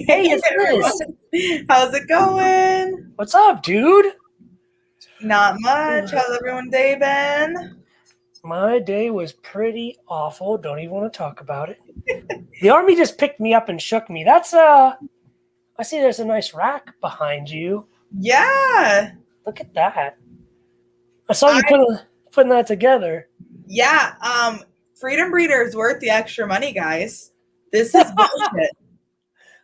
Hey, it's Liz. How's it going? What's up, dude? Not much. How's everyone's day been? My day was pretty awful. Don't even want to talk about it. The army just picked me up and shook me. That's I see there's a nice rack behind you. Yeah. Look at that. I saw you putting that together. Yeah. Freedom Breeder is worth the extra money, guys. This is bullshit.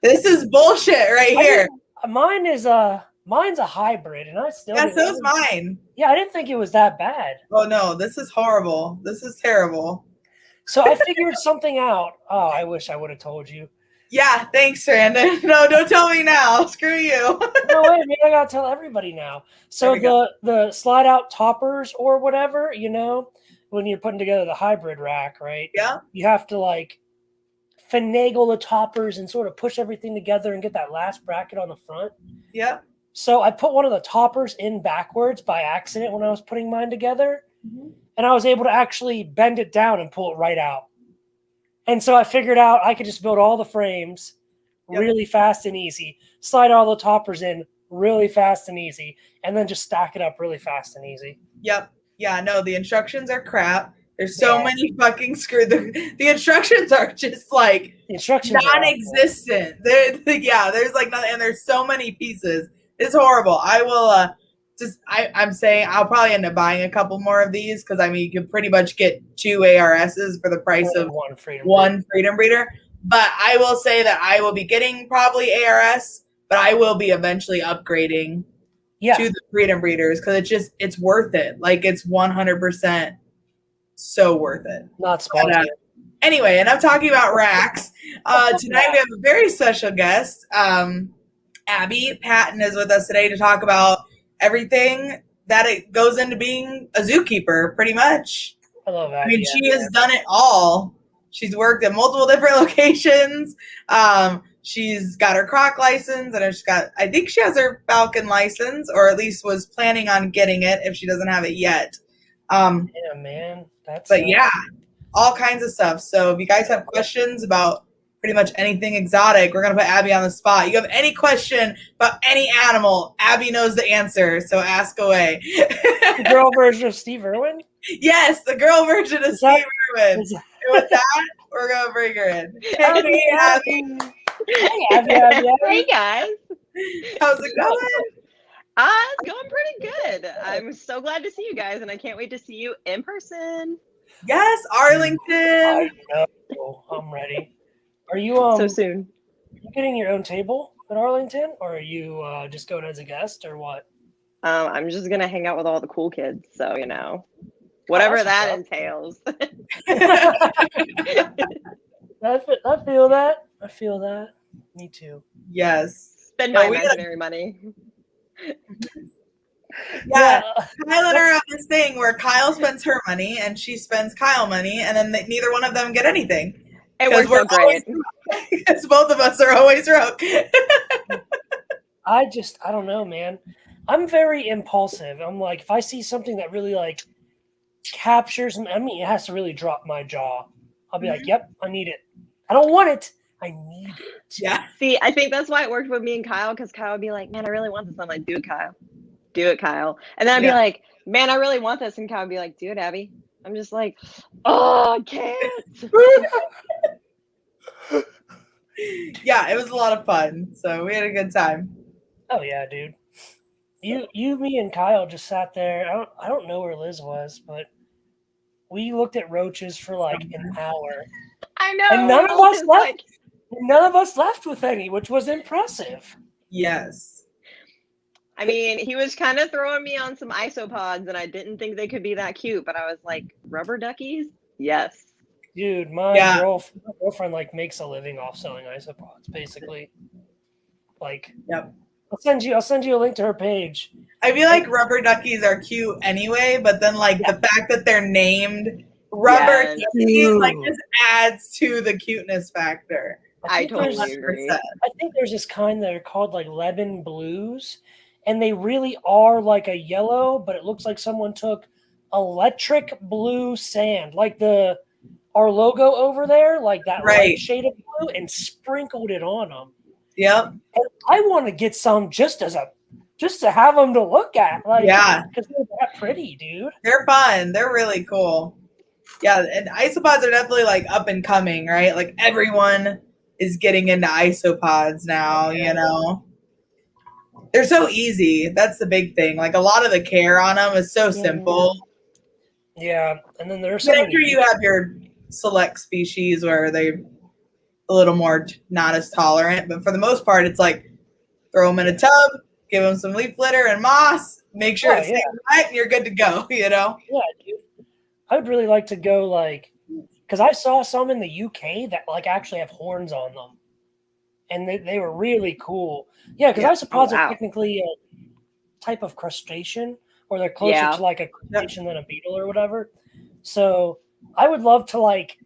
This is bullshit right here. Mine's a hybrid, and I still so is mine. Yeah, I didn't think it was that bad. Oh no, this is horrible. This is terrible. So I figured something out. Oh, I wish I would have told you. Yeah, thanks, Brandon. No, don't tell me now. Screw you. No, wait, man, I gotta tell everybody now. So the slide out toppers or whatever, when you're putting together the hybrid rack, right? Yeah. You have to like finagle the toppers and sort of push everything together and get that last bracket on the front. Yep. So I put one of the toppers in backwards by accident when I was putting mine together. Mm-hmm. And I was able to actually bend it down and pull it right out. And so I figured out I could just build all the frames really fast and easy, slide all the toppers in really fast and easy, and then just stack it up really fast and easy. Yep. Yeah, no, the instructions are crap. There's so many fucking screw. The instructions are just like non-existent. There's like nothing, and there's so many pieces. It's horrible. I will I'm saying I'll probably end up buying a couple more of these because you can pretty much get 2 ARSs for the price of one Freedom Breeder. But I will say that I will be getting probably ARS, but I will be eventually upgrading to the Freedom Breeders because it's worth it. Like it's 100% so worth it. Not sponsored. Anyway, and I'm talking about racks. Tonight we have a very special guest. Abbey Patton is with us today to talk about everything that it goes into being a zookeeper, pretty much. I love that. She has done it all. She's worked at multiple different locations. She's got her croc license, and I think she has her falcon license, or at least was planning on getting it if she doesn't have it yet. Yeah, man. All kinds of stuff. So if you guys have questions about pretty much anything exotic, we're going to put Abbey on the spot. You have any question about any animal, Abbey knows the answer, so ask away. The girl version of Steve Irwin? Yes, the girl version of Steve Irwin. And with that, we're going to bring her in. Hey, Abbey. Hey, Abby. Hey, guys. How's it going? It's going pretty good. I'm so glad to see you guys, and I can't wait to see you in person. Yes, Arlington. I know. I'm ready. Are you so soon? You getting your own table at Arlington, or are you just going as a guest, or what? I'm just gonna hang out with all the cool kids, so whatever that entails. I feel that. Me too. Yes. Spend my imaginary money. Yeah, Kyle and her have this thing where Kyle spends her money and she spends Kyle money, and then neither one of them get anything. It works so great. Because both of us are always broke. I don't know, man. I'm very impulsive. I'm like, if I see something that really like captures me, it has to really drop my jaw. I'll be like, yep, I need it. I don't want it. I need it. Yeah. See, I think that's why it worked with me and Kyle, because Kyle would be like, man, I really want this. I'm like, do it, Kyle. Do it, Kyle. And then I'd be like, man, I really want this. And Kyle would be like, do it, Abbey. I'm just like, oh, I can't. Yeah, it was a lot of fun. So we had a good time. Oh yeah, dude. You, me, and Kyle just sat there. I don't know where Liz was, but we looked at roaches for like an hour. I know. And none of us left with any, which was impressive. Yes. I mean, he was kind of throwing me on some isopods, and I didn't think they could be that cute, but I was like, rubber duckies? Yes. Dude, my girlfriend like makes a living off selling isopods, basically. Like, yep. I'll send you a link to her page. I feel like rubber duckies are cute anyway, but then like the fact that they're named rubber duckies like just adds to the cuteness factor. I totally agree. I think there's this kind that are called like lemon blues, and they really are like a yellow, but it looks like someone took electric blue sand, like our logo over there, like that light shade of blue, and sprinkled it on them. Yep. And I want to get some just to have them to look at. Like, yeah, because they're that pretty, dude. they're fun. They're really cool. Yeah, and isopods are definitely like up and coming, right? Like everyone is getting into isopods now, you know. They're so easy. That's the big thing. Like a lot of the care on them is so simple. Yeah, and then there's I'm sure you have your select species where they're a little more not as tolerant, but for the most part, it's like throw them in a tub, give them some leaf litter and moss, make sure it's wet, and you're good to go. You know? Yeah, dude. I would really like to go because I saw some in the UK that like actually have horns on them, and they were really cool. Yeah, because isopods are technically a type of crustacean, or they're closer to like a crustacean than a beetle or whatever. So I would love to like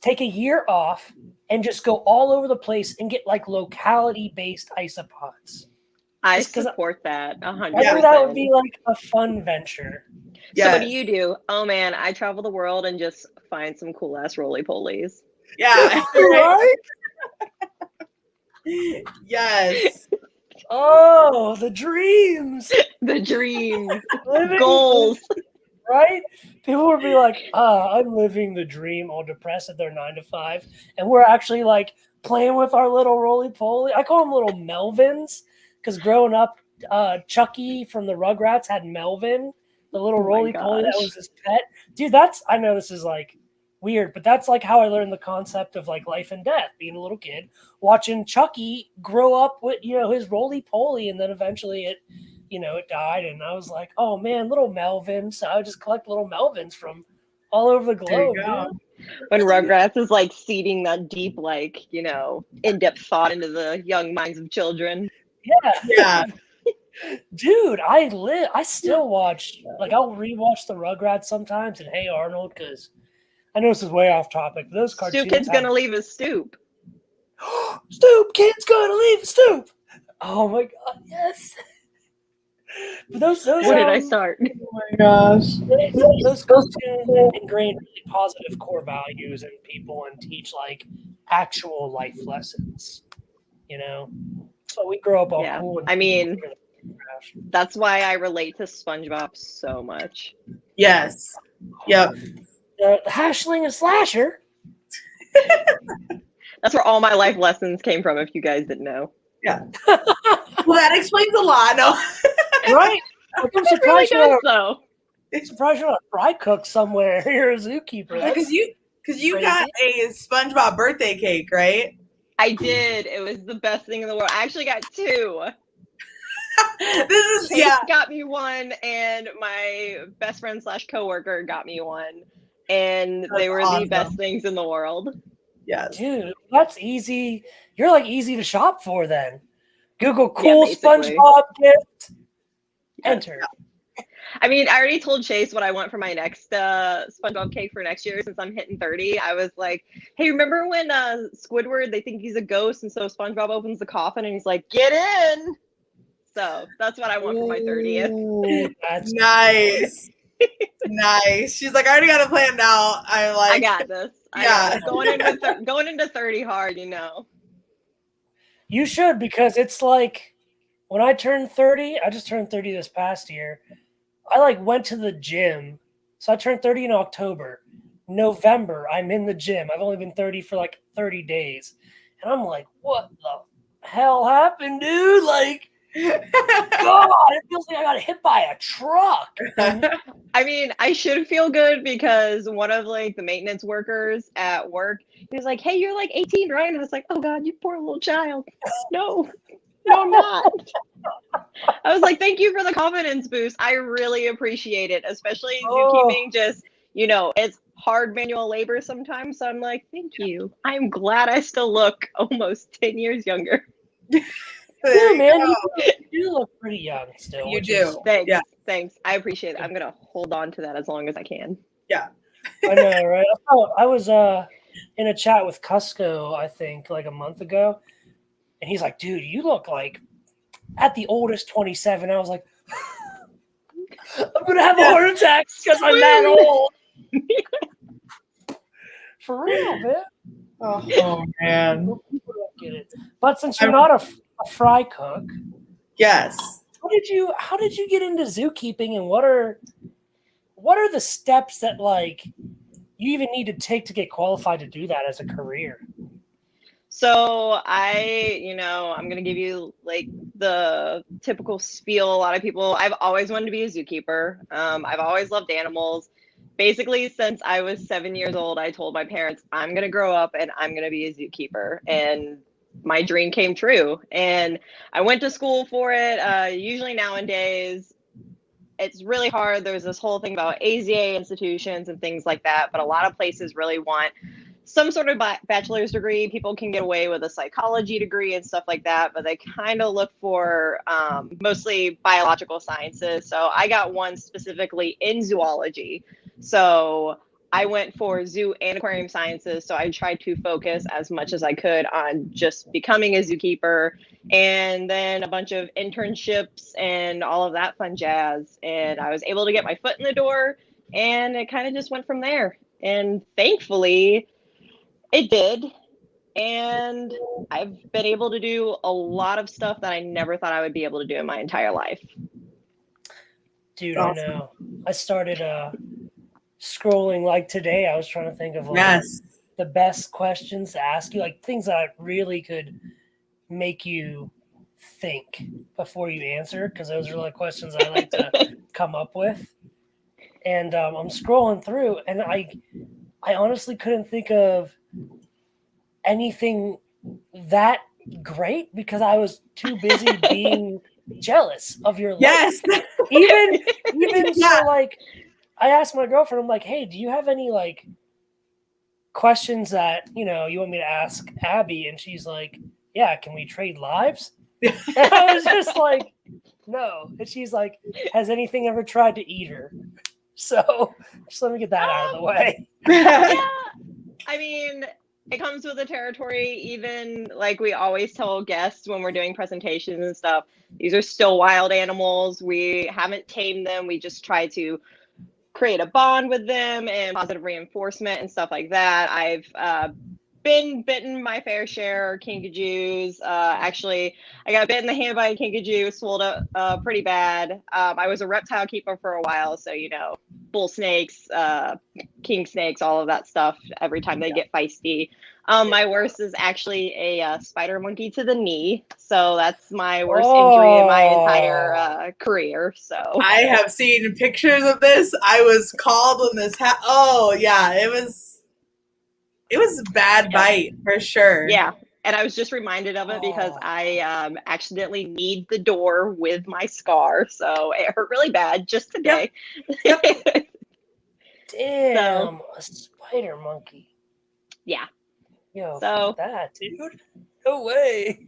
take a year off and just go all over the place and get like locality-based isopods. I support that 100%. I think that would be like a fun venture. So what do you do? Oh man, I travel the world and just find some cool ass roly-polies. Yeah. Right? Yes. Oh, the dreams. The dreams. Goals. Right? People would be like, I'm living the dream, all depressed at their 9 to 5. And we're actually like playing with our little roly-poly. I call them little Melvins because growing up, Chucky from the Rugrats had Melvin, the little roly-poly that was his pet. Dude, I know this is like weird, but that's like how I learned the concept of like life and death, being a little kid, watching Chucky grow up with, his roly-poly, and then eventually it died, and I was like, oh man, little Melvin. So I would just collect little Melvins from all over the globe. When Rugrats is like seeding that deep, like, in-depth thought into the young minds of children. Yeah. Dude, I still watch, like, I'll rewatch the Rugrats sometimes and Hey Arnold, because I know this is way off topic, but those cartoons. Stoop Kid's gonna leave his stoop. Stoop Kid's gonna leave his stoop. Oh my god, yes. But those Where did I start? Oh my gosh. Those cartoons ingrain really positive core values in people and teach like actual life lessons. So we grow up all cool. I mean, that's why I relate to SpongeBob so much. Yes. Yep. The hashling and slasher. That's where all my life lessons came from, if you guys didn't know. Yeah. Well, that explains a lot. No. Right? I'm surprised really though. Surprised you're not a fry cook somewhere. You're a zookeeper. Because you got a SpongeBob birthday cake, right? I did. It was the best thing in the world. I actually got 2. Chase got me one, and my best friend / coworker got me one, and they were the best things in the world. Yeah, dude, that's easy. You're like easy to shop for then. Google cool SpongeBob gift. Enter. I mean, I already told Chase what I want for my next SpongeBob cake for next year, since I'm hitting 30. I was like, hey, remember when Squidward, they think he's a ghost, and so SpongeBob opens the coffin and he's like, get in. So that's what I want for my 30th. That's nice. Nice. She's like, I already got it planned out. I got this. Yeah. Going into 30 hard, You should, because it's like when I turned 30, I just turned 30 this past year. I like went to the gym. So I turned 30 in October. November, I'm in the gym. I've only been 30 for like 30 days. And I'm like, what the hell happened, dude? Like, God, it feels like I got hit by a truck. I mean, I should feel good because one of like the maintenance workers at work, he was like, hey, you're like 18, right? And I was like, oh God, you poor little child. No, I'm not. I was like, thank you for the confidence boost. I really appreciate it, especially zookeeping. Just, it's hard manual labor sometimes. So I'm like, thank you. I'm glad I still look almost 10 years younger. Yeah, man, you do look pretty young still. You do. Thanks. I appreciate it. I'm going to hold on to that as long as I can. Yeah. I know, right? I was in a chat with Cusco, I think, like a month ago. And he's like, dude, you look like at the oldest 27. I was like, I'm going to have a heart attack because I'm that old. For real, man. Oh man. get it. But since you're not a fry cook, yes. How did you get into zookeeping, and what are the steps that like you even need to take to get qualified to do that as a career? So I'm going to give you like the typical spiel. A lot of people, I've always wanted to be a zookeeper. I've always loved animals. Basically, since I was 7 years old, I told my parents, I'm going to grow up and I'm going to be a zookeeper. And my dream came true. And I went to school for it. Usually nowadays, it's really hard. There's this whole thing about AZA institutions and things like that. But a lot of places really want some sort of bachelor's degree. People can get away with a psychology degree and stuff like that, but they kind of look for mostly biological sciences. So I got one specifically in zoology. So I went for zoo and aquarium sciences. So I tried to focus as much as I could on just becoming a zookeeper, and then a bunch of internships and all of that fun jazz. And I was able to get my foot in the door, and it kind of just went from there. And thankfully, it did. And I've been able to do a lot of stuff that I never thought I would be able to do in my entire life. Dude, awesome. I know. I started scrolling like today. I was trying to think of like the best questions to ask you, like things that really could make you think before you answer, because those are like questions I like to come up with. And I'm scrolling through, and I honestly couldn't think of anything that great because I was too busy being jealous of your life. Yes. Even so, like, I asked my girlfriend, I'm like, hey, do you have any like questions that, you want me to ask Abby? And she's like, yeah, can we trade lives? And I was just like, no. And she's like, has anything ever tried to eat her? So just let me get that out of the way. Yeah. I mean, it comes with the territory. Even like we always tell guests when we're doing presentations and stuff, these are still wild animals. We haven't tamed them. We just try to create a bond with them and positive reinforcement and stuff like that. I've been bitten my fair share of kinkajous. Actually, I got bit in the hand by a kinkajou, swelled up pretty bad. I was a reptile keeper for a while, so bull snakes, king snakes, all of that stuff. Every time they get feisty. My worst is actually a spider monkey to the knee. So that's my worst injury in my entire career. So I have seen pictures of this. I was called when this happened. Oh yeah, it was a bad bite for sure. Yeah. And I was just reminded of it because I accidentally kneed the door with my scar. So it hurt really bad just today. Yep. Damn, a spider monkey. Yeah. Yo, that, dude. No way.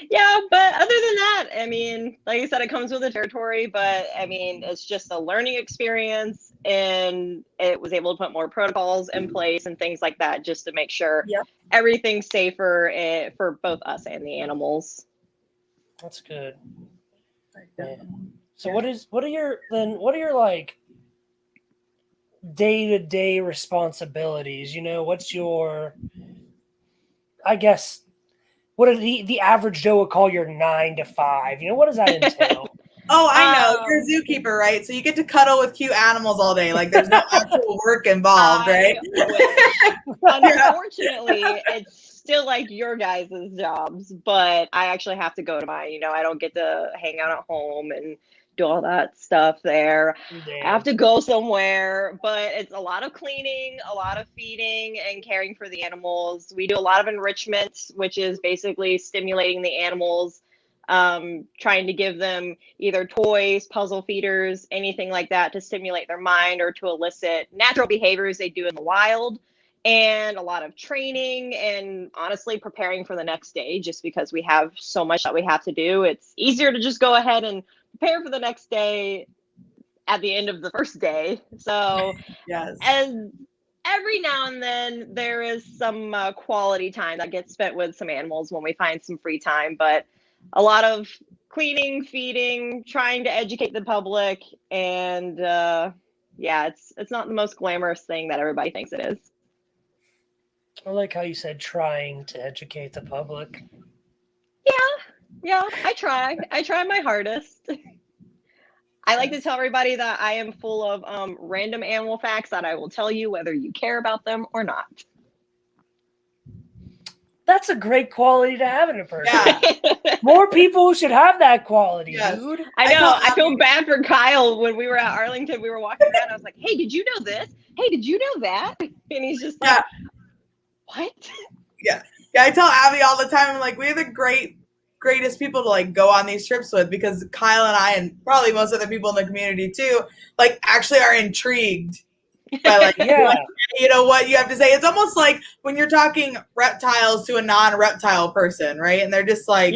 Yeah, but other than that, I mean, like I said, it comes with the territory, but I mean, it's just a learning experience, and it was able to put more protocols in place and things like that just to make sure everything's safer for both us and the animals. That's good. Yeah. So what are your like day-to-day responsibilities? What's your, I guess, what are the average Joe would call your 9 to 5? What does that entail? Oh, I know. You're a zookeeper, right? So you get to cuddle with cute animals all day. Like there's no actual work involved, right? Unfortunately, it's still like your guys' jobs, but I actually have to go to mine. I don't get to hang out at home and do all that stuff there. Damn. I have to go somewhere, but it's a lot of cleaning, a lot of feeding and caring for the animals. We do a lot of enrichment, which is basically stimulating the animals, trying to give them either toys, puzzle feeders, anything like that to stimulate their mind or to elicit natural behaviors they do in the wild, and a lot of training and honestly preparing for the next day. Just because we have so much that we have to do, it's easier to just go ahead and prepare for the next day at the end of the first day. So yes. And every now and then there is some quality time that gets spent with some animals when we find some free time, but a lot of cleaning, feeding, trying to educate the public, and it's not the most glamorous thing that everybody thinks it is. I like how you said trying to educate the public. Yeah, I try. I try my hardest. I like to tell everybody that I am full of random animal facts that I will tell you whether you care about them or not. That's a great quality to have in a person. Yeah. More people should have that quality, dude. I know. I feel bad for Kyle when we were at Arlington. We were walking down. I was like, hey, did you know this? Hey, did you know that? And he's just like, what? Yeah. I tell Abby all the time, I'm like, we're the greatest people to like go on these trips with, because Kyle and I, and probably most other people in the community too, like actually are intrigued by like what you have to say. It's almost like when you're talking reptiles to a non-reptile person, right? And they're just like,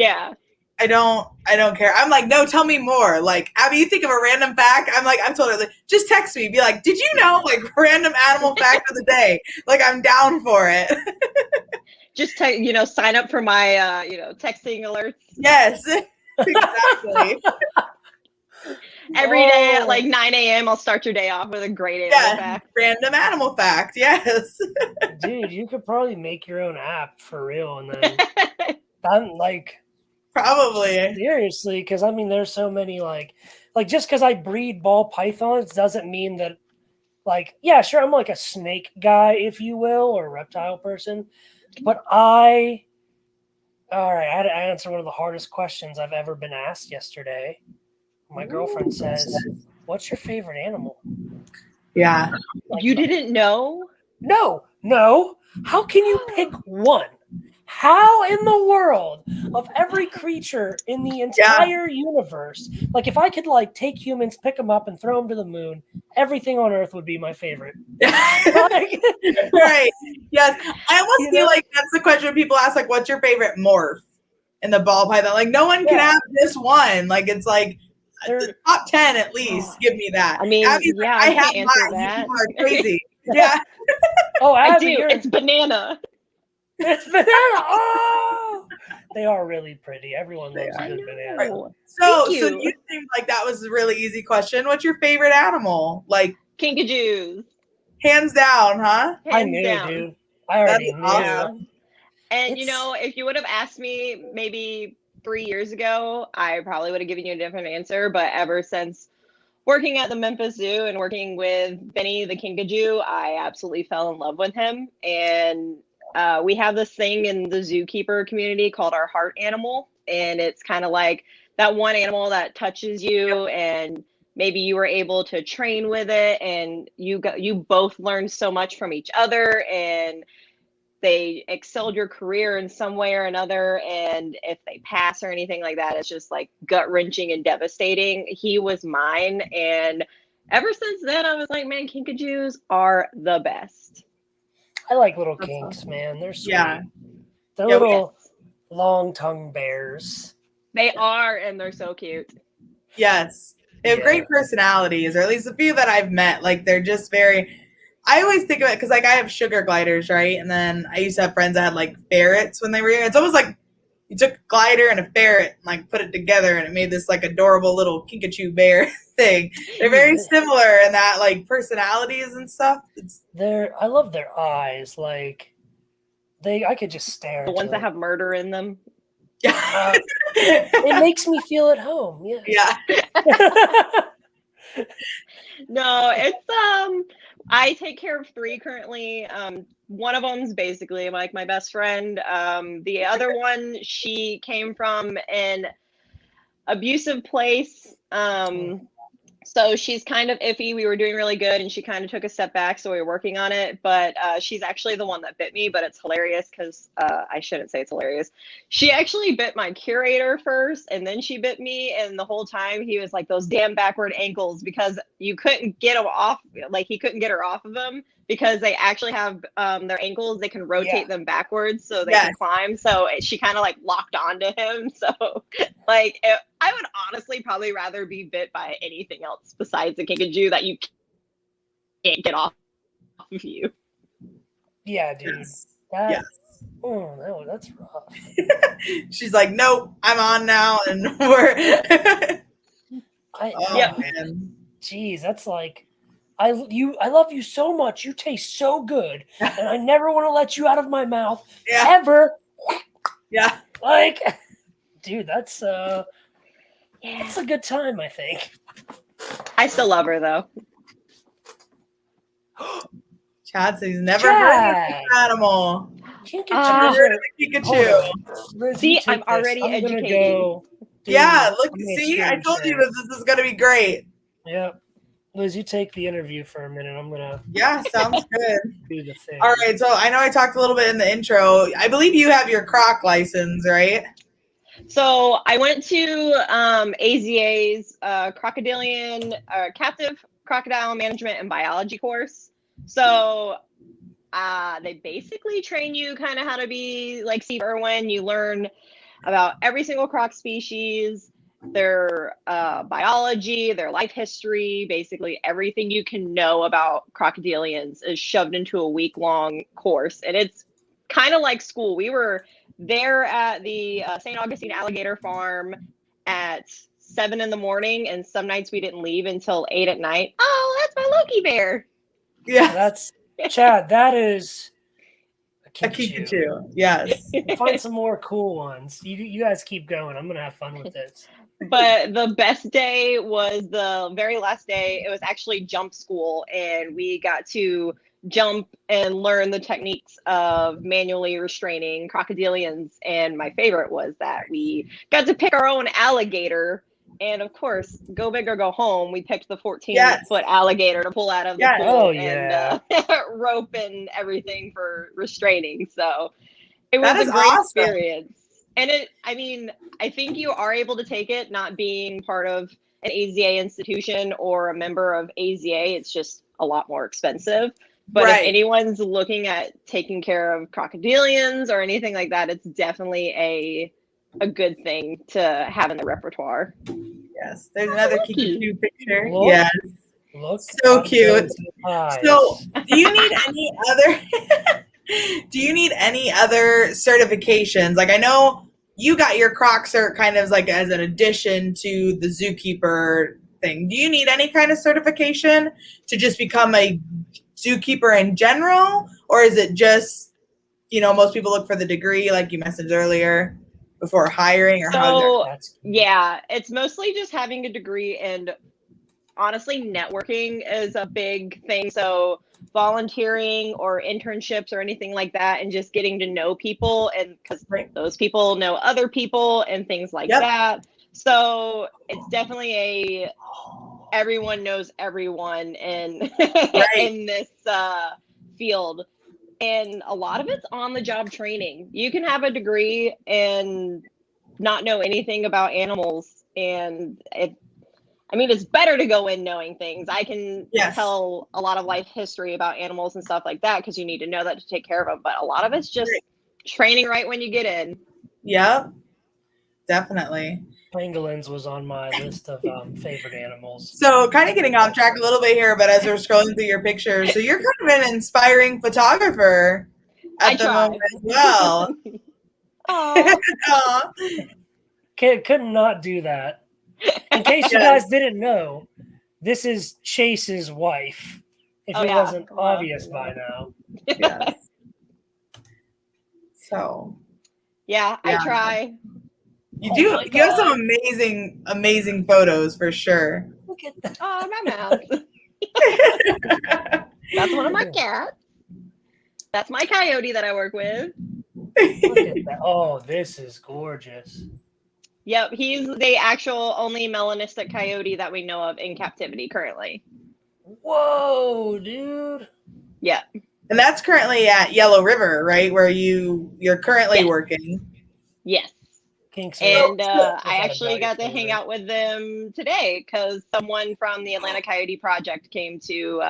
I don't care. I'm like, no, tell me more. Like, Abby, you think of a random fact? I'm totally like, just text me. Be like, did you know, like, random animal fact of the day? Like, I'm down for it. Just sign up for my texting alerts. Yes, exactly. Every day at like 9 a.m. I'll start your day off with a great animal fact. Random animal fact. Yes. Dude, you could probably make your own app for real, and then I'm like. Probably. Seriously, because I mean, there's so many like just because I breed ball pythons doesn't mean that, like, yeah, sure, I'm like a snake guy, if you will, or a reptile person. But I had to answer one of the hardest questions I've ever been asked yesterday. My girlfriend says, "What's your favorite animal?" Yeah. Like, you didn't know? No. How can you pick one? How in the world of every creature in the entire universe, like if I could like take humans, pick them up and throw them to the moon, everything on Earth would be my favorite. Right. Yes. I almost feel like that's the question people ask, like, what's your favorite morph in the ball python? Like, no one can have this one. Like, it's like the top 10 at least. Give me that. I mean, Abby's yeah, like, I can't answer that. You are crazy. Yeah. Oh, Abby, I do. It's banana. It's banana. Oh, they are really pretty. Everyone loves a good banana. So you think like that was a really easy question. What's your favorite animal? Like kinkadoos. Hands down, huh? I knew, dude. I already knew. Awesome. And if you would have asked me maybe 3 years ago, I probably would have given you a different answer. But ever since working at the Memphis Zoo and working with Benny the kinkajou, I absolutely fell in love with him. And we have this thing in the Zookeeper community called our heart animal. And it's kind of like that one animal that touches you and maybe you were able to train with it and you both learned so much from each other and they excelled your career in some way or another. And if they pass or anything like that, it's just like gut wrenching and devastating. He was mine. And ever since then, I was like, man, kinkajous are the best. I like little kinks, man. They're sweet. Yeah. They're little long tongue bears. They are, and they're so cute. Yes. They have great personalities, or at least a few that I've met. Like, they're just very... I always think of it because, like, I have sugar gliders, right? And then I used to have friends that had, like, ferrets when they were here. It's almost like you took a glider and a ferret and, like, put it together and it made this, like, adorable little kinkajou bear thing. They're very similar in that, like, personalities and stuff. I love their eyes. Like, I could just stare. The ones that have murder in them. It makes me feel at home. Yeah. No, it's I take care of 3 currently. One of them's basically like my best friend. The other one, she came from an abusive place. So she's kind of iffy. We were doing really good and she kind of took a step back. So we were working on it, but she's actually the one that bit me, but it's hilarious because I shouldn't say it's hilarious. She actually bit my curator first and then she bit me. And the whole time he was like those damn backward ankles because you couldn't get him off. Like he couldn't get her off of them because they actually have their ankles. They can rotate them backwards so they can climb. So she kind of like locked onto him. So like I would honestly probably rather be bit by anything else besides a kinkajou that you can't get off of you. Yeah, dude. Yes. Oh, no, that's rough. She's like, nope, I'm on now, and we're. Man. Jeez, that's like I love you so much. You taste so good, and I never want to let you out of my mouth ever. Yeah. Like, dude, that's a good time, I think. I still love her though. Chad says he's never heard of an animal. Can't get heard of a Pikachu. Liz, see, I'm already educated. Look, see, I told you this is gonna be great. Yep. Liz, you take the interview for a minute. I'm gonna. Yeah, sounds good. Do the thing. All right, so I know I talked a little bit in the intro. I believe you have your croc license, right? So I went to AZA's captive crocodile management and biology course. So they basically train you kind of how to be like Steve Irwin. You learn about every single croc species, their biology, their life history, basically everything you can know about crocodilians is shoved into a week-long course. And it's kind of like school. We were there at the St. Augustine Alligator Farm at 7 in the morning, and some nights we didn't leave until 8 at night. Oh, that's my Loki bear. Yeah. That's Chad, that is a Pikachu. Yes. Find some more cool ones. You guys keep going. I'm gonna have fun with this. But the best day was the very last day. It was actually jump school, and we got to jump and learn the techniques of manually restraining crocodilians. And my favorite was that we got to pick our own alligator. And of course, go big or go home. We picked the 14-foot alligator to pull out of the pool and rope and everything for restraining. So it was a great experience. And I think you are able to take it not being part of an AZA institution or a member of AZA. It's just a lot more expensive. But if anyone's looking at taking care of crocodilians or anything like that, it's definitely a good thing to have in the repertoire. Yes, there's another Pikachu picture. Look, yes, look, so cute. So, do you need any other? Do you need any other certifications? Like, I know you got your croc cert kind of like as an addition to the Zookeeper thing. Do you need any kind of certification to just become a zookeeper in general, or is it just, most people look for the degree, like you mentioned earlier, before hiring, or it's mostly just having a degree, and honestly networking is a big thing. So volunteering or internships or anything like that, and just getting to know people, and because those people know other people and things like that. So it's definitely everyone knows everyone in in this field. And a lot of it's on the job training. You can have a degree and not know anything about animals. And it's better to go in knowing things. I can tell a lot of life history about animals and stuff like that, because you need to know that to take care of them. But a lot of it's just training right when you get in. Yep, definitely. Pangolins was on my list of favorite animals. So kind of getting off track a little bit here, but as we're scrolling through your pictures, so you're kind of an inspiring photographer at the moment as well. Could not do that. In case you guys didn't know, this is Chase's wife. If it wasn't obvious by now. Yes. So. Yeah, I try. You do. You have some amazing photos for sure. Look at that. Oh, my mouth. That's one of my cats. That's my coyote that I work with. Look at that. Oh, this is gorgeous. Yep, he's the actual only melanistic coyote that we know of in captivity currently. Whoa, dude. Yeah. And that's currently at Yellow River, right? Where you're currently working. Yes. And I actually got to hang out with them today because someone from the Atlanta Coyote Project came to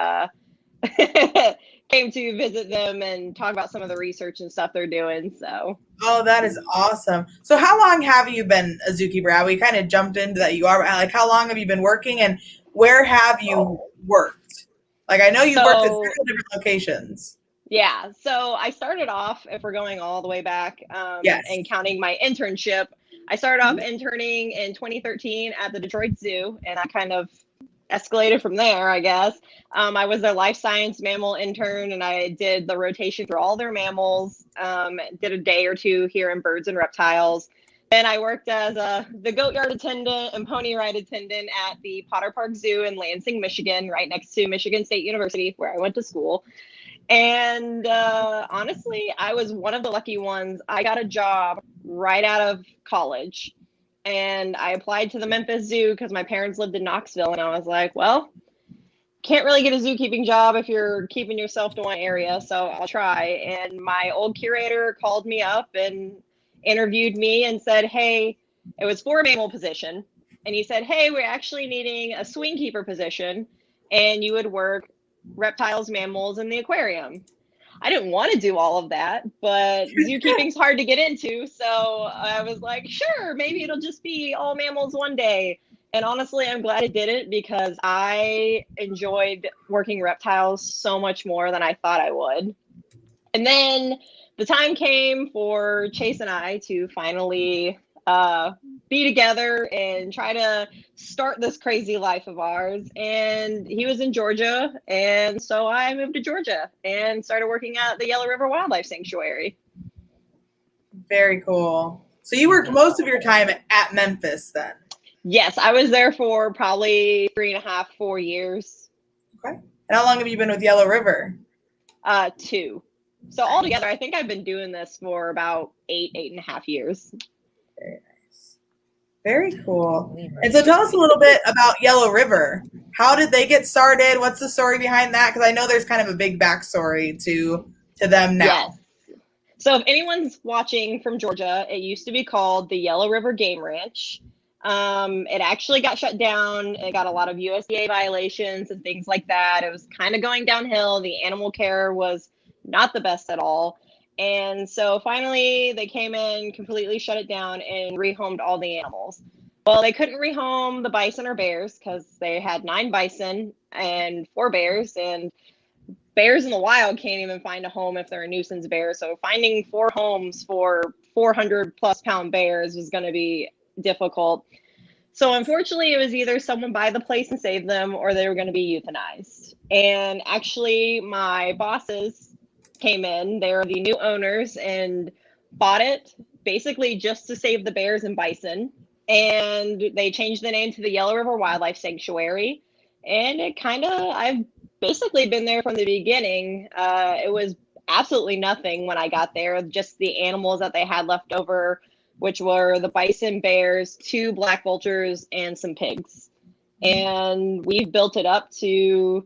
visit them and talk about some of the research and stuff they're doing. So. Oh, that is awesome. So how long have you been a zookeeper? We kind of jumped into that. You are like, how long have you been working, and where have you worked? Like, I know you worked at several different locations. Yeah. So I started off, if we're going all the way back, and counting my internship, I started off interning in 2013 at the Detroit Zoo, and I kind of escalated from there, I guess. I was their life science mammal intern, and I did the rotation through all their mammals, did a day or two here in birds and reptiles. Then I worked as the goat yard attendant and pony ride attendant at the Potter Park Zoo in Lansing, Michigan, right next to Michigan State University, where I went to school. And honestly, I was one of the lucky ones. I got a job right out of college. And I applied to the Memphis Zoo because my parents lived in Knoxville. And I was like, well, can't really get a zookeeping job if you're keeping yourself to one area. So I'll try. And my old curator called me up and interviewed me and said, hey, it was for a mammal position. And he said, hey, we're actually needing a swing keeper position. And you would work reptiles, mammals, in the aquarium. I didn't want to do all of that, but zookeeping's hard to get into. So I was like, sure, maybe it'll just be all mammals one day. And honestly, I'm glad it didn't because I enjoyed working reptiles so much more than I thought I would. And then the time came for Chase and I to finally be together and try to start this crazy life of ours. And he was in Georgia, and so I moved to Georgia and started working at the Yellow River Wildlife Sanctuary. Very cool. So you worked most of your time at Memphis then? Yes, I was there for probably 3.5, 4 years. Okay. And how long have you been with Yellow River? 2. So altogether, I think I've been doing this for about 8.5 years. Very nice. Very cool. And so tell us a little bit about Yellow River. How did they get started? What's the story behind that? Because I know there's kind of a big backstory to them now. Yes. So if anyone's watching from Georgia, it used to be called the Yellow River Game Ranch. It actually got shut down. It got a lot of USDA violations and things like that. It was kind of going downhill. The animal care was not the best at all. And so finally they came in, completely shut it down, and rehomed all the animals. Well, they couldn't rehome the bison or bears because they had 9 bison and 4 bears, and bears in the wild can't even find a home if they're a nuisance bear. So finding 4 homes for 400 plus pound bears was going to be difficult. So unfortunately, it was either someone buy the place and save them, or they were going to be euthanized. And actually, my bosses came in. They're the new owners and bought it basically just to save the bears and bison. And they changed the name to the Yellow River Wildlife Sanctuary. And it kind of, I've basically been there from the beginning. It was absolutely nothing when I got there, just the animals that they had left over, which were the bison, bears, 2 black vultures, and some pigs. And we've built it up to,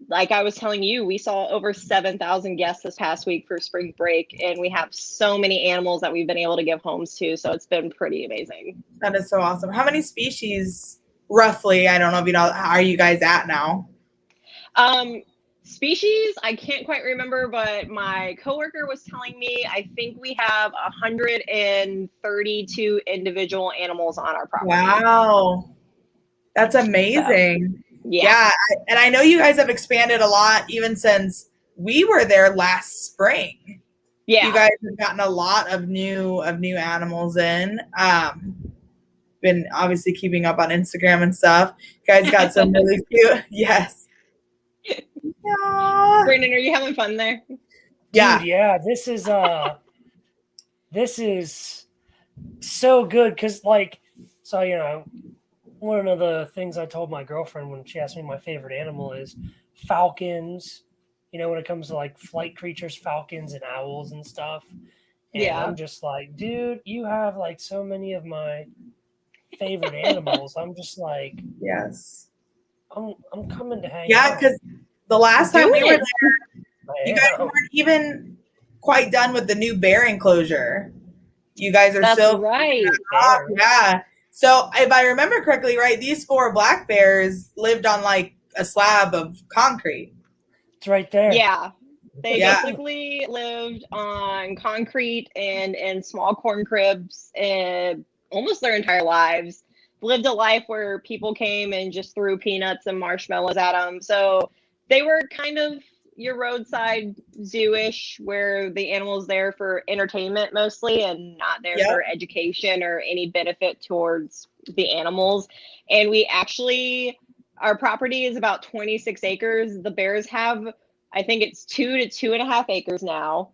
like I was telling you, we saw over 7,000 guests this past week for spring break, and we have so many animals that we've been able to give homes to. So it's been pretty amazing. That is so awesome. How many species, roughly, I don't know if you know, are you guys at now? Species, I can't quite remember, but my coworker was telling me, I think we have 132 individual animals on our property. Wow. That's amazing. So, yeah. And I know you guys have expanded a lot even since we were there last spring. Yeah. You guys have gotten a lot of new animals in. Been obviously keeping up on Instagram and stuff. You guys got some really cute. Yes. Yeah. Brandon, are you having fun there? Yeah. Dude, yeah. This is so good because, like, so, you know, one of the things I told my girlfriend when she asked me my favorite animal is falcons. You know, when it comes to like flight creatures, falcons and owls and stuff. And yeah. I'm just like, dude, you have like so many of my favorite animals. I'm just like, yes, I'm coming to hang out. Yeah, because the last time we were there, you guys weren't even quite done with the new bear enclosure. You guys are still right. Yeah. So if I remember correctly, right, these 4 black bears lived on like a slab of concrete. It's right there. Yeah. They basically lived on concrete and in small corn cribs and almost their entire lives. Lived a life where people came and just threw peanuts and marshmallows at them. So they were kind of your roadside zoo-ish, where the animal's there for entertainment mostly and not there for education or any benefit towards the animals. And we actually our property is about 26 acres. The bears have, I think it's 2 to 2.5 acres now.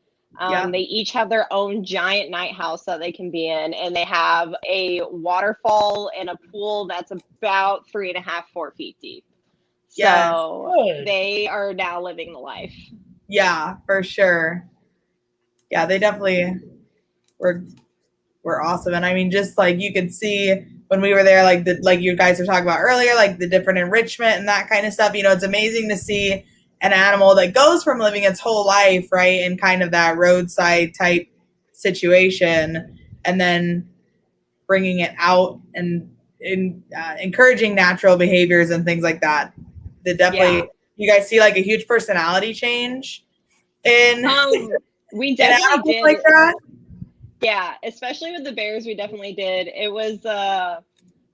They each have their own giant night house that they can be in, and they have a waterfall and a pool that's about 3.5, 4 feet deep. So they are now living the life. Yeah, for sure. Yeah, they definitely were awesome. And I mean, just like you could see when we were there, like you guys were talking about earlier, like the different enrichment and that kind of stuff. You know, it's amazing to see an animal that goes from living its whole life, right, in kind of that roadside type situation, and then bringing it out and encouraging natural behaviors and things like that. Definitely, you guys see like a huge personality change in we definitely did like that. Yeah, especially with the bears, we definitely did. It was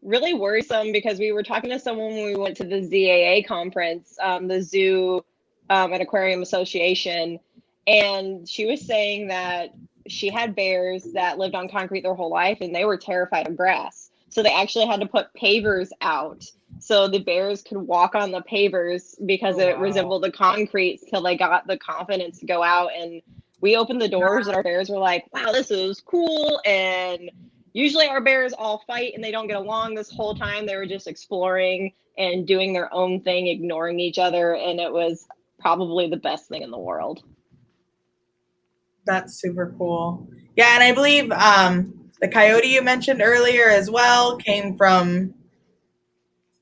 really worrisome because we were talking to someone when we went to the ZAA conference, the Zoo and Aquarium Association, and she was saying that she had bears that lived on concrete their whole life, and they were terrified of grass. So they actually had to put pavers out so the bears could walk on the pavers because it resembled the concrete till they got the confidence to go out. And we opened the doors and our bears were like, wow, this is cool. And usually our bears all fight and they don't get along. This whole time they were just exploring and doing their own thing, ignoring each other. And it was probably the best thing in the world. That's super cool. Yeah, and I believe the coyote you mentioned earlier as well came from,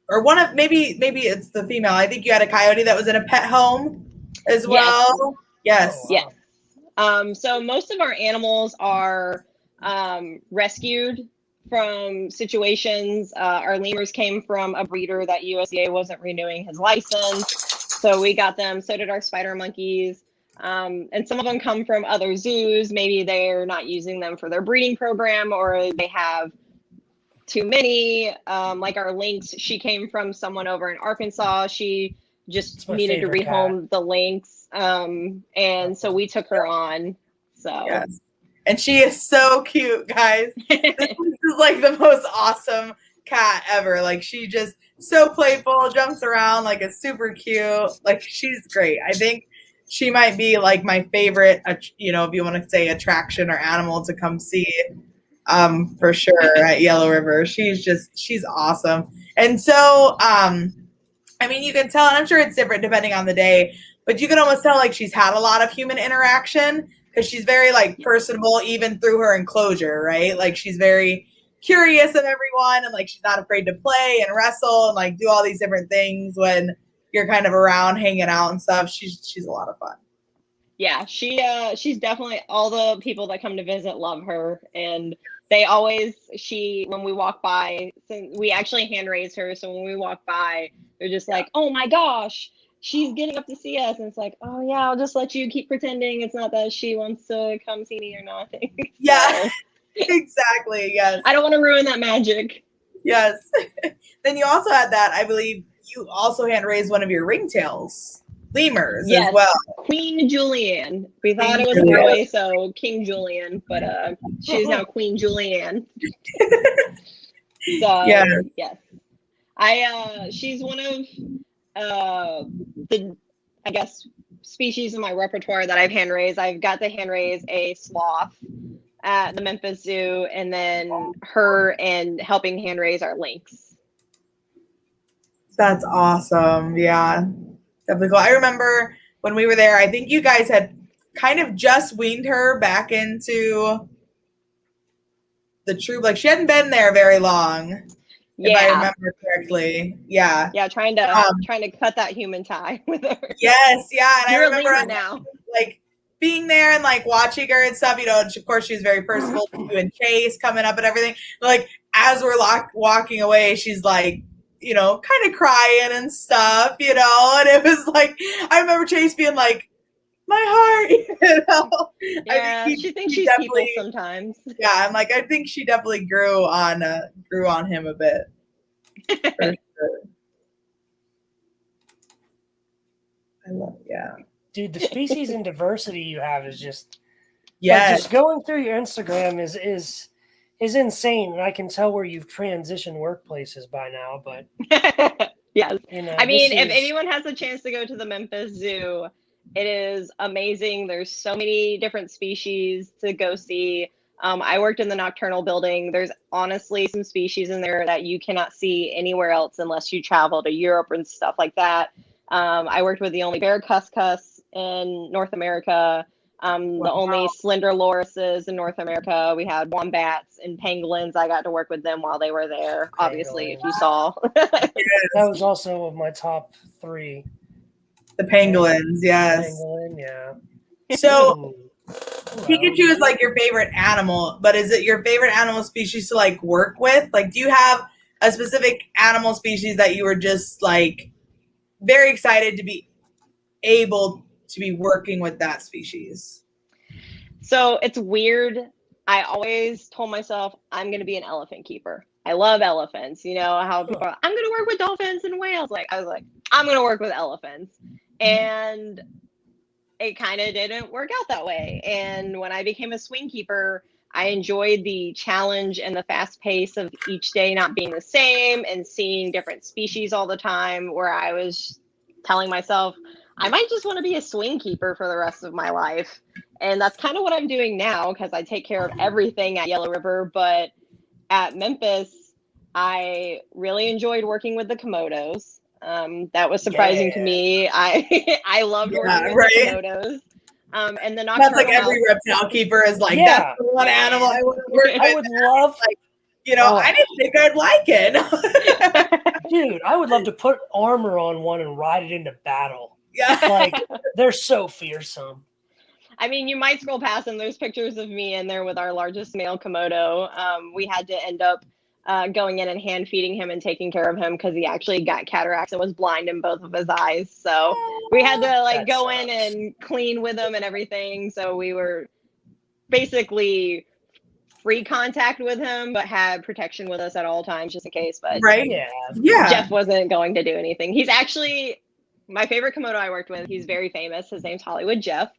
or one of, maybe it's the female. I think you had a coyote that was in a pet home as well. Yes. Yes. So most of our animals are rescued from situations. Our lemurs came from a breeder that USDA wasn't renewing his license, so we got them. So did our spider monkeys. And some of them come from other zoos. Maybe they're not using them for their breeding program, or they have too many. Like our lynx, she came from someone over in Arkansas. She just needed to rehome the lynx. And so we took her on. So yes. And she is so cute, guys. This is like the most awesome cat ever. Like, she just so playful, jumps around, like, it's super cute. Like, she's great. I think she might be like my favorite, you know, if you want to say attraction or animal to come see, for sure at Yellow River. She's awesome. And so, I mean, you can tell, and I'm sure it's different depending on the day, but you can almost tell like she's had a lot of human interaction because she's very like personable, even through her enclosure, right? Like, she's very curious of everyone, and like she's not afraid to play and wrestle and like do all these different things when you're kind of around hanging out and stuff. She's a lot of fun. Yeah, she's definitely, all the people that come to visit love her, and they always, when we walk by, we actually hand raise her, so when we walk by, they're just like, oh my gosh, she's getting up to see us. And it's like, oh yeah, I'll just let you keep pretending it's not that she wants to come see me or nothing. Yeah, exactly. Yes. I don't want to ruin that magic. Yes. Then you also had that, I believe you also hand raised one of your ringtails, lemurs, as well. Queen Julianne. We thought it was a boy, so King Julian, but she's now Queen Julianne. So yes. She's one of the, I guess, species in my repertoire that I've hand raised. I've got to hand raise a sloth at the Memphis Zoo, and then her and helping hand raise our lynx. That's awesome. Yeah, definitely cool. I remember when we were there, I think you guys had kind of just weaned her back into the troop. Like, she hadn't been there very long. If I remember correctly. Yeah. Yeah, trying to cut that human tie with her. Yes, yeah. And You're I remember now. like being there and like watching her and stuff, you know, and of course she was very personable and Chase coming up and everything. But, like, as we're walking away, she's like, you know, kind of crying and stuff, you know, and it was like, I remember Chase being like, my heart, you know. Yeah, she thinks she's people sometimes. Yeah, I'm like, I think she definitely grew on him a bit. For sure. I love it, yeah. Dude, the species and diversity you have is just, just going through your Instagram is insane, and I can tell where you've transitioned workplaces by now. But Yes. You know, I mean, if is... anyone has a chance to go to the Memphis Zoo, it is amazing. There's so many different species to go see. I worked in the nocturnal building. There's honestly some species in there that you cannot see anywhere else unless you travel to Europe and stuff like that. I worked with the only bear cuscus in North America, the only slender lorises in North America. We had wombats and pangolins. I got to work with them while they were there, obviously, if you saw. That was also of my top 3. The pangolins, yes. Pangolin, yeah. So Pikachu is like your favorite animal, but is it your favorite animal species to like work with? Like, do you have a specific animal species that you were just like very excited to be able to be working with that species? So it's weird. I always told myself I'm going to be an elephant keeper. I love elephants. You know how people are, I'm going to work with dolphins and whales. Like, I was like, I'm going to work with elephants. And it kind of didn't work out that way. And when I became a swing keeper, I enjoyed the challenge and the fast pace of each day not being the same and seeing different species all the time, where I was telling myself, I might just want to be a swing keeper for the rest of my life. And that's kind of what I'm doing now, because I take care of everything at Yellow River. But at Memphis, I really enjoyed working with the Komodos. That was surprising to me. I loved working with the Komodos. And the nocturnal. That's like every reptile keeper is like, that's the one animal I would work with. I would love, like, you know, I didn't think I'd like it. Dude, I would love to put armor on one and ride it into battle. Yeah. Like, they're so fearsome. I mean, you might scroll past them. There's pictures of me in there with our largest male Komodo. We had to end up going in and hand feeding him and taking care of him because he actually got cataracts and was blind in both of his eyes. So we had to like go in and clean with him and everything. So we were basically free contact with him, but had protection with us at all times just in case. But Jeff wasn't going to do anything. He's actually my favorite Komodo I worked with. He's very famous. His name's Hollywood Jeff.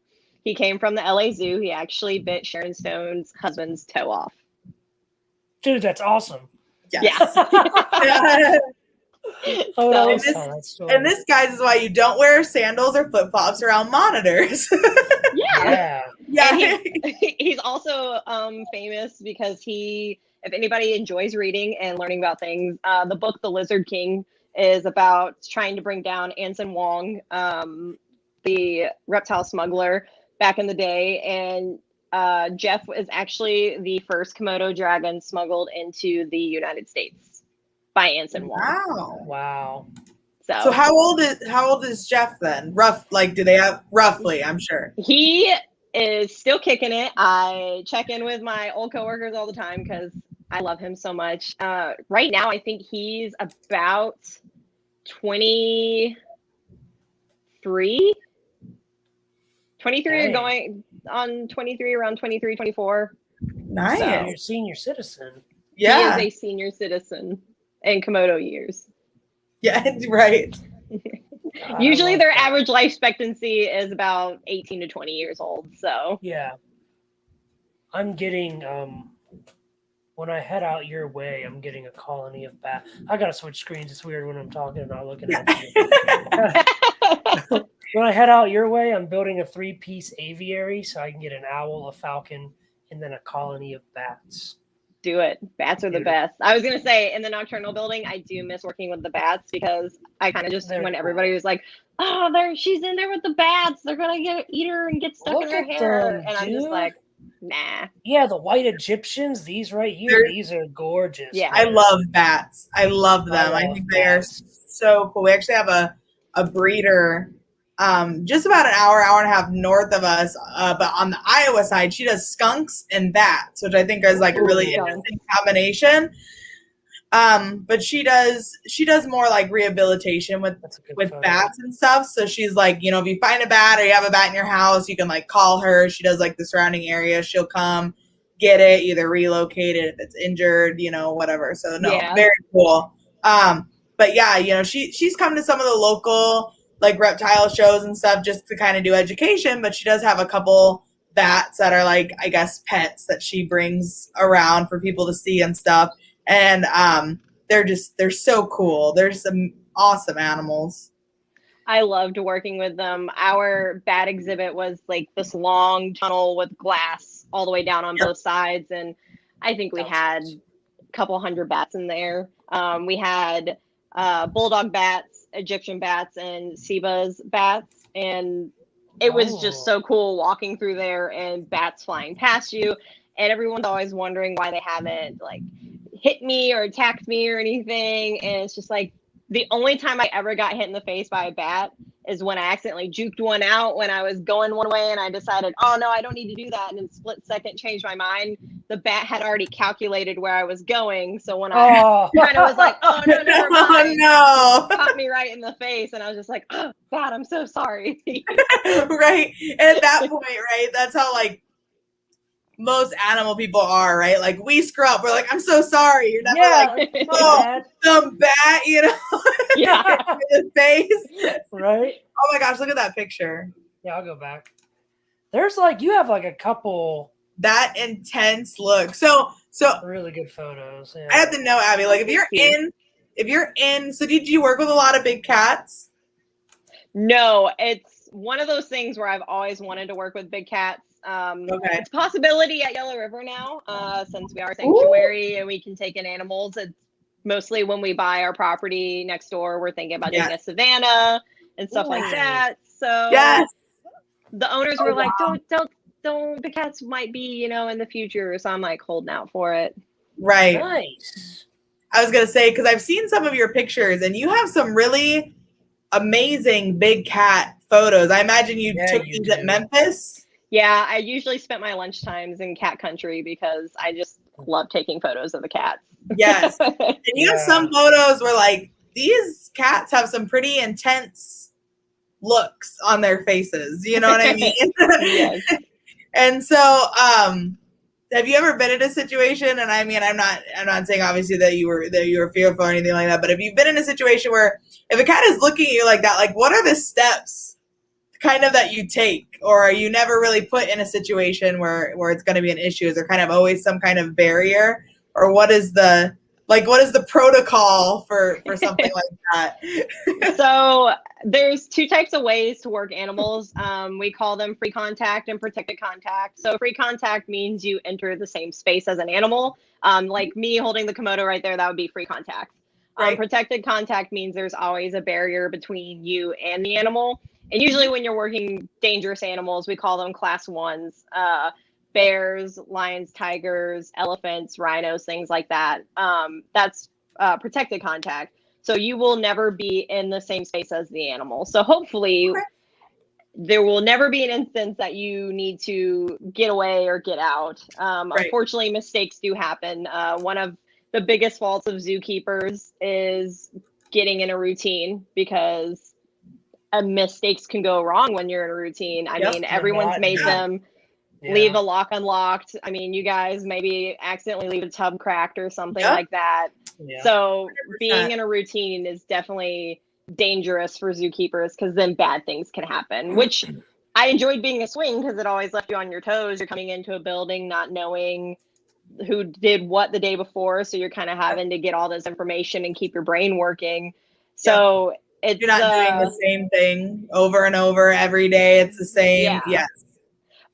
He came from the LA Zoo. He actually bit Sharon Stone's husband's toe off. Dude, that's awesome. Yes. And this, guys, is why you don't wear sandals or flip-flops around monitors. Yeah. He's also famous because if anybody enjoys reading and learning about things, the book The Lizard King is about trying to bring down Anson Wong, the reptile smuggler back in the day. And Jeff is actually the first Komodo dragon smuggled into the United States by Anson Wong. Wow. So how old is Jeff then? Do they have roughly, I'm sure. He is still kicking it. I check in with my old coworkers all the time because I love him so much. Right now, I think he's about 23. 23 or going on 23, around 23, 24. Nice. So, you're a senior citizen. Yeah. He is a senior citizen in Komodo years. Yeah, right. Usually their average life expectancy is about 18 to 20 years old. So yeah. I'm getting when I head out your way, I'm getting a colony of bats. I gotta switch screens. It's weird when I'm talking and not looking at you. When I head out your way, I'm building a 3-piece aviary so I can get an owl, a falcon, and then a colony of bats. Do it. Bats are the best. I was going to say, in the nocturnal building, I do miss working with the bats because I kind of just, when everybody was like, oh, she's in there with the bats. They're going to eat her and get stuck in her hair. And I'm just like, nah. Yeah, the white Egyptians, these right here, these are gorgeous. Yeah. I love bats. I love them. I think they are so cool. We actually have a breeder just about an hour and a half north of us, but on the Iowa side, she does skunks and bats, which I think is like a really interesting combination. But she does more like rehabilitation with bats and stuff. So she's like, if you find a bat or you have a bat in your house, you can like call her. She does like the surrounding area. She'll come get it, either relocate it if it's injured, whatever. So very cool. But yeah, she's come to some of the local like reptile shows and stuff just to kind of do education, but she does have a couple bats that are like, I guess, pets that she brings around for people to see and stuff. And they're so cool. They're some awesome animals. I loved working with them. Our bat exhibit was like this long tunnel with glass all the way down on both sides. And I think we had a couple hundred bats in there. We had bulldog bats, Egyptian bats, and Seba's bats. And it was just so cool walking through there and bats flying past you. And everyone's always wondering why they haven't like hit me or attacked me or anything. And it's just like, the only time I ever got hit in the face by a bat is when I accidentally juked one out when I was going one way and I decided, oh no, I don't need to do that. And in a split second changed my mind. The bat had already calculated where I was going. So when I kind of was like, oh no, never mind. Oh no. Caught me right in the face. And I was just like, oh, bat, I'm so sorry. Right. And at that point, right, that's how like most animal people are, right? Like we screw up. We're like, I'm so sorry. You're never like, oh, some bat, you know, yeah, in the face. Right. Oh my gosh, look at that picture. Yeah, I'll go back. There's like, you have like a couple that intense look. So really good photos. Yeah. I have to know, Abby, like if you're in, so did you work with a lot of big cats? No, it's one of those things where I've always wanted to work with big cats. It's a possibility at Yellow River now, since we are a sanctuary and we can take in animals. It's mostly when we buy our property next door, we're thinking about doing a savanna and stuff like that. So the owners were like, don't, the cats might be, you know, in the future. So I'm like holding out for it. Right. Nice. I was going to say, because I've seen some of your pictures and you have some really amazing big cat photos. I imagine you took these at Memphis. Yeah, I usually spent my lunch times in cat country because I just love taking photos of the cats. Yes. And you have some photos where like these cats have some pretty intense looks on their faces. You know what I mean? Yes. And so have you ever been in a situation, and I mean I'm not saying obviously that you were fearful or anything like that, but have you been in a situation where if a cat is looking at you like that, like what are the steps kind of that you take, or are you never really put in a situation where it's going to be an issue? Is there kind of always some kind of barrier, or what is the protocol for something like that? So there's two types of ways to work animals. We call them free contact and protected contact. So free contact means you enter the same space as an animal. Like me holding the Komodo right there, that would be free contact. Right. Protected contact means there's always a barrier between you and the animal. And usually when you're working dangerous animals, we call them class 1s, bears, lions, tigers, elephants, rhinos, things like that. That's protected contact. So you will never be in the same space as the animal. So hopefully there will never be an instance that you need to get away or get out. Unfortunately, mistakes do happen. One of the biggest faults of zookeepers is getting in a routine, because mistakes can go wrong when you're in a routine. I mean, everyone's made them. Leave a lock unlocked. I mean, you guys maybe accidentally leave a tub cracked or something like that. So 100%. Being in a routine is definitely dangerous for zookeepers, because then bad things can happen, which I enjoyed being a swing because it always left you on your toes. You're coming into a building not knowing who did what the day before. So you're kind of having to get all this information and keep your brain working. So you're not doing the same thing over and over every day. It's the same. Yes.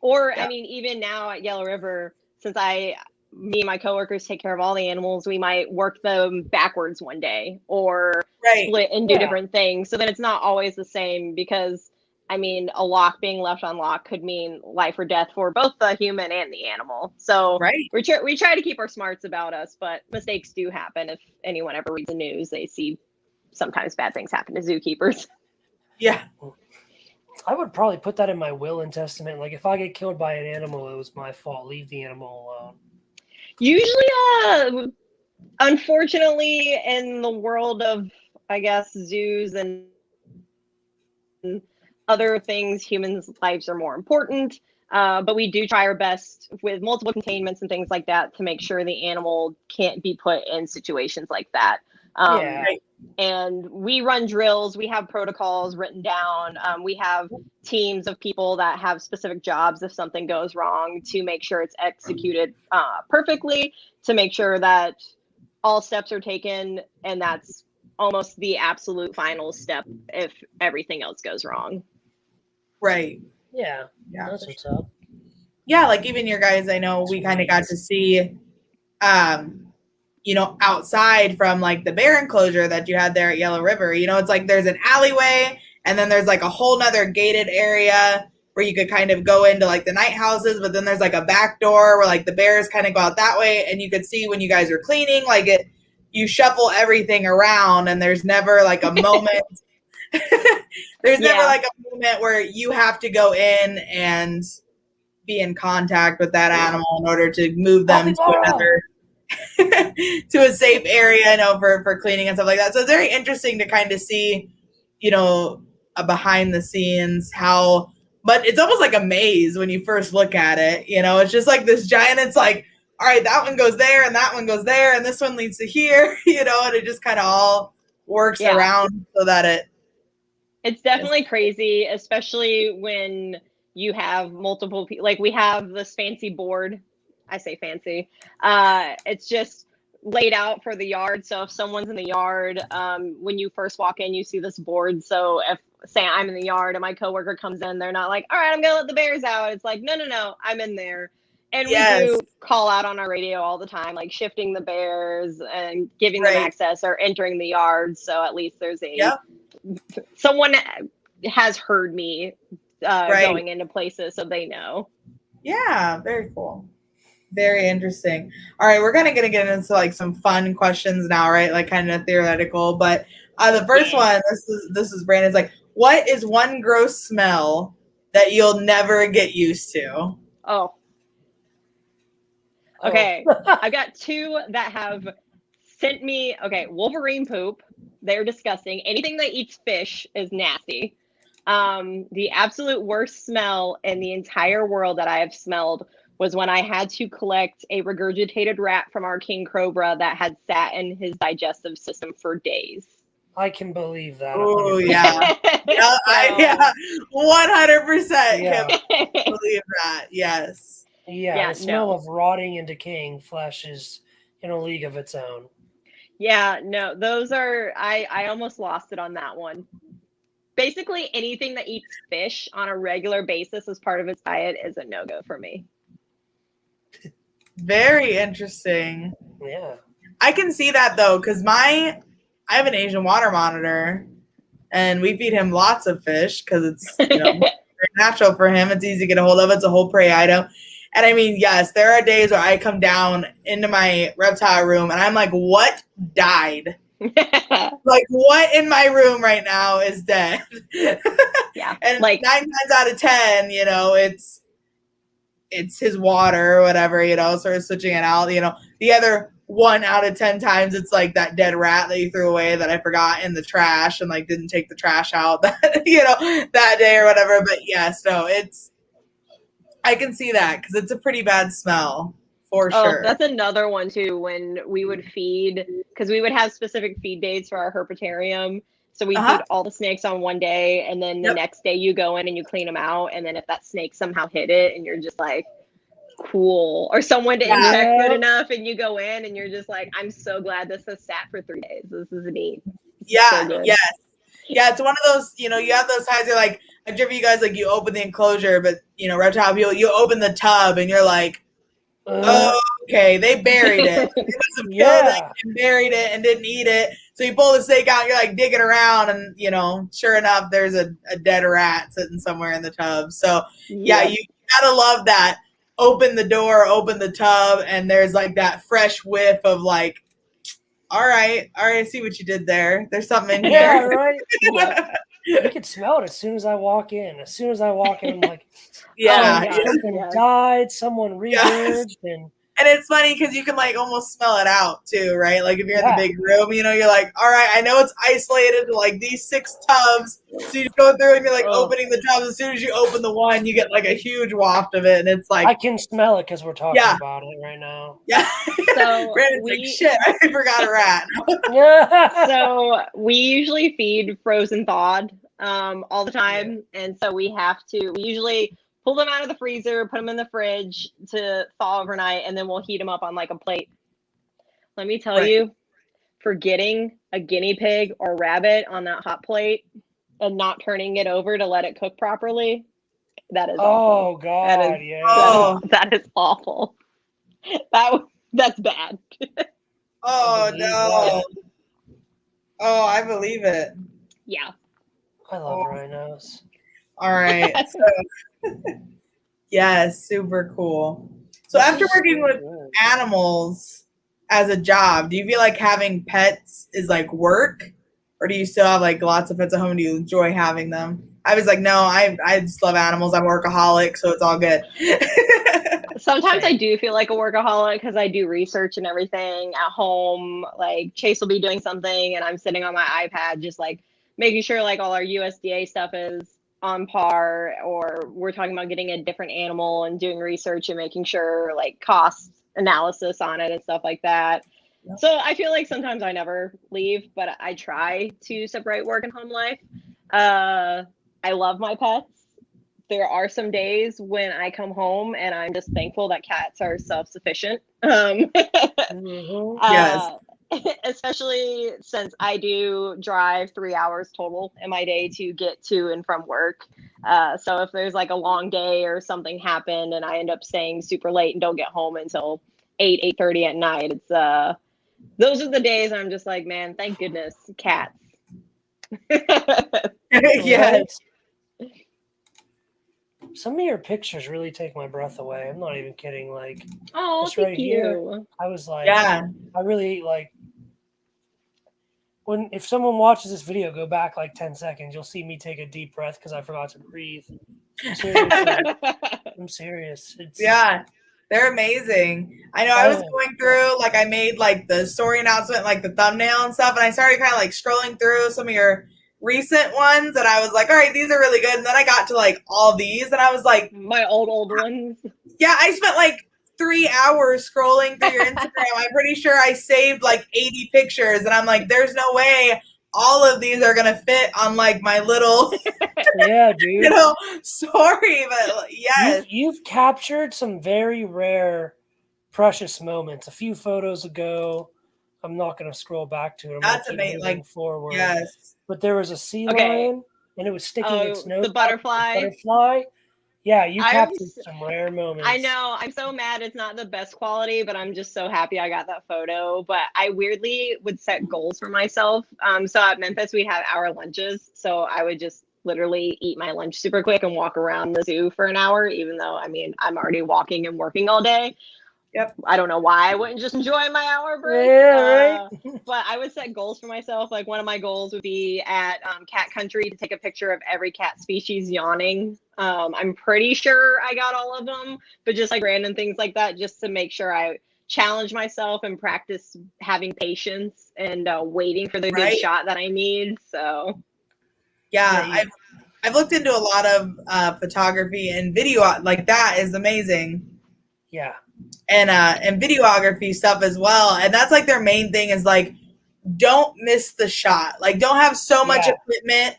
Or, I mean, even now at Yellow River, since me and my coworkers take care of all the animals, we might work them backwards one day or split and do different things. So then it's not always the same, because, I mean, a lock being left unlocked could mean life or death for both the human and the animal. So we try to keep our smarts about us, but mistakes do happen. If anyone ever reads the news, they see sometimes bad things happen to zookeepers. Yeah. I would probably put that in my will and testament. Like, if I get killed by an animal, it was my fault. Leave the animal alone. Usually, unfortunately, in the world of, I guess, zoos and other things, humans' lives are more important. But we do try our best with multiple containments and things like that to make sure the animal can't be put in situations like that. And we run drills. We have protocols written down. We have teams of people that have specific jobs if something goes wrong, to make sure it's executed perfectly, to make sure that all steps are taken, and that's almost the absolute final step if everything else goes wrong. Right. Yeah. That's what's up. Yeah, like even your guys, I know we kind of got to see, you know, outside from like the bear enclosure that you had there at Yellow River. You know, it's like there's an alleyway, and then there's like a whole nother gated area where you could kind of go into like the night houses, but then there's like a back door where like the bears kind of go out that way, and you could see when you guys were cleaning, like you shuffle everything around, and there's never like a moment. There's never like a moment where you have to go in and be in contact with that animal in order to move them to another to a safe area, you know, for cleaning and stuff like that. So it's very interesting to kind of see, you know, a behind the scenes how, but it's almost like a maze when you first look at it. You know, it's just like this giant. It's like, all right, that one goes there, and that one goes there, and this one leads to here. You know, and it just kind of all works around so that it's definitely crazy, especially when you have multiple people. Like we have this fancy board. I say fancy. It's just laid out for the yard. So if someone's in the yard, when you first walk in, you see this board. So if, say, I'm in the yard and my coworker comes in, they're not like, all right, I'm going to let the bears out. It's like, no, I'm in there. And we do call out on our radio all the time, like shifting the bears and giving them access or entering the yard. So at least there's someone has heard me going into places, so they know. Yeah, very cool. Very interesting. All right, we're gonna get into like some fun questions now, right? Like kind of theoretical, but the first one, this is Brandon's like, what is one gross smell that you'll never get used to? Okay. I've got two that have sent me. Okay, Wolverine poop. They're disgusting. Anything that eats fish is nasty. The absolute worst smell in the entire world that I have smelled was when I had to collect a regurgitated rat from our king cobra that had sat in his digestive system for days. I can believe that. Oh yeah. 100% can believe that. Yes. Yeah, the smell of rotting and decaying flesh is in a league of its own. Yeah, no, those are, I almost lost it on that one. Basically, anything that eats fish on a regular basis as part of its diet is a no-go for me. Very interesting. Yeah. I can see that though, because I have an Asian water monitor, and we feed him lots of fish because it's very natural for him. It's easy to get a hold of. It's a whole prey item. And I mean, yes, there are days where I come down into my reptile room and I'm like, what died? Like, what in my room right now is dead? And like 9 times out of 10, you know, it's his water or whatever, you know, sort of switching it out. You know, the other 1 out of 10 times it's like that dead rat that you threw away that I forgot in the trash and like didn't take the trash out that, you know, that day or whatever. But yes, no, I can see that because it's a pretty bad smell for sure. That's another one too. When we would feed, because we would have specific feed dates for our herpetarium. So we feed all the snakes on one day, and then the next day you go in and you clean them out. And then if that snake somehow hit it, and you're just like, cool, or someone didn't check good enough, and you go in and you're just like, I'm so glad this has sat for 3 days. This is neat. Yes. Yeah, it's one of those, you know, you have those times you're like, I'm sure you guys, like, you open the enclosure, but, you know, reptile people, you open the tub and you're like, oh, okay, they buried it. They must have killed it and buried it and didn't eat it. So you pull the snake out, you're like digging around, and, you know, sure enough, there's a dead rat sitting somewhere in the tub. So, yeah, you gotta love that. Open the door, open the tub, and there's like that fresh whiff of like, all right, I see what you did there. There's something in here. Yeah, right. You can smell it as soon as I walk in. As soon as I walk in, I'm like, something died, someone regurged, and it's funny because you can like almost smell it out too, right? Like if you're in the big room, you know, you're like, all right, I know it's isolated to like these 6 tubs. So you go through and you're like opening the tubs. As soon as you open the one, you get like a huge waft of it, and it's like I can smell it because we're talking about it right now. Yeah. So Brandon's like, shit, I forgot a rat. So we usually feed frozen thawed all the time, and so we usually pull them out of the freezer, put them in the fridge to thaw overnight, and then we'll heat them up on like a plate. Let me tell you, for getting a guinea pig or rabbit on that hot plate and not turning it over to let it cook properly, that is awful. Oh God, yeah. That is awful. That's bad. Oh no. Oh, I believe it. Yeah. I love rhinos. All right. So, yes, super cool. So after working with animals as a job, do you feel like having pets is like work, or do you still have like lots of pets at home and do you enjoy having them? I was like, no, I just love animals. I'm a workaholic, so it's all good. Sometimes I do feel like a workaholic because I do research and everything at home. Like Chase will be doing something and I'm sitting on my iPad just like making sure like all our USDA stuff is on par, or we're talking about getting a different animal and doing research and making sure like cost analysis on it and stuff like that. Yep. So I feel like sometimes I never leave, but I try to separate work and home life. I love my pets. There are some days when I come home and I'm just thankful that cats are self-sufficient. Yes. Especially since I do drive 3 hours total in my day to get to and from work. So if there's like a long day or something happened and I end up staying super late and don't get home until 8:30 at night, it's those are the days I'm just like, man, thank goodness, cats. Yes. Some of your pictures really take my breath away. I'm not even kidding. Like, this right here, I was like, yeah, I really like. If someone watches this video, go back like 10 seconds, you'll see me take a deep breath because I forgot to breathe. I'm serious. Yeah, they're amazing. I know I was going through, like I made like the story announcement, like the thumbnail and stuff, and I started kind of like scrolling through some of your recent ones, and I was like, all right, these are really good. And then I got to like all these, and I was like, my old ones. Yeah, I spent like 3 hours scrolling through your Instagram. I'm pretty sure I saved like 80 pictures, and I'm like, there's no way all of these are gonna fit on like my little yeah, dude. Sorry, but yes. You've captured some very rare, precious moments. A few photos ago, I'm not gonna scroll back to it. That's amazing. Like forward. Yes. But there was a sea lion and it was sticking its nose. The butterfly. Yeah, you captured some rare moments. I know. I'm so mad it's not the best quality, but I'm just so happy I got that photo. But I weirdly would set goals for myself. So at Memphis, we'd have hour lunches. So I would just literally eat my lunch super quick and walk around the zoo for an hour, even though, I mean, I'm already walking and working all day. Yep. I don't know why I wouldn't just enjoy my hour break. Yeah, right. But I would set goals for myself. Like one of my goals would be at cat country to take a picture of every cat species yawning. I'm pretty sure I got all of them, but just like random things like that, just to make sure I challenge myself and practice having patience and waiting for the good shot that I need. So yeah, I've looked into a lot of photography and video. Like that is amazing. Yeah. And videography stuff as well. And that's like their main thing is like, don't miss the shot. Like don't have so much equipment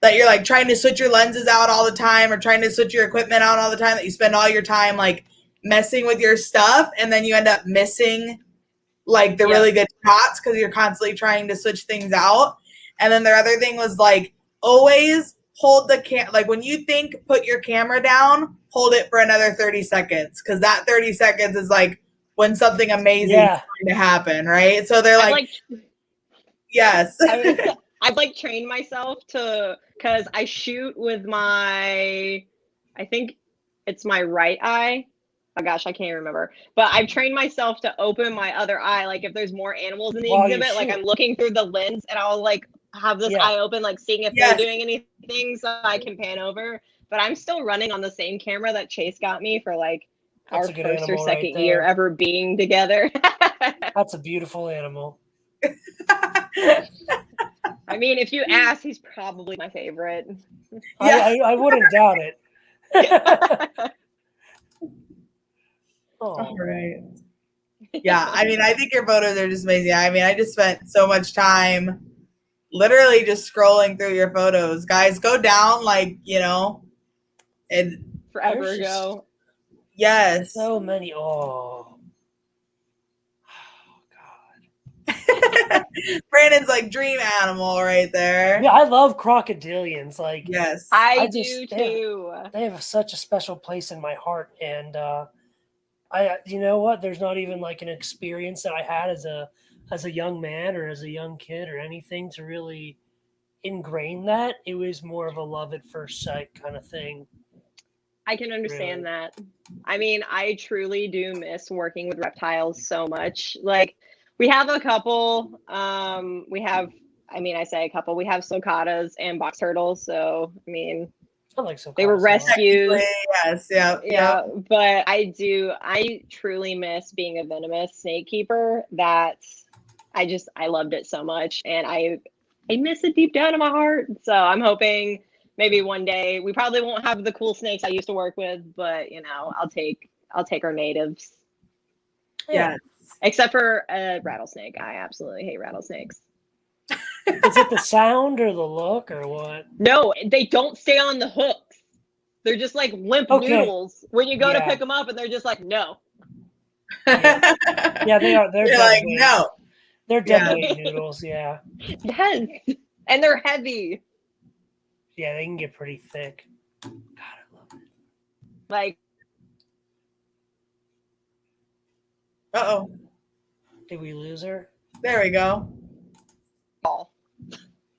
that you're like trying to switch your lenses out all the time or trying to switch your equipment out all the time that you spend all your time like messing with your stuff. And then you end up missing like the really good shots because you're constantly trying to switch things out. And then their other thing was like always hold the like when you think put your camera down, hold it for another 30 seconds because that 30 seconds is like when something amazing is going to happen, right? So they're like yes. I've like trained myself to, because I shoot with my, I think it's my right eye. Oh gosh, I can't remember. But I've trained myself to open my other eye. Like if there's more animals in the exhibit, like I'm looking through the lens and I'll like have this eye open, like seeing if they're doing anything so I can pan over. But I'm still running on the same camera that Chase got me for like our first or second year ever being together. That's a beautiful animal. I mean, if you ask, he's probably my favorite. I wouldn't doubt it. All right. Yeah, I mean, I think your photos are just amazing. I mean, I just spent so much time literally just scrolling through your photos. Guys, go down like, and forever ago. Yes. So many. Oh, God. Brandon's like dream animal right there. Yeah, I love crocodilians. Like, yes, I do too. They have such a special place in my heart, and you know what? There's not even like an experience that I had as a young man or as a young kid or anything to really ingrain that. It was more of a love at first sight kind of thing. I can understand that. I mean, I truly do miss working with reptiles so much. Like, we have a couple. I say a couple. We have sulcatas and box turtles. So, I mean, I like sulcatas. They were rescued. Yes, yeah. But I truly miss being a venomous snake keeper. I loved it so much, and I miss it deep down in my heart. So I'm hoping maybe one day we probably won't have the cool snakes I used to work with, but I'll take our natives. Yeah. Except for a rattlesnake. I absolutely hate rattlesnakes. Is it the sound or the look or what? No, they don't stay on the hooks. They're just like limp noodles when you go to pick them up, and they're just like, no. Yeah, they are. They're like, no. They're dead weight noodles, yeah. Yes. And they're heavy. Yeah, they can get pretty thick. God, I love it. Like. Uh-oh. Did we lose her? There we go.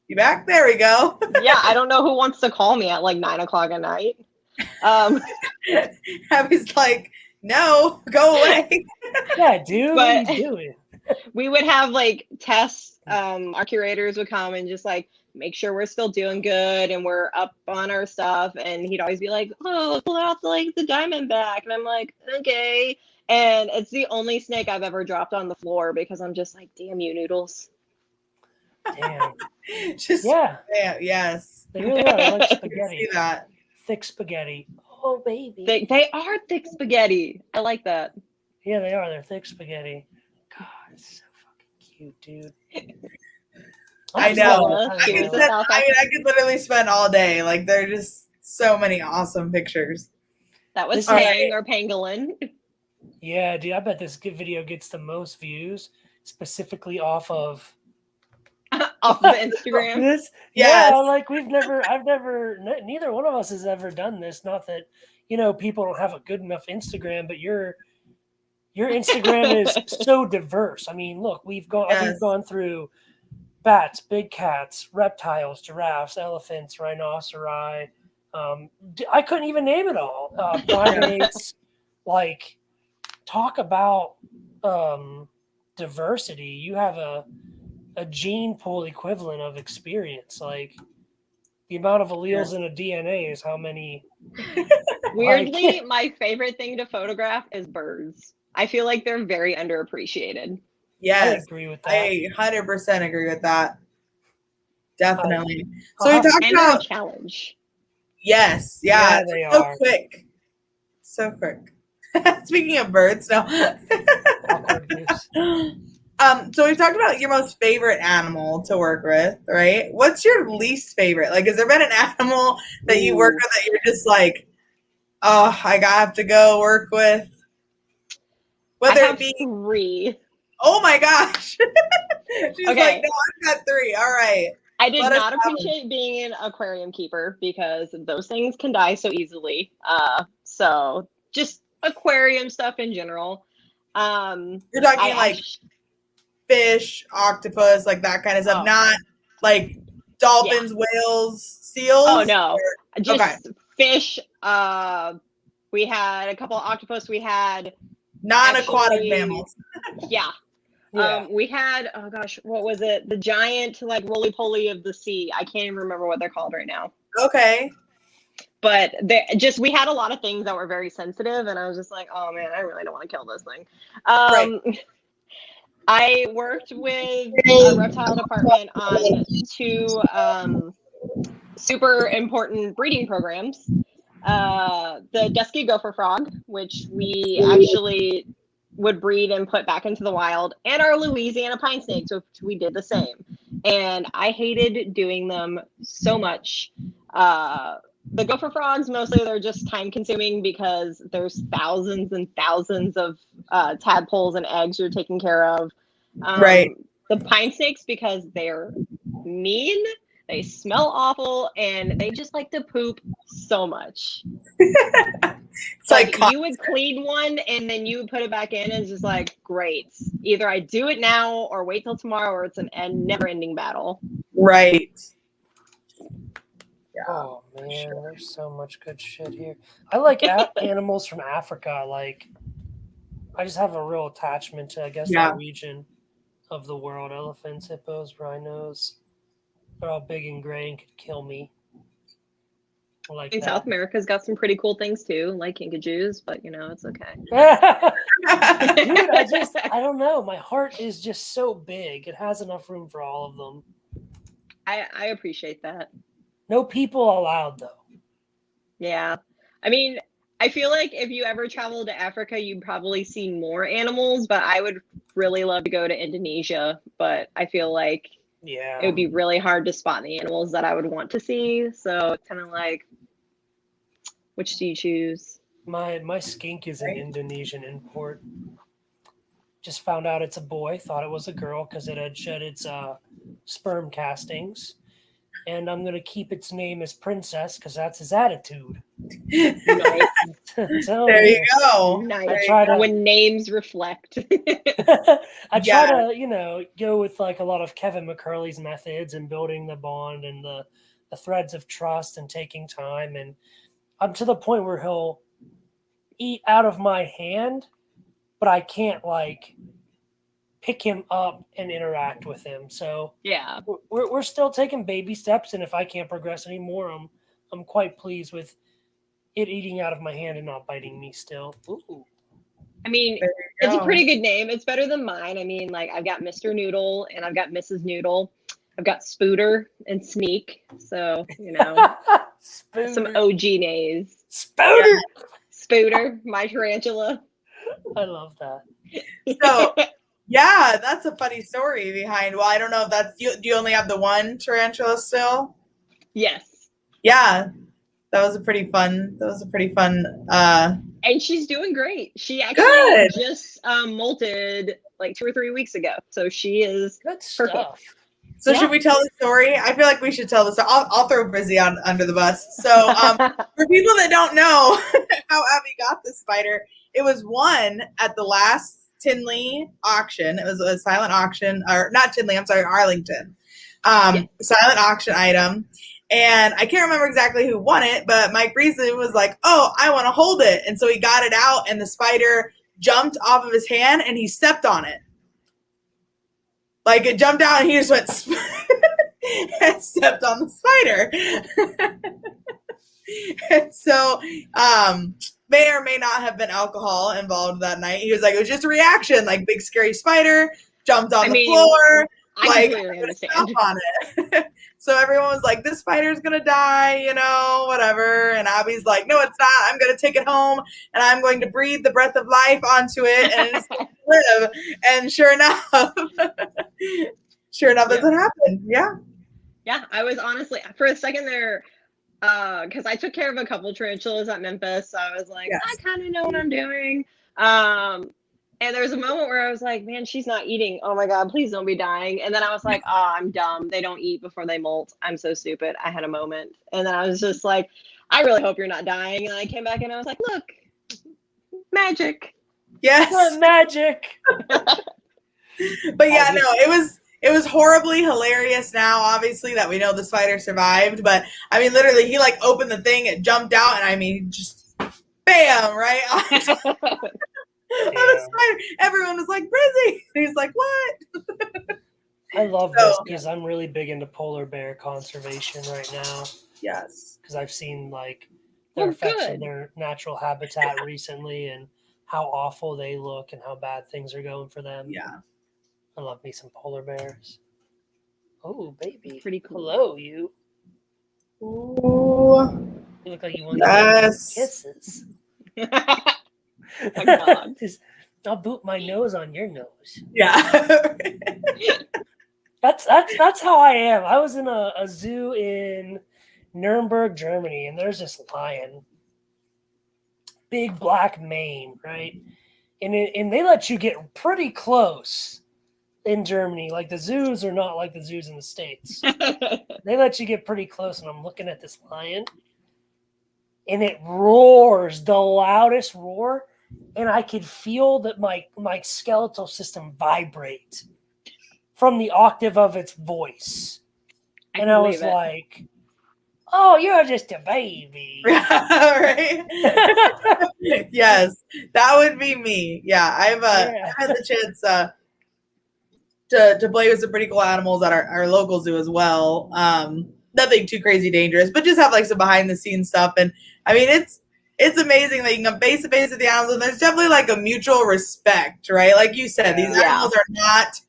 You back? There we go. Yeah, I don't know who wants to call me at like 9:00 at night. Abby's like, no, go away. Yeah, dude, what are you doing? We would have like tests. Our curators would come and just like make sure we're still doing good and we're up on our stuff. And he'd always be like, "Oh, pull out the diamondback," and I'm like, "Okay." And it's the only snake I've ever dropped on the floor because I'm just like, "Damn you, Noodles." Damn. Yes. They really are. They're like spaghetti. I see that. Thick spaghetti. Oh, baby. They are thick spaghetti. I like that. Yeah, they are. They're thick spaghetti. God, it's so fucking cute, dude. I know. I could literally spend all day. Like, there are just so many awesome pictures. That was Pang or Pangolin. Yeah, dude. I bet this video gets the most views specifically off of off the Instagram. Like neither one of us has ever done this. Not that people don't have a good enough Instagram, but your Instagram is so diverse. I mean, look, we've gone through bats, big cats, reptiles, giraffes, elephants, rhinoceri. I couldn't even name it all. Primates. Like, talk about diversity. You have a gene pool equivalent of experience. Like, the amount of alleles in a DNA is how many. Weirdly, my favorite thing to photograph is birds. I feel like they're very underappreciated. Yes, I agree with that. I 100% agree with that. Definitely. So we talked about a challenge. Yes, they are quick. So quick. Speaking of birds, no. So we talked about your most favorite animal to work with, right? What's your least favorite? Like, has there been an animal that you work with that you're just like, oh, I have to go work with? Whether it be 3. Oh my gosh. She's like, no, I've got 3. All right. I did not appreciate being an aquarium keeper because those things can die so easily. So just aquarium stuff in general. You're talking fish, octopus, like that kind of stuff, not like dolphins, whales, seals. Oh no, just fish. We had a couple of octopus. We had non-aquatic mammals. We had, oh gosh, what was it? The giant roly-poly of the sea. I can't even remember what they're called right now. Okay. But we had a lot of things that were very sensitive, and I was just like, oh man, I really don't want to kill this thing. I worked with a reptile department on 2 super important breeding programs. The dusky gopher frog, which we actually would breed and put back into the wild, and our Louisiana pine snakes, which we did the same. And I hated doing them so much. The gopher frogs, mostly they're just time consuming because there's thousands and thousands of tadpoles and eggs you're taking care of. the pine snakes because they're mean, they smell awful, and they just like to poop so much. It's like you would clean one and then you would put it back in, and it's just like, great. Either I do it now or wait till tomorrow, or it's a never-ending battle. right. Yeah, oh man, there's so much good shit here. I like animals from Africa. Like, I just have a real attachment to, I guess, that region of the world. Elephants, hippos, rhinos. They're all big and gray and could kill me. I think South America's got some pretty cool things too, like kinkajous, but it's okay. Dude, I don't know. My heart is just so big. It has enough room for all of them. I appreciate that. No people allowed, though. Yeah. I mean, I feel like if you ever travel to Africa, you'd probably see more animals, but I would really love to go to Indonesia. But I feel like it would be really hard to spot the animals that I would want to see. So it's kind of like, which do you choose? My skink is an Indonesian import. Just found out it's a boy. Thought it was a girl because it had shed its sperm castings. And I'm going to keep its name as Princess because that's his attitude. Nice. So, there you go. Nice. When names reflect. I try to, go with like a lot of Kevin McCurley's methods and building the bond and the threads of trust and taking time. And I'm to the point where he'll eat out of my hand, but I can't like pick him up and interact with him. So yeah, we're still taking baby steps, and if I can't progress anymore, I'm quite pleased with it eating out of my hand and not biting me still. Ooh. I mean, it's a pretty good name. It's better than mine. I mean, like I've got Mr. Noodle and I've got Mrs. Noodle. I've got Spooter and Sneak. So, some OG names. Spooter! Yeah. Spooter, my tarantula. I love that. So, yeah, that's a funny story behind. Well, I don't know if that's you. Do you only have the one tarantula still? Yes. Yeah, that was a pretty fun. And she's doing great. She actually just molted like 2 or 3 weeks ago, so she is good stuff. So should we tell the story? I feel like we should tell the story. I'll throw Brizzy under the bus. So for people that don't know how Abby got this spider, it was won at the last Tinley auction. It was a silent auction, or not Tinley, I'm sorry, Arlington. Silent auction item. And I can't remember exactly who won it, but Mike Breesley was like, oh, I want to hold it. And so he got it out, and the spider jumped off of his hand, and he stepped on it. Like, it jumped out, and he just went and stepped on the spider. And so may or may not have been alcohol involved that night. He was like, it was just a reaction, like big scary spider, jumped on the floor. I completely understand. Stomp on it. So everyone was like, this spider's going to die, whatever. And Abby's like, no, it's not. I'm going to take it home and I'm going to breathe the breath of life onto it and it's going to live. And sure enough, that's what happened. Yeah. Yeah. I was honestly, for a second there, because I took care of a couple tarantulas at Memphis. So I was like, I kind of know what I'm doing. And there was a moment where I was like, man, she's not eating. Oh my God, please don't be dying. And then I was like, oh, I'm dumb. They don't eat before they molt. I'm so stupid. I had a moment. And then I was just like, I really hope you're not dying. And I came back and I was like, look, magic. Yes. Magic. But yeah, no, it was horribly hilarious now, obviously, that we know the spider survived. But I mean, literally, he like opened the thing, it jumped out, and I mean, just bam, right? On the spider. Everyone was like, Brizzy. And he's like, what? I love this because I'm really big into polar bear conservation right now. Yes. Because I've seen like their effects of their natural habitat recently and how awful they look and how bad things are going for them. Yeah. I love me some polar bears. Oh, baby. Pretty cool. Hello, you. Ooh. You look like you want to give kisses. Oh God. I'll boot my nose on your nose. Yeah. That's how I am. I was in a zoo in Nuremberg, Germany, and there's this lion. Big black mane, right? And they let you get pretty close in Germany. Like the zoos are not like the zoos in the States. They let you get pretty close, and I'm looking at this lion, and it roars the loudest roar, and I could feel that my skeletal system vibrate from the octave of its voice. And I was like, oh, you're just a baby. Right? Yes, that would be me. Yeah, I've had the chance to play with some pretty cool animals at our local zoo as well. Nothing too crazy dangerous, but just have like some behind the scenes stuff. And I mean, it's amazing that you can face to face with the animals, and there's definitely like a mutual respect, right? Like you said, these animals are not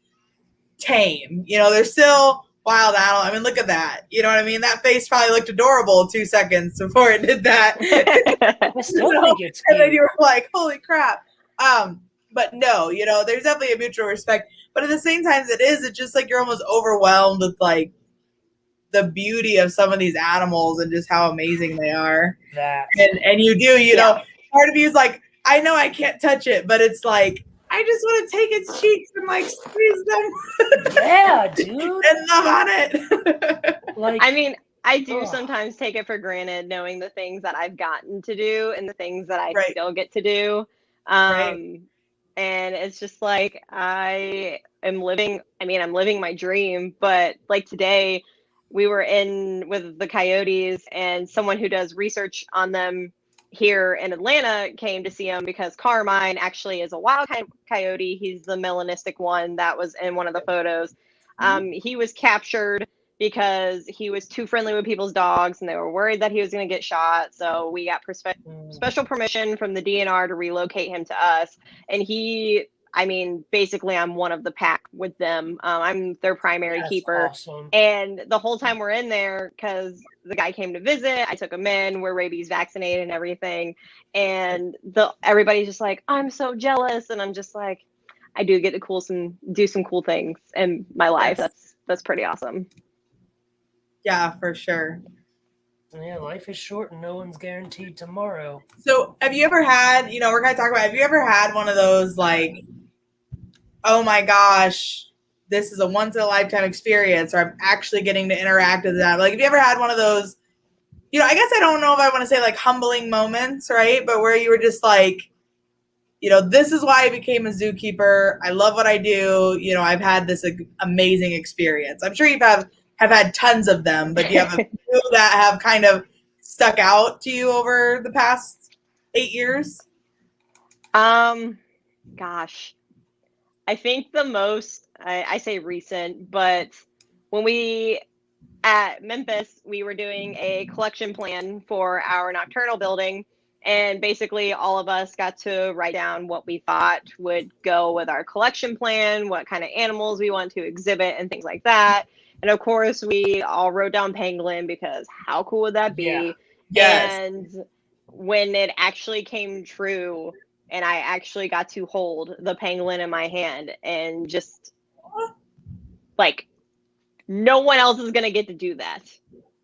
tame. You know, they're still wild animal. I mean, look at that. You know what I mean? That face probably looked adorable 2 seconds before it did that. I still think it's cute. And then you were like, holy crap. But no, you know, there's definitely a mutual respect. But at the same time, it's just like you're almost overwhelmed with like the beauty of some of these animals and just how amazing they are. And you do, you know, part of you is like, I know I can't touch it, but it's like, I just want to take its cheeks and like squeeze them. Yeah, dude. And love on it. Like, I mean, I do sometimes take it for granted knowing the things that I've gotten to do and the things that I still get to do. And it's just like, I'm living my dream. But like today, we were in with the coyotes, and someone who does research on them here in Atlanta came to see him because Carmine actually is a wild coyote. He's the melanistic one that was in one of the photos. He was captured because he was too friendly with people's dogs, and they were worried that he was going to get shot. So we got special permission from the DNR to relocate him to us. And basically I'm one of the pack with them. I'm their primary keeper. Awesome. And the whole time we're in there, because the guy came to visit, I took him in, we're rabies vaccinated and everything. And everybody's just like, I'm so jealous. And I'm just like, I do get to do some cool things in my life. That's pretty awesome. Yeah, for sure. Yeah, life is short and no one's guaranteed tomorrow. So have you ever had, you know, we're going to talk about, have you ever had one of those like, oh my gosh, this is a once in a lifetime experience, or I'm actually getting to interact with that? Like, have you ever had one of those, you know, I guess I don't know if I want to say like humbling moments, right? But where you were just like, you know, this is why I became a zookeeper. I love what I do. You know, I've had this amazing experience. I'm sure you have had tons of them, but do you have a few that have kind of stuck out to you over the past 8 years? Gosh, I think the most, I say recent, but when we at Memphis, we were doing a collection plan for our nocturnal building. And basically all of us got to write down what we thought would go with our collection plan, what kind of animals we want to exhibit and things like that. And of course, we all wrote down pangolin because how cool would that be? Yeah. Yes. And when it actually came true and I actually got to hold the pangolin in my hand and just like, no one else is going to get to do that.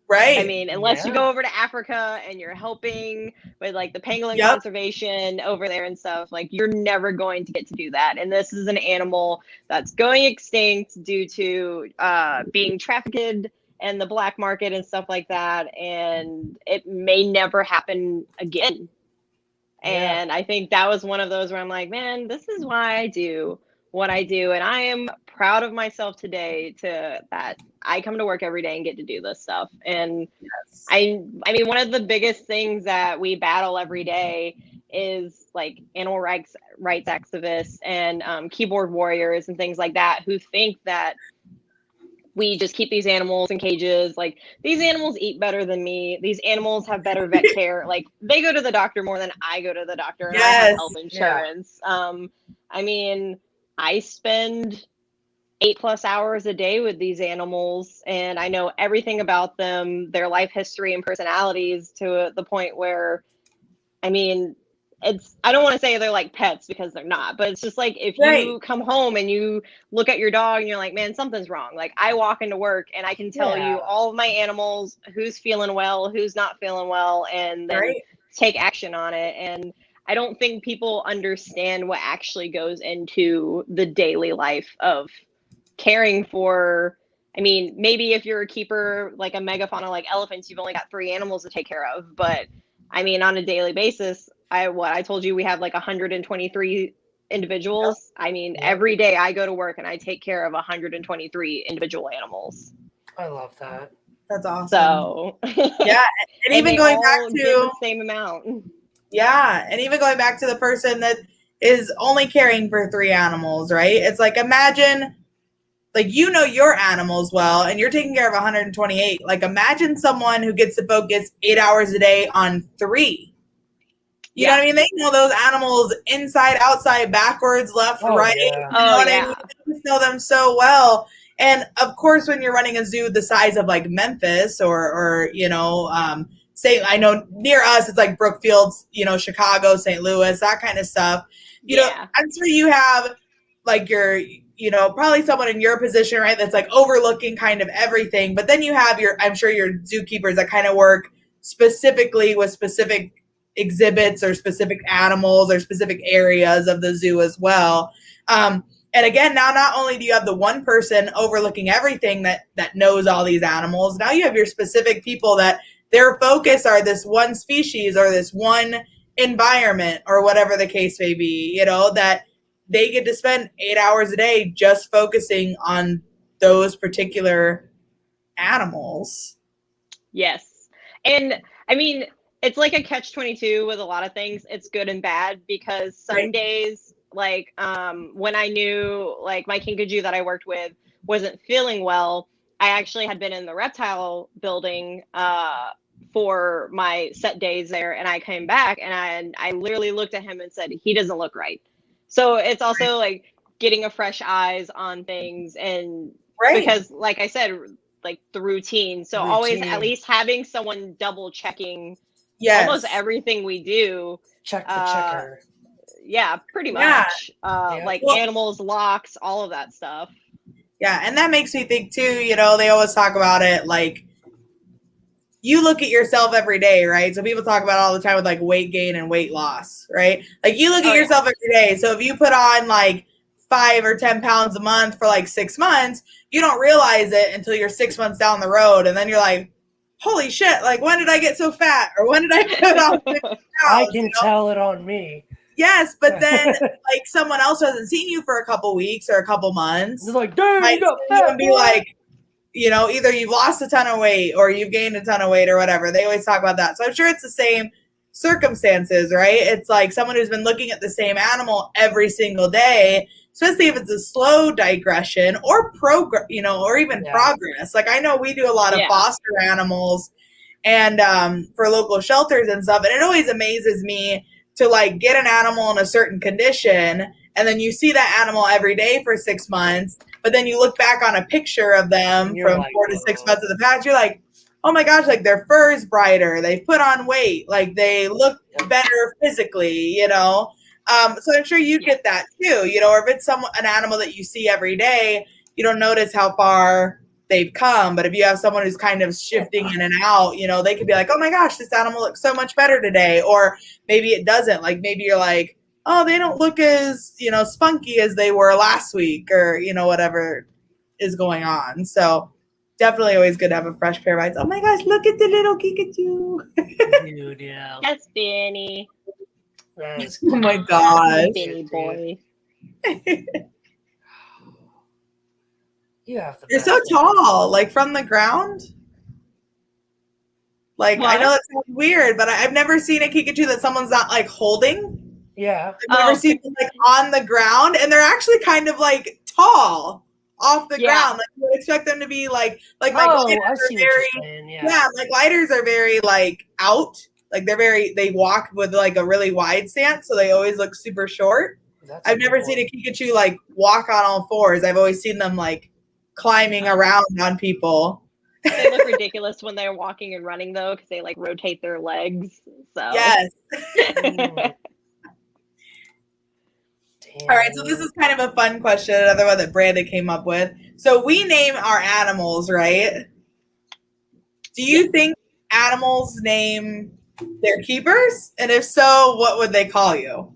Right. I mean, unless you go over to Africa and you're helping with like the pangolin conservation over there and stuff, like you're never going to get to do that. And this is an animal that's going extinct due to being trafficked in the black market and stuff like that. And it may never happen again. Yeah. And I think that was one of those where I'm like, man, this is why I do what I do. And I am proud of myself today that I come to work every day and get to do this stuff. And I mean, one of the biggest things that we battle every day is like animal rights activists and keyboard warriors and things like that who think that we just keep these animals in cages. Like, these animals eat better than me. These animals have better vet care. Like, they go to the doctor more than I go to the doctor. And I have health insurance. Yeah. I mean, I spend 8+ hours a day with these animals, and I know everything about them, their life history and personalities, to the point where, I mean, I don't want to say they're like pets because they're not, but it's just like, if you come home and you look at your dog and you're like, man, something's wrong. Like, I walk into work and I can tell you all of my animals, who's feeling well, who's not feeling well, and then take action on it. And I don't think people understand what actually goes into the daily life of caring for, I mean, maybe if you're a keeper, like a megafauna like elephants, you've only got 3 animals to take care of. But I mean, on a daily basis, I told you we have like 123 individuals. I mean, every day I go to work and I take care of 123 individual animals. I love that. That's awesome. So yeah, and even going back to the same amount. Yeah, and even going back to the person that is only caring for 3 animals, right? It's like, imagine, like, you know your animals well, and you're taking care of 128. Like, imagine someone who gets to focus 8 hours a day on 3. You know what I mean? They know those animals inside, outside, backwards, left, right. Yeah. You know what I mean? They just know them so well. And of course, when you're running a zoo the size of like Memphis or you know, say, I know near us, it's like Brookfield, you know, Chicago, St. Louis, that kind of stuff. You know, I'm sure you have like your, you know, probably someone in your position, right? That's like overlooking kind of everything. But then you have I'm sure your zookeepers that kind of work specifically with specific exhibits or specific animals or specific areas of the zoo as well. And again, now not only do you have the one person overlooking everything that knows all these animals, now you have your specific people that their focus are this one species or this one environment or whatever the case may be, you know, that they get to spend 8 hours a day just focusing on those particular animals. Yes. And I mean, it's like a catch-22 with a lot of things. It's good and bad because some days, like when I knew like my kinkajou that I worked with wasn't feeling well, I actually had been in the reptile building for my set days there, and I came back and I literally looked at him and said, he doesn't look right. So it's also like getting a fresh eyes on things, and because like I said, like the routine. So always at least having someone double checking almost everything we do. Check the checker. Yeah, pretty much. Like animals, locks, all of that stuff. Yeah, and that makes me think too, you know, they always talk about it like you look at yourself every day, right? So people talk about it all the time with like weight gain and weight loss, right? Like you look at yourself every day. So if you put on like 5 or 10 pounds a month for like 6 months, you don't realize it until you're 6 months down the road. And then you're like, holy shit, like when did I get so fat? Or when did I put on 50 pounds? I can tell it on me. Yes, but then like someone else hasn't seen you for a couple weeks or a couple months. It's like, dude, you got fat, and be like, you know, either you've lost a ton of weight or you've gained a ton of weight or whatever. They always talk about that. So I'm sure it's the same circumstances, right? It's like someone who's been looking at the same animal every single day, especially if it's a slow digression or progress, you know, or even progress. Like I know we do a lot of foster animals and for local shelters and stuff. And it always amazes me to like get an animal in a certain condition and then you see that animal every day for 6 months, but then you look back on a picture of them from like, 4 to 6 months of the past, you're like, oh my gosh, like their fur is brighter, they've put on weight, like they look better physically, you know? So I'm sure you get that too, you know, or if it's an animal that you see every day, you don't notice how far they've come. But if you have someone who's kind of shifting in and out, you know, they could be like, oh my gosh, this animal looks so much better today. Or maybe it doesn't. Like maybe you're like, oh, they don't look as, you know, spunky as they were last week or, you know, whatever is going on. So definitely always good to have a fresh pair of eyes. Oh my gosh, look at the little Kikaju. Dude, yeah. That's Benny. Oh my gosh. Benny boy. You're so tall, like from the ground. Like I know that sounds weird, but I've never seen a Kikaju that someone's not like holding. Yeah. I've never seen them like on the ground, and they're actually kind of like tall off the ground. Like you would expect them to be like my gliders are very my gliders are very like out. Like they walk with like a really wide stance, so they always look super short. I've never seen a Kikaju like walk on all fours. I've always seen them like climbing around on people. They look ridiculous when they're walking and running though, because they like rotate their legs. So yes. All right, so this is kind of a fun question, another one that Brandon came up with. So we name our animals, right? Do you think animals name their keepers? And if so, what would they call you?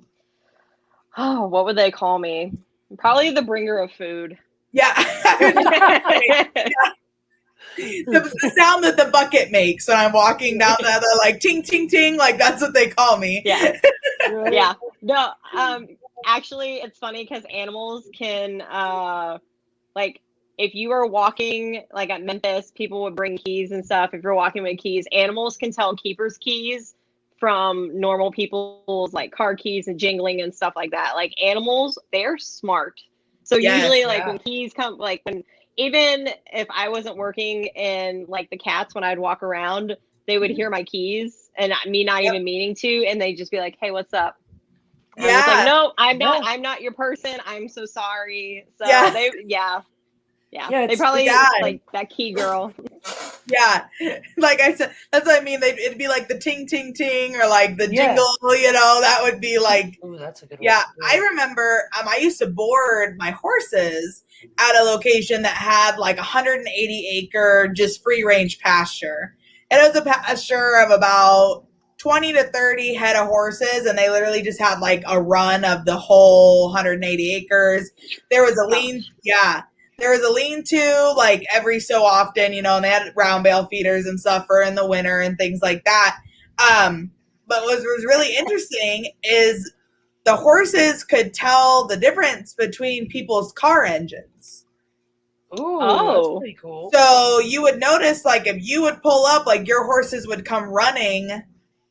Oh, what would they call me? Probably the bringer of food. Yeah. The sound that the bucket makes when I'm walking down the other, like ting ting ting, like that's what they call me. Yeah. Yeah. No, actually it's funny because animals can like if you are walking like at Memphis, people would bring keys and stuff. If you're walking with keys, animals can tell keepers' keys from normal people's like car keys and jingling and stuff like that. Like animals, they're smart. So usually like when keys come, like when even if I wasn't working in like the cats, when I'd walk around, they would hear my keys and me not even meaning to, and they'd just be like, "Hey, what's up?" And I'm just like, "No, I'm not. I'm not your person. I'm so sorry." So they probably like that key girl. Yeah, like I said, that's what I mean. It'd be like the ting ting ting or like the jingle. You know, that would be like. Ooh, that's a good one. Yeah, I remember. I used to board my horses at a location that had like 180 acre just free range pasture, and it was a pasture of about 20 to 30 head of horses, and they literally just had like a run of the whole 180 acres. There was a there was a lean-to like every so often, you know, and they had round bale feeders and stuff for in the winter and things like that. But what was really interesting is the horses could tell the difference between people's car engines. Ooh, that's pretty cool. So you would notice, like, if you would pull up, like, your horses would come running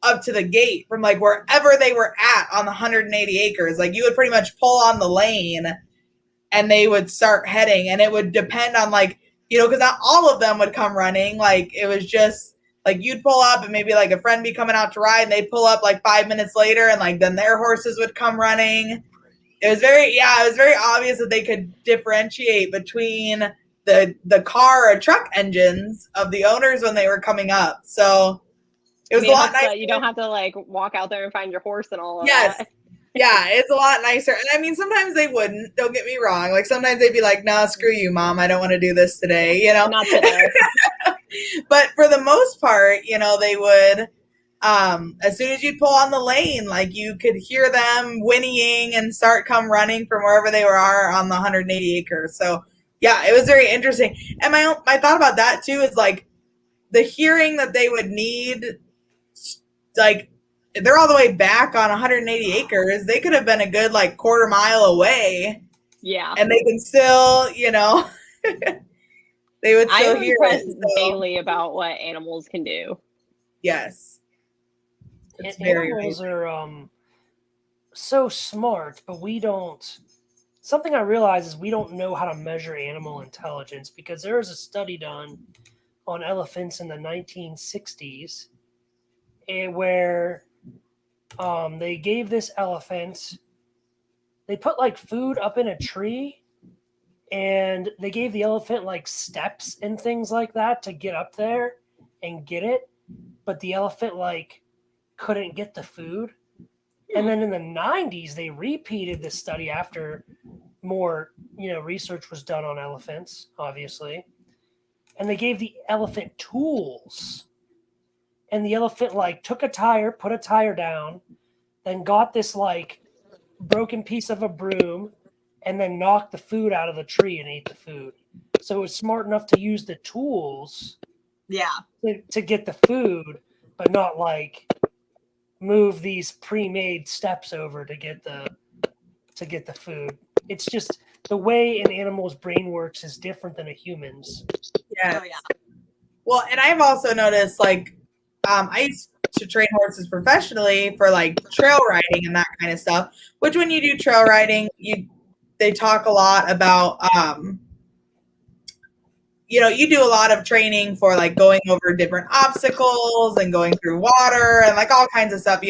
up to the gate from, like, wherever they were at on the 180 acres. Like, you would pretty much pull on the lane and they would start heading. And it would depend on, like, you know, because not all of them would come running. Like, it was just, like, you'd pull up and maybe, like, a friend be coming out to ride and they'd pull up, like, 5 minutes later and, like, then their horses would come running. It was very obvious that they could differentiate between the car or truck engines of the owners when they were coming up. So it was a lot nicer. You don't have to like walk out there and find your horse and all of that. Yeah, it's a lot nicer. And I mean, sometimes they wouldn't, don't get me wrong. Like sometimes they'd be like, "No, screw you, Mom. I don't want to do this today," you know? Not today. But for the most part, you know, they would as soon as you pull on the lane, like you could hear them whinnying and start come running from wherever they were on the 180 acres. So yeah, it was very interesting. And my thought about that too is like the hearing that they would need, like if they're all the way back on 180 acres, they could have been a good like quarter mile away. Yeah. And they can still, you know, they would still hear it. So. Daily about what animals can do. Yes. It's animals are so smart, but we don't. Something I realize is we don't know how to measure animal intelligence because there was a study done on elephants in the 1960s where they gave this elephant, they put like food up in a tree and they gave the elephant like steps and things like that to get up there and get it. But the elephant like couldn't get the food. And then in the 90s, they repeated this study after more, research was done on elephants, obviously. And they gave the elephant tools. And the elephant like took a tire, put a tire down, then got this like broken piece of a broom and then knocked the food out of the tree and ate the food. So it was smart enough to use the tools to get the food, but not like move these pre-made steps over to get the food. It's just the way an animal's brain works is different than a human's. Yes. Oh, yeah. Well, and I've also noticed like I used to train horses professionally for like trail riding and that kind of stuff, which when you do trail riding, they talk a lot about you do a lot of training for like going over different obstacles and going through water and like all kinds of stuff,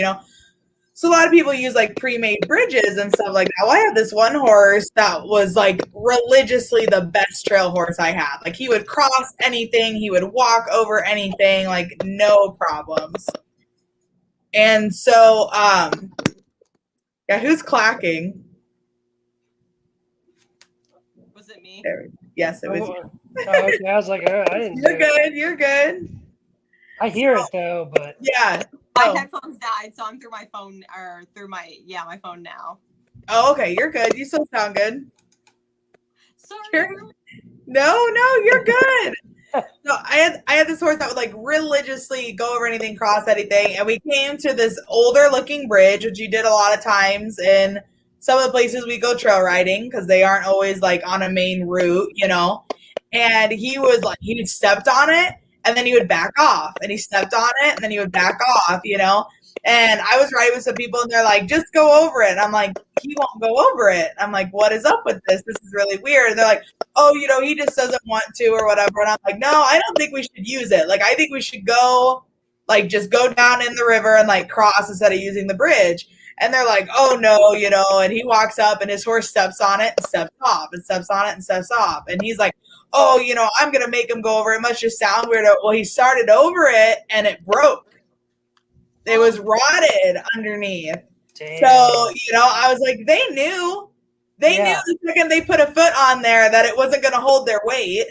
So a lot of people use like pre-made bridges and stuff like that. Well, I had this one horse that was like religiously the best trail horse I had. Like he would cross anything, he would walk over anything, like no problems. And so, who's clacking? Was it me? Yes, it was you. Okay. I was like, I didn't. You're good. I hear it though, but yeah. My headphones died, so I'm through my phone my phone now. Oh, okay, you're good. You still sound good. Sorry. No, you're good. So I had this horse that would like religiously go over anything, cross anything, and we came to this older looking bridge, which you did a lot of times in some of the places we go trail riding because they aren't always like on a main route, you know. And he stepped on it and then he would back off, and he stepped on it and then he would back off, you know. And I was riding with some people and they're like, just go over it. And I'm like, he won't go over it. I'm like, what is up with this? This is really weird. And they're like, oh, you know, he just doesn't want to or whatever. And I'm like, no, I don't think we should use it. Like, I think we should go, like, just go down in the river and like cross instead of using the bridge. And they're like, oh no, you know, and he walks up and his horse steps on it and steps off and steps on it and steps off. And he's like, oh, you know, I'm going to make him go over. It must just sound weird. Well, he started over it and it broke. It was rotted underneath. Damn. So, you know, I was like, they knew the second they put a foot on there that it wasn't going to hold their weight.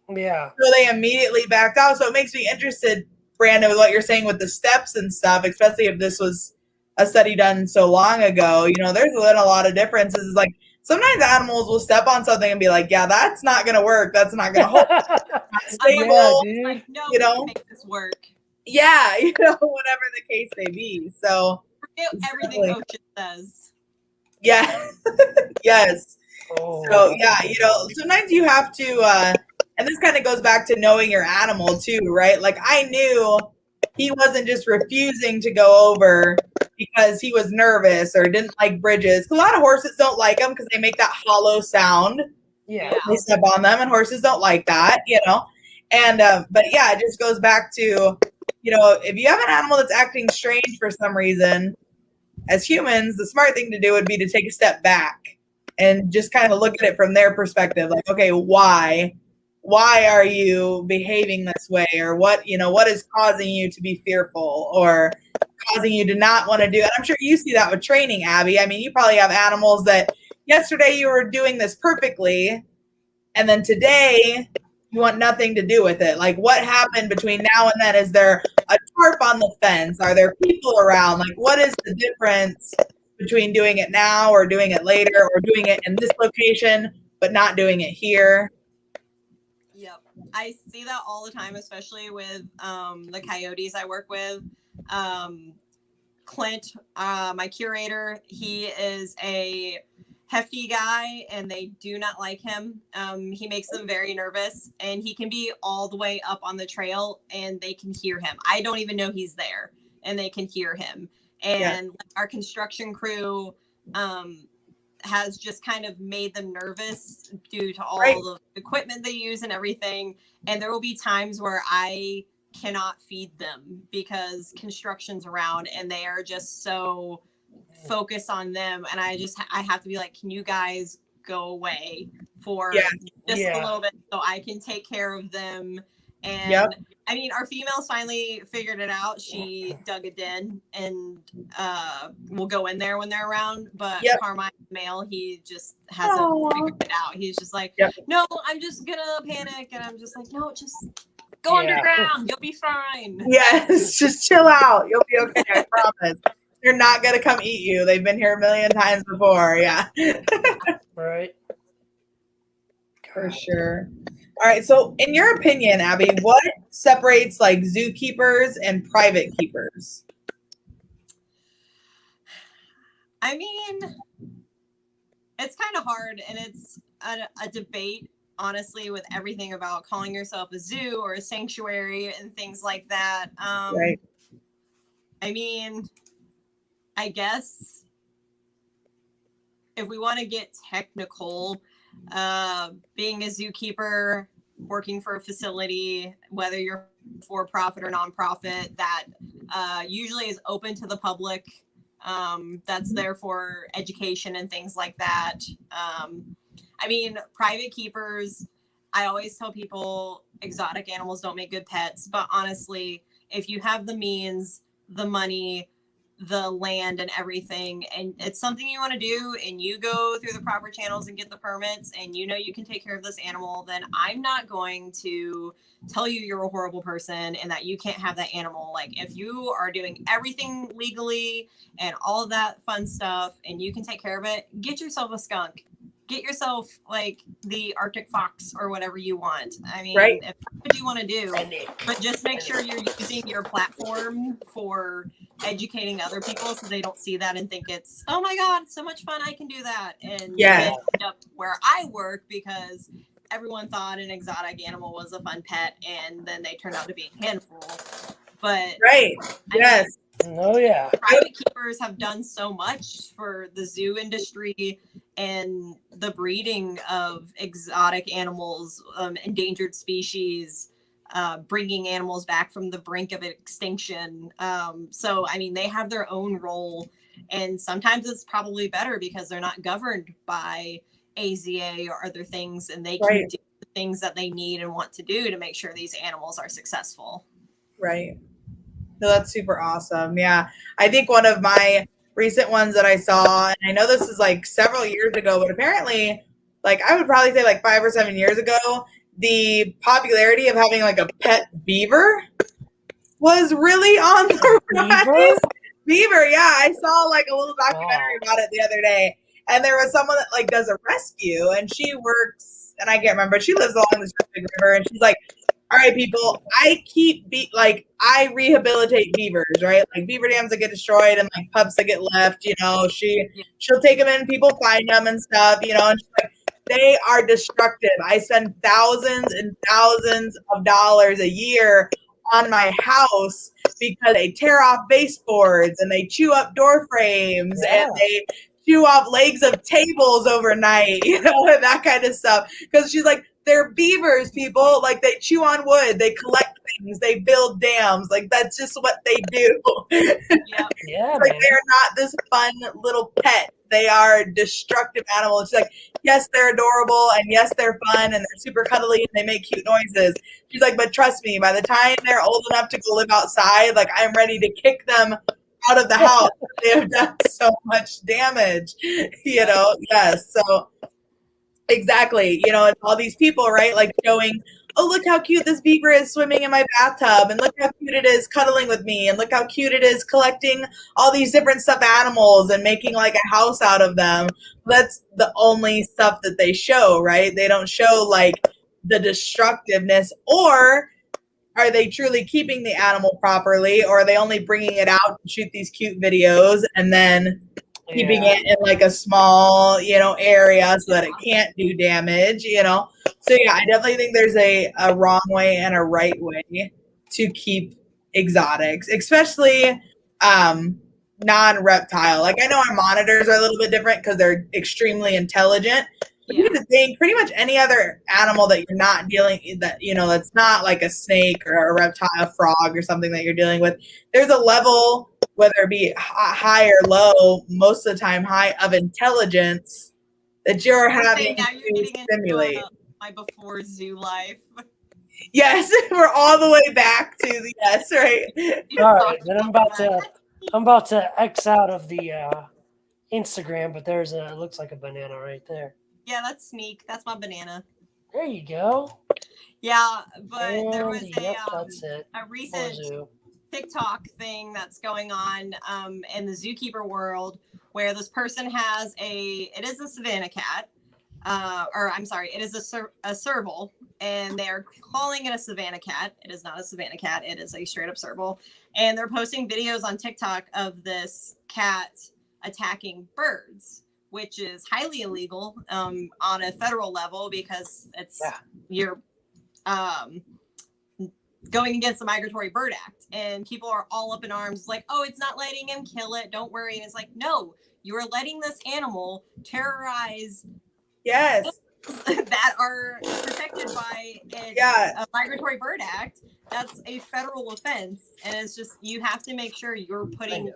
Yeah. So they immediately backed out. So it makes me interested, Brandon, with what you're saying with the steps and stuff, especially if this was a study done so long ago. You know, there's been a lot of differences. Like sometimes animals will step on something and be like, yeah, that's not going to work. That's not going to hold. Not stable. Yeah, like, no, you know, make this work. Yeah, you know, whatever the case may be. So everything Ocean says. Yeah. Yes. Oh. So yeah, you know, sometimes you have to and this kind of goes back to knowing your animal too, right? Like I knew he wasn't just refusing to go over because he was nervous or didn't like bridges. A lot of horses don't like them because they make that hollow sound. Yeah. They step on them, and horses don't like that, you know. And but yeah, it just goes back to, you know, if you have an animal that's acting strange for some reason, as humans, the smart thing to do would be to take a step back and just kind of look at it from their perspective. Like, okay, why are you behaving this way? Or what, you know, what is causing you to be fearful or causing you to not want to do it? I'm sure you see that with training, Abby. I mean, you probably have animals that yesterday you were doing this perfectly, and then today you want nothing to do with it. Like, what happened between now and then? Is there a tarp on the fence? Are there people around? Like, what is the difference between doing it now or doing it later or doing it in this location but not doing it here? Yep. I see that all the time, especially with the coyotes I work with. Clint, my curator, he is a hefty guy and they do not like him. He makes them very nervous, and he can be all the way up on the trail and they can hear him. I don't even know he's there and they can hear him. And our construction crew has just kind of made them nervous due to all the equipment they use and everything. And there will be times where I cannot feed them because construction's around and they are just so focused on them, and I have to be like, can you guys go away for just a little bit so I can take care of them? And I mean, our females finally figured it out. She dug a den and will go in there when they're around, but Carmine's male, he just hasn't figured it out. He's just like, no, I'm just gonna panic, and I'm just like, no, just go underground, you'll be fine. Yes, just chill out, you'll be okay, I promise. They're not going to come eat you. They've been here a million times before. Yeah. Right. For sure. All right. So in your opinion, Abby, what separates like zookeepers and private keepers? I mean, it's kind of hard, and it's a debate, honestly, with everything about calling yourself a zoo or a sanctuary and things like that. Right. I mean, I guess if we want to get technical, being a zookeeper, working for a facility, whether you're for profit or nonprofit, that usually is open to the public, that's there for education and things like that. I mean, private keepers, I always tell people exotic animals don't make good pets, but honestly, if you have the means, the money, the land and everything, and it's something you want to do, and you go through the proper channels and get the permits, and you know you can take care of this animal, then I'm not going to tell you you're a horrible person and that you can't have that animal. Like, if you are doing everything legally and all of that fun stuff and you can take care of it, get yourself a skunk. get yourself like the Arctic fox or whatever you want. I mean, Right. if that's what you want to do, but just make sure you're using your platform for educating other people so they don't see that and think it's, oh my God, it's so much fun, I can do that. And Yeah. end up where I work because everyone thought an exotic animal was a fun pet and then they turned out to be a handful. But Right. Yes. Oh yeah. Private keepers have done so much for the zoo industry and the breeding of exotic animals, endangered species, bringing animals back from the brink of extinction. So, I mean, they have their own role, and sometimes it's probably better because they're not governed by AZA or other things, and they can do the things that they need and want to do to make sure these animals are successful. Right. No, that's super awesome. Yeah. I think one of my recent ones that I saw, and I know this is like several years ago, but apparently, like I would probably say like 5 or 7 years ago, the popularity of having like a pet beaver was really on the rise. Beaver, yeah. I saw like a little documentary about it the other day. And there was someone that like does a rescue, and she works, and I can't remember, she lives along this big river, and she's like, all right, people, I I rehabilitate beavers, right? Like beaver dams that get destroyed and like pups that get left, you know, she'll take them in, people find them and stuff, you know, and she's like, they are destructive. I spend thousands and thousands of dollars a year on my house because they tear off baseboards and they chew up door frames and they chew off legs of tables overnight, you know, and that kind of stuff. Because she's like, they're beavers, people. Like they chew on wood, they collect things, they build dams. Like that's just what they do. Yeah, like they're not this fun little pet. They are destructive animals. She's like, yes, they're adorable, and yes, they're fun, and they're super cuddly, and they make cute noises. She's like, but trust me, by the time they're old enough to go live outside, like I'm ready to kick them out of the house. They have done so much damage, you know. Yes, so exactly, you know, it's all these people, right? Like showing, oh, look how cute this beaver is swimming in my bathtub, and look how cute it is cuddling with me, and look how cute it is collecting all these different stuffed animals and making like a house out of them. That's the only stuff that they show, right? They don't show like the destructiveness, or are they truly keeping the animal properly, or are they only bringing it out to shoot these cute videos and then keeping it in like a small, you know, area so that it can't do damage, you know? So yeah, I definitely think there's a wrong way and a right way to keep exotics, especially non-reptile. Like I know our monitors are a little bit different because they're extremely intelligent. But here's the thing, pretty much any other animal that you're not dealing that, you know, that's not like a snake or a reptile, a frog or something that you're dealing with, there's a level, whether it be high or low, most of the time high, of intelligence that you're having to stimulate. My before zoo life. Yes, we're all the way back to the yes, right? All right, then I'm about to X out of the Instagram, but there's it looks like a banana right there. Yeah, that's Sneak. That's my banana. There you go. Yeah, but there was a recent TikTok thing that's going on in the zookeeper world where this person has it is a Savannah cat, it is a serval, and they're calling it a Savannah cat. It is not a Savannah cat. It is a straight up serval, and they're posting videos on TikTok of this cat attacking birds, which is highly illegal on a federal level because you're going against the Migratory Bird Act, and people are all up in arms like, oh, it's not letting him kill it, don't worry. And it's like, no, you are letting this animal terrorize that are protected by a Migratory Bird Act. That's a federal offense, and it's just, you have to make sure you're putting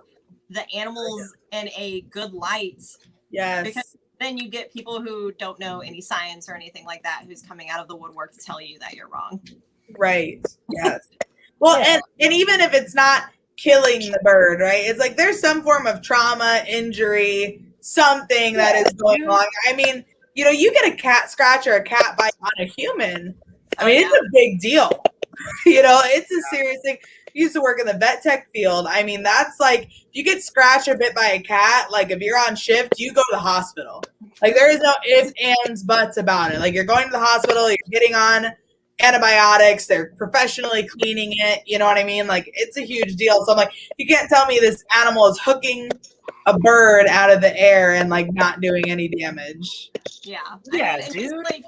the animals in a good light. Yes. Because then you get people who don't know any science or anything like that who's coming out of the woodwork to tell you that you're wrong. Right. Yes. Well, and even if it's not killing the bird, right? It's like there's some form of trauma, injury, something that is going on. I mean, you know, you get a cat scratch or a cat bite on a human. I mean, it's a big deal. You know, it's a serious thing. I used to work in the vet tech field. I mean, that's like, if you get scratched or bit by a cat, like if you're on shift, you go to the hospital. Like there is no ifs, ands, buts about it. Like you're going to the hospital, you're getting on antibiotics, they're professionally cleaning it. You know what I mean? Like it's a huge deal. So I'm like, you can't tell me this animal is hooking a bird out of the air and like not doing any damage. Yeah. Yeah, I mean, dude. Just like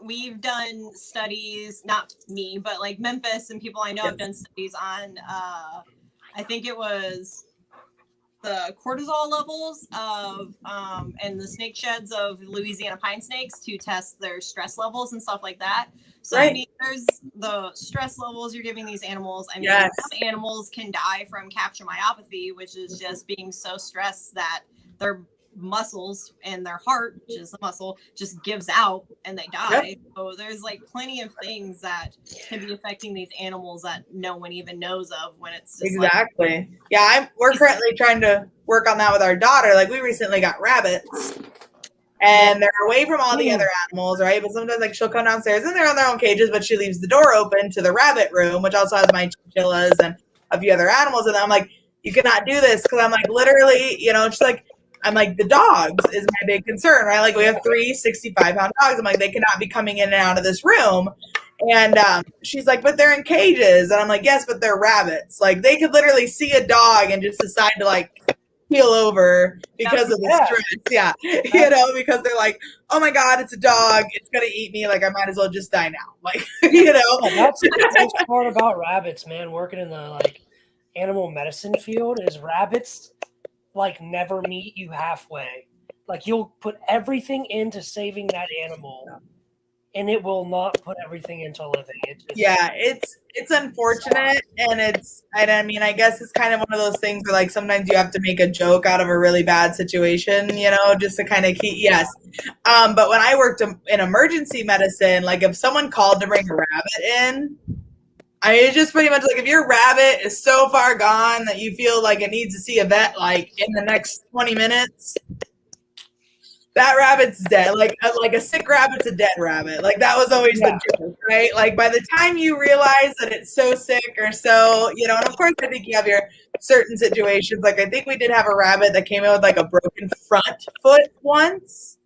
we've done studies, not me, but like Memphis and people I know have done studies on, I think it was the cortisol levels of, and the snake sheds of Louisiana pine snakes to test their stress levels and stuff like that. So, I mean, there's the stress levels you're giving these animals. I mean, some animals can die from capture myopathy, which is just being so stressed that their muscles and their heart, which is the muscle, just gives out and they die. So there's like plenty of things that can be affecting these animals that no one even knows of when it's just we're currently trying to work on that with our daughter. Like we recently got rabbits and they're away from all the other animals, right? But sometimes like she'll come downstairs and they're on their own cages, but she leaves the door open to the rabbit room, which also has my chinchillas and a few other animals. And I'm like, you cannot do this, because I'm like, literally, you know, she's like, I'm like, the dogs is my big concern, right? Like we have 3 65-pound dogs. I'm like, they cannot be coming in and out of this room. And she's like, but they're in cages. And I'm like, yes, but they're rabbits. Like they could literally see a dog and just decide to like keel over because of the stress. Yeah. You know, because they're like, oh my God, it's a dog. It's going to eat me. Like I might as well just die now. Like, you know. That's the part about rabbits, man, working in the like animal medicine field is rabbits like never meet you halfway. Like you'll put everything into saving that animal and it will not put everything into living. It's unfortunate, and I mean, I guess it's kind of one of those things where like sometimes you have to make a joke out of a really bad situation, you know, just to kind of keep but when I worked in emergency medicine, like if someone called to bring a rabbit in, it's just pretty much like if your rabbit is so far gone that you feel like it needs to see a vet like in the next 20 minutes, that rabbit's dead. Like a sick rabbit's a dead rabbit. Like that was always the joke, right? Like by the time you realize that it's so sick or so, you know, and of course I think you have your certain situations. Like I think we did have a rabbit that came in with like a broken front foot once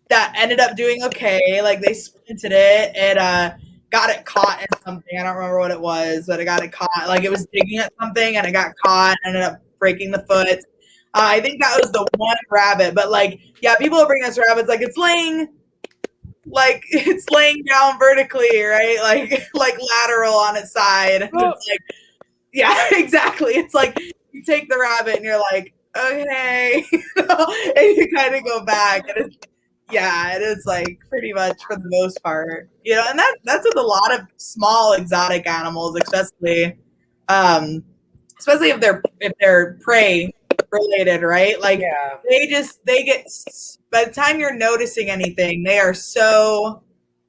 that ended up doing okay. Like they splinted it and got it caught in something. I don't remember what it was, but it got it caught. Like it was digging at something and it got caught, ended up breaking the foot. I think that was the one rabbit, but like, yeah, people are bringing us rabbits like it's laying down vertically, right? Like lateral on its side. It's like, yeah, exactly. It's like you take the rabbit and you're like, okay, and you kind of go back, and it is like pretty much for the most part, you know, and that's with a lot of small exotic animals, especially if they're prey related, right? Like they get, by the time you're noticing anything, they are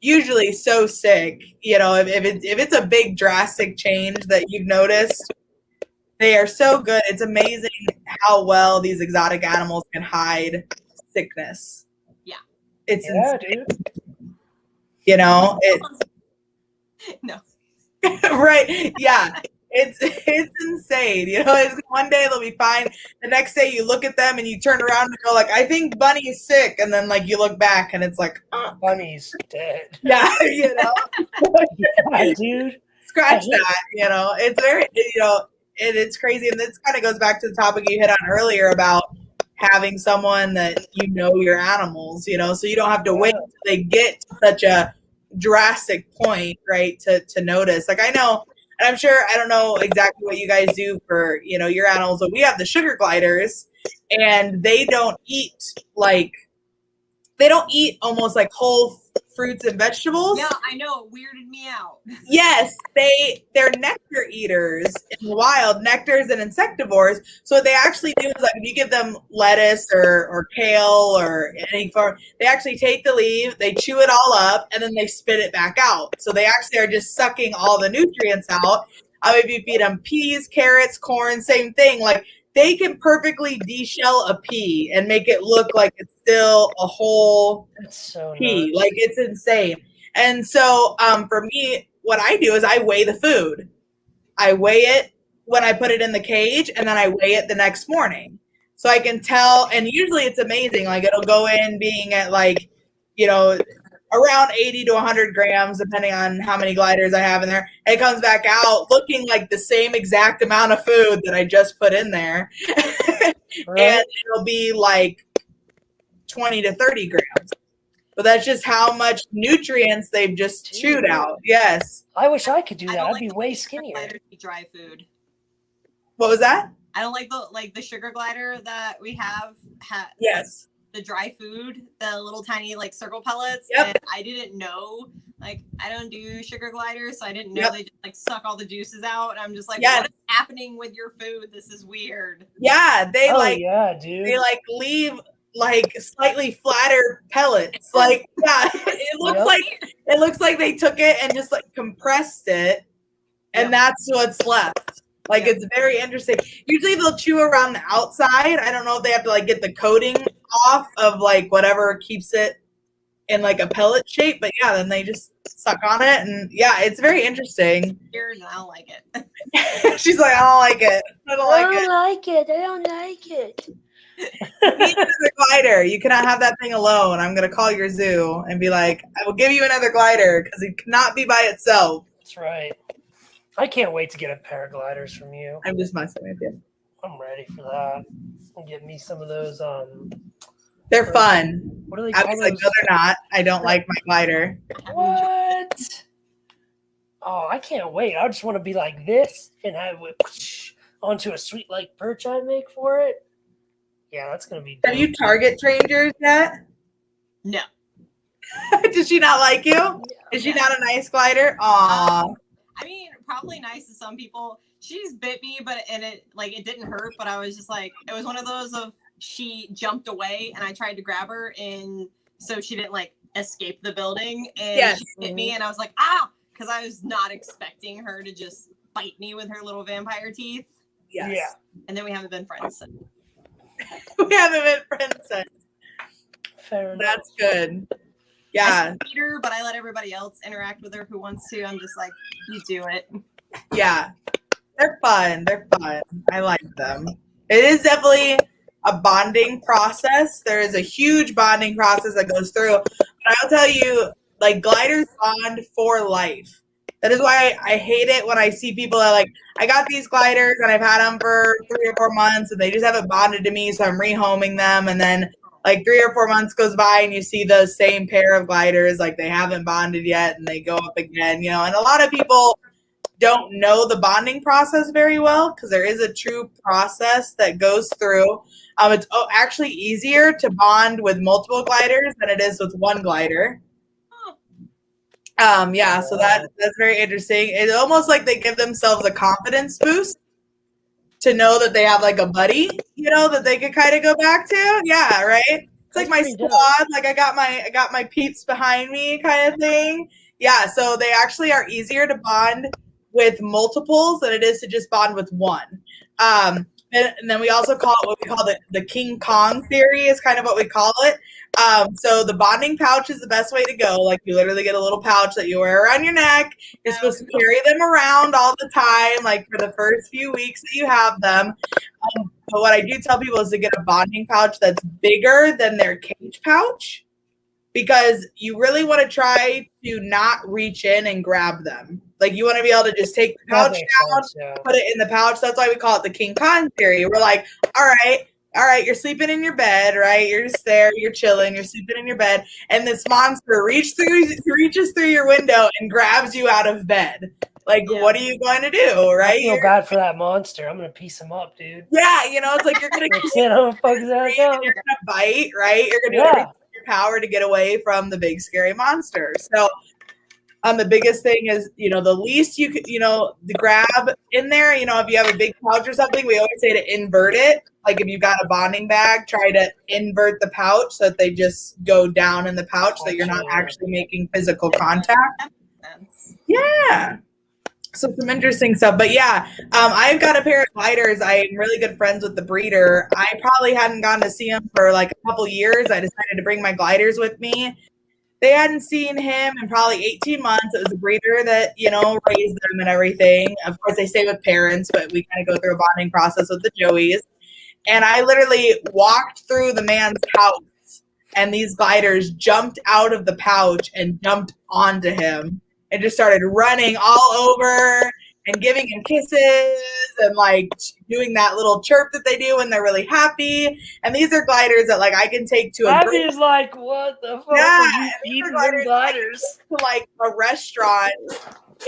usually so sick, you know, if it's a big drastic change that you've noticed, they are so good. It's amazing how well these exotic animals can hide sickness. It's insane. Dude. You know, no. Right. Yeah. It's insane. You know, one day they'll be fine. The next day you look at them and you turn around and go like, I think Bunny is sick. And then like you look back and it's like, Bunny's dead. Yeah, you know. Yeah, dude. Scratch that, you know. It's very, you know, it's crazy. And this kind of goes back to the topic you hit on earlier about having someone that you know your animals, you know, so you don't have to wait until they get to such a drastic point, right, to notice. Like I know, and I'm sure, I don't know exactly what you guys do for, you know, your animals, but we have the sugar gliders, and they don't eat almost like whole fruits and vegetables. Yeah, I know. It weirded me out. Yes, they're nectar eaters in the wild, nectars and insectivores. So what they actually do is like if you give them lettuce or kale or any form, they actually take the leaf, they chew it all up, and then they spit it back out. So they actually are just sucking all the nutrients out. If you feed them peas, carrots, corn, same thing. Like they can perfectly deshell a pea and make it look like it's still a whole pea. Like it's insane. And so for me, what I do is I weigh the food. I weigh it when I put it in the cage, and then I weigh it the next morning. So I can tell, and usually it's amazing. Like it'll go in being at like, you know, around 80 to 100 grams, depending on how many gliders I have in there. And it comes back out looking like the same exact amount of food that I just put in there. Right. And it'll be like 20 to 30 grams. But that's just how much nutrients they've just chewed out. Yes. I wish I could do that. I'd like be the way sugar skinnier. gliders eat dry food. What was that? I don't like the sugar glider that we have. Yes. The dry food, the little tiny like circle pellets. Yep. And I didn't know, like I don't do sugar gliders, so I didn't know Yep. they just like suck all the juices out. And I'm just like, Yes. what is happening with your food? This is weird. Yeah, they Yeah, dude. they like leave like slightly flatter pellets. Like, yeah, it looks like they took it and just like compressed it, and Yep. that's what's left. Like, Yep. it's very interesting. Usually they'll chew around the outside. I don't know if they have to like get the coating off of like whatever keeps it in like a pellet shape, but yeah, then they just suck on it, and yeah, it's very interesting. Weird, and I don't like it. She's like, I don't like it. I don't like it. like it. I don't like it. You need another glider. You cannot have that thing alone. I'm gonna call your zoo and be like, I will give you another glider because it cannot be by itself. That's right. I can't wait to get a pair of gliders from you. I'm just messing with you. I'm ready for that. And get me some of those. They're fun. What are they I called? was like, no, they're not. I don't like my glider. What? Oh, I can't wait. I just want to be like this and have it onto a sweet like perch I make for it. Yeah, that's gonna be. Have you target trained yours yet? No. Did she not like you? Is she not a nice glider? Aw. I mean, probably nice to some people. She's bit me, it didn't hurt, but I was just like, it was one of those of she jumped away and I tried to grab her, and so she didn't like escape the building, and she bit me, and I was like, ah, because I was not expecting her to just bite me with her little vampire teeth. Yes. Yeah. And then we haven't been friends since. We haven't been friends since. Fair enough. That's good. Yeah. I beat her, but I let everybody else interact with her who wants to. I'm just like, you do it. Yeah. They're fun. They're fun. I like them. It is definitely a bonding process. There is a huge bonding process that goes through. But I'll tell you, like, gliders bond for life. That is why I hate it when I see people that like, I got these gliders and I've had them for 3 or 4 months and they just haven't bonded to me, so I'm rehoming them. And then like 3 or 4 months goes by and you see the same pair of gliders, like they haven't bonded yet and they go up again, you know. And a lot of people don't know the bonding process very well because there is a true process that goes through. It's actually easier to bond with multiple gliders than it is with one glider. Yeah, so that's very interesting. It's almost like they give themselves a confidence boost to know that they have like a buddy, you know, that they could kind of go back to. Yeah, right. It's like my squad. Like I got my peeps behind me, kind of thing. Yeah, so they actually are easier to bond with multiples than it is to just bond with one. And then we also call it what we call the King Kong theory is kind of what we call it. So the bonding pouch is the best way to go. Like you literally get a little pouch that you wear around your neck. You're supposed to carry them around all the time, like for the first few weeks that you have them. But what I do tell people is to get a bonding pouch that's bigger than their cage pouch, because you really want to try to not reach in and grab them. Like you want to be able to just take the pouch down, put it in the pouch. That's why we call it the King Kong theory. We're like, all right, you're sleeping in your bed, right? You're just there, you're chilling, you're sleeping in your bed, and this monster reaches through your window and grabs you out of bed. Like, what are you going to do, right? I feel bad for that monster. I'm gonna piece him up, dude. Yeah, you know, it's like you're gonna fuck his ass up. You're gonna bite, right? You're gonna do everything in your power to get away from the big scary monster. So the biggest thing is, you know, the least you could, you know, the grab in there, you know, if you have a big pouch or something, we always say to invert it. Like if you've got a bonding bag, try to invert the pouch so that they just go down in the pouch so that you're not actually making physical contact. Yeah. So some interesting stuff. But yeah, I've got a pair of gliders. I'm really good friends with the breeder. I probably hadn't gone to see him for like a couple years. I decided to bring my gliders with me. They hadn't seen him in probably 18 months. It was a breeder that, you know, raised them and everything. Of course, they stay with parents, but we kind of go through a bonding process with the Joeys. And I literally walked through the man's house, and these gliders jumped out of the pouch and jumped onto him and just started running all over and giving him kisses and like doing that little chirp that they do when they're really happy. And these are gliders that like I can take to a Abby's like, what the fuck yeah, are you eating them gliders? to like a restaurant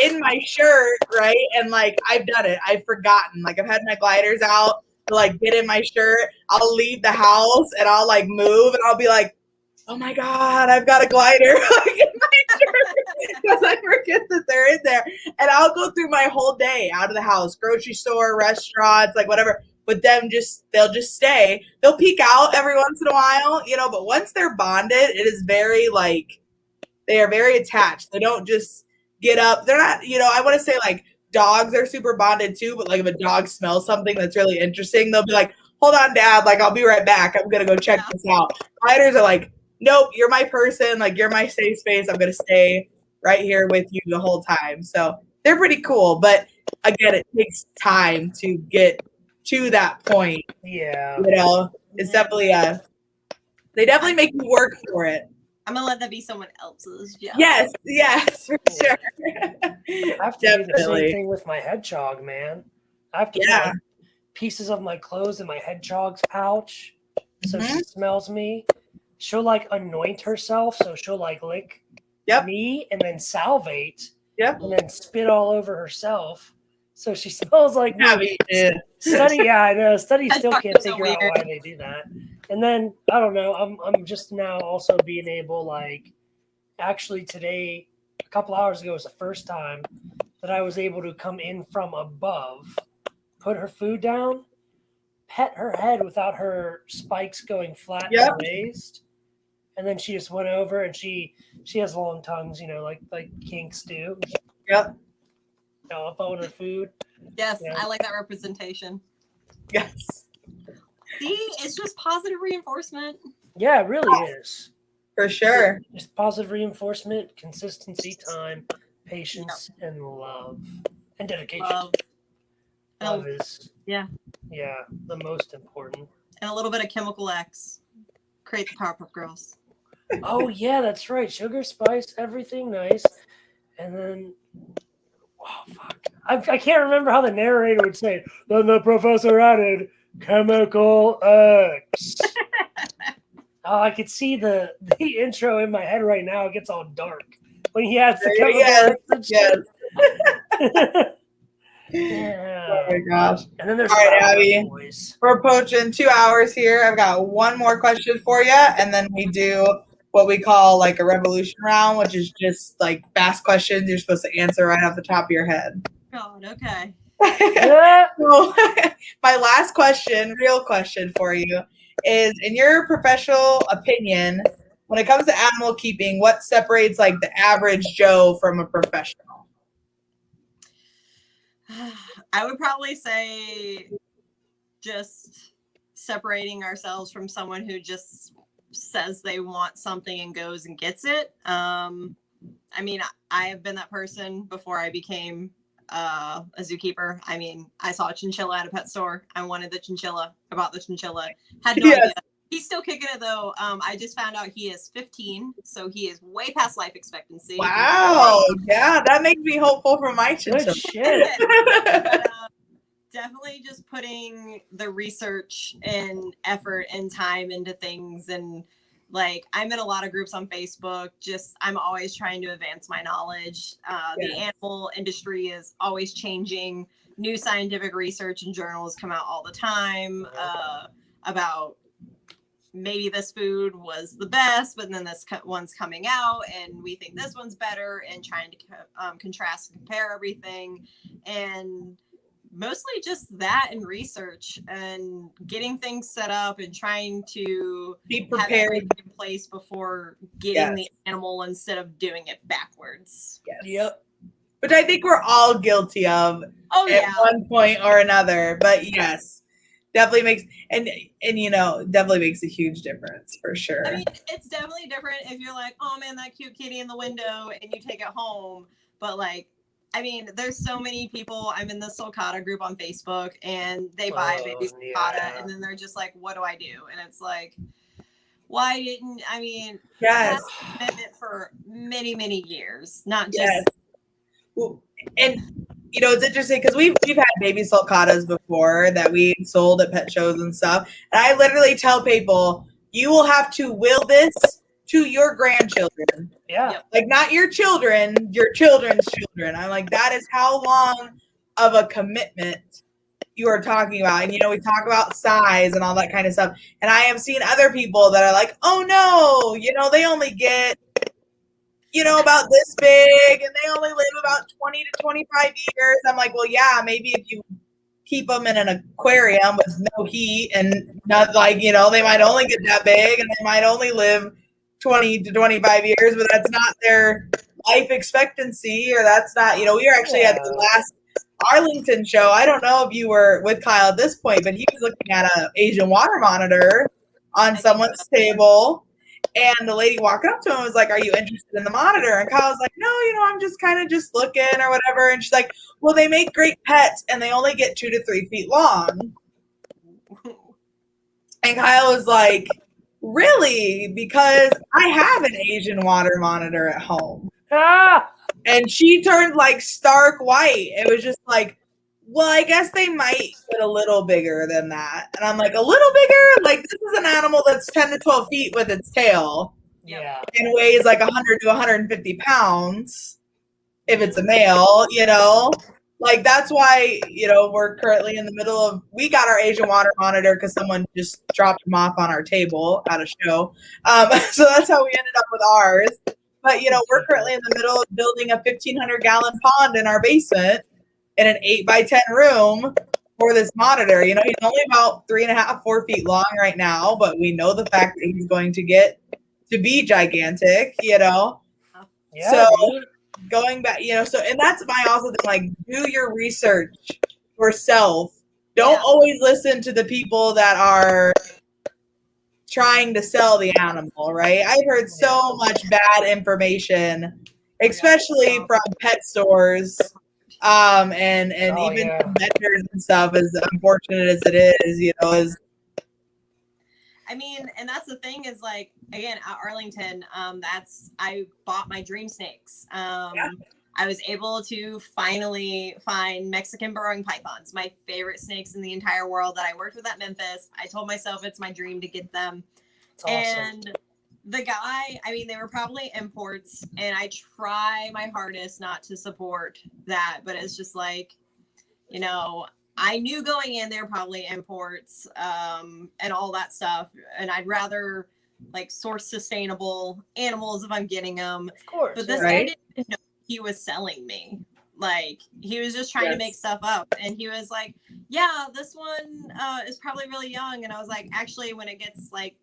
in my shirt, right? And like I've done it. I've forgotten. Like I've had my gliders out to like get in my shirt. I'll leave the house and I'll like move and I'll be like, oh my God, I've got a glider like in my shirt because I forget that they're in there. And I'll go through my whole day out of the house, grocery store, restaurants, like whatever. But them they'll just stay. They'll peek out every once in a while, you know, but once they're bonded, it is very like, they are very attached. They don't just get up. They're not, you know, I want to say like dogs are super bonded too, but like if a dog smells something that's really interesting, they'll be like, hold on, Dad, like I'll be right back. I'm going to go check this out. Gliders are like, nope, you're my person. Like you're my safe space. I'm going to stay right here with you the whole time. So they're pretty cool. But again, it takes time to get to that point. Yeah. You know, it's definitely they definitely make you work for it. I'm gonna let that be someone else's job. Yes, for sure. I have to do the same thing with my hedgehog, man. I have to put like, pieces of my clothes in my hedgehog's pouch so she smells me. She'll like anoint herself, so she'll like lick me and then salivate and then spit all over herself. So she smells like me. Study, I know. Study still can't figure out why they do that. And then I don't know. I'm just now also being able, like, actually today, a couple hours ago was the first time that I was able to come in from above, put her food down, pet her head without her spikes going flat and raised, and then she just went over and she has long tongues, you know, like kinks do. Yep. Up on her food. Yes, I like that representation. Yes. See, it's just positive reinforcement. Yeah, it really is. For sure. Just positive reinforcement, consistency, time, patience, and love. And dedication. Love is the most important. And a little bit of chemical X. Create the Powerpuff Girls. Oh yeah, that's right. Sugar, spice, everything nice. And then oh fuck. I can't remember how the narrator would say it. Then the professor added chemical X. Oh, I could see the intro in my head right now. It gets all dark when he adds the chemical X. Yeah. Oh my gosh. And then there's all right, Abby. We're approaching 2 hours here. I've got one more question for you, and then we do what we call like a revolution round, which is just like fast questions you're supposed to answer right off the top of your head. God, okay. So, my last question, real question for you, is in your professional opinion, when it comes to animal keeping, what separates like the average Joe from a professional? I would probably say just separating ourselves from someone who just says they want something and goes and gets it. I mean, I have been that person before I became a zookeeper. I mean, I saw a chinchilla at a pet store. I wanted the chinchilla. I bought the chinchilla. Had no idea. He's still kicking it though. I just found out he is 15, so he is way past life expectancy. Wow. Yeah, that makes me hopeful for my chinchilla. Shit. But, definitely just putting the research and effort and time into things. And like, I'm in a lot of groups on Facebook. Just, I'm always trying to advance my knowledge. The animal industry is always changing. New scientific research and journals come out all the time about maybe this food was the best, but then this one's coming out and we think this one's better, and trying to contrast and compare everything. And mostly just that and research and getting things set up and trying to be prepared in place before getting the animal instead of doing it backwards. Yep. Which I think we're all guilty of at one point or another. But yes, definitely makes and you know, definitely makes a huge difference for sure. I mean, it's definitely different if you're like, oh man, that cute kitty in the window, and you take it home. But like, I mean, there's so many people. I'm in the sulcata group on Facebook, and they buy a baby sulcata, and then they're just like, "What do I do?" And it's like, why didn't I mean? Yes, That's a commitment for many, many years, not just. yes. Well, and it's interesting because we've had baby sulcatas before that we sold at pet shows and stuff, and I literally tell people, you will have to will this to your grandchildren. Yeah. Like, not your children, your children's children. I'm like, that is how long of a commitment you are talking about. And, we talk about size and all that kind of stuff. And I have seen other people that are like, oh, no, they only get, about this big and they only live about 20 to 25 years. I'm like, well, yeah, maybe if you keep them in an aquarium with no heat and not like, they might only get that big and they might only live 20 to 25 years, but that's not their life expectancy, or that's not, we were actually at the last Arlington show. I don't know if you were with Kyle at this point, but he was looking at an Asian water monitor on someone's table, and the lady walked up to him and was like, are you interested in the monitor? And Kyle was like, no, I'm just kind of just looking or whatever. And she's like, well, they make great pets and they only get 2 to 3 feet long. And Kyle was like, really? Because I have an Asian water monitor at home. Ah! And she turned like stark white. It was just like, well, I guess they might get a little bigger than that. And I'm like, a little bigger? Like, this is an animal that's 10 to 12 feet with its tail. Yeah. And weighs like 100 to 150 pounds if it's a male, Like, that's why, we're currently in the middle of, we got our Asian water monitor because someone just dropped him off on our table at a show. So that's how we ended up with ours. But, we're currently in the middle of building a 1,500-gallon pond in our basement in an 8x10 room for this monitor. He's only about 3.5, 4 feet long right now, but we know the fact that he's going to get to be gigantic, Yeah, so going back, and that's my also thing, like, do your research yourself. Don't always listen to the people that are trying to sell the animal, right? I've heard so much bad information, especially from pet stores, and even from vendors and stuff, as unfortunate as it is, I mean, and that's the thing is, like, again, at Arlington, I bought my dream snakes. I was able to finally find Mexican burrowing pythons, my favorite snakes in the entire world that I worked with at Memphis. I told myself it's my dream to get them. That's awesome. And the guy, I mean, they were probably imports, and I try my hardest not to support that, but it's just like, I knew going in they're probably imports, and all that stuff, and I'd rather like source sustainable animals if I'm getting them. Of course. But this guy didn't know he was selling me. Like, he was just trying to make stuff up, and he was like, yeah, this one is probably really young, and I was like, actually, when it gets like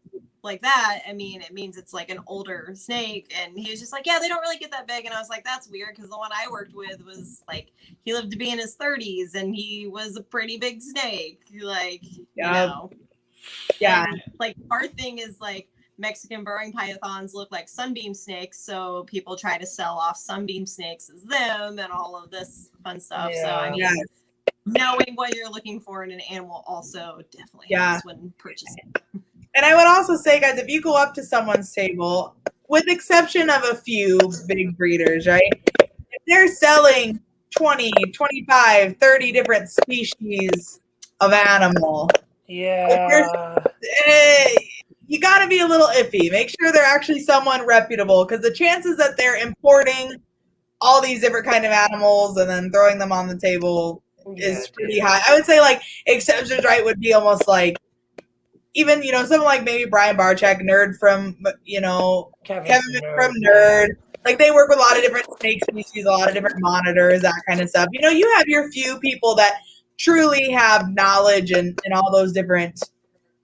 that, I mean, it means it's like an older snake. And he was just like, yeah, they don't really get that big. And I was like, that's weird, because the one I worked with was like, he lived to be in his 30s and he was a pretty big snake, like, yeah. And, like, our thing is like, Mexican burrowing pythons look like sunbeam snakes, so people try to sell off sunbeam snakes as them and all of this fun stuff. So I mean, knowing what you're looking for in an animal also definitely helps when purchasing. And I would also say, guys, if you go up to someone's table, with the exception of a few big breeders, right? If they're selling 20, 25, 30 different species of animal, you got to be a little iffy. Make sure they're actually someone reputable, because the chances that they're importing all these different kind of animals and then throwing them on the table is pretty high. I would say, like, exceptions, right, would be almost like, even, someone like maybe Brian Barczyk, Nerd from, Kevin from Nerd. Like, they work with a lot of different snake species, a lot of different monitors, that kind of stuff. You have your few people that truly have knowledge in all those different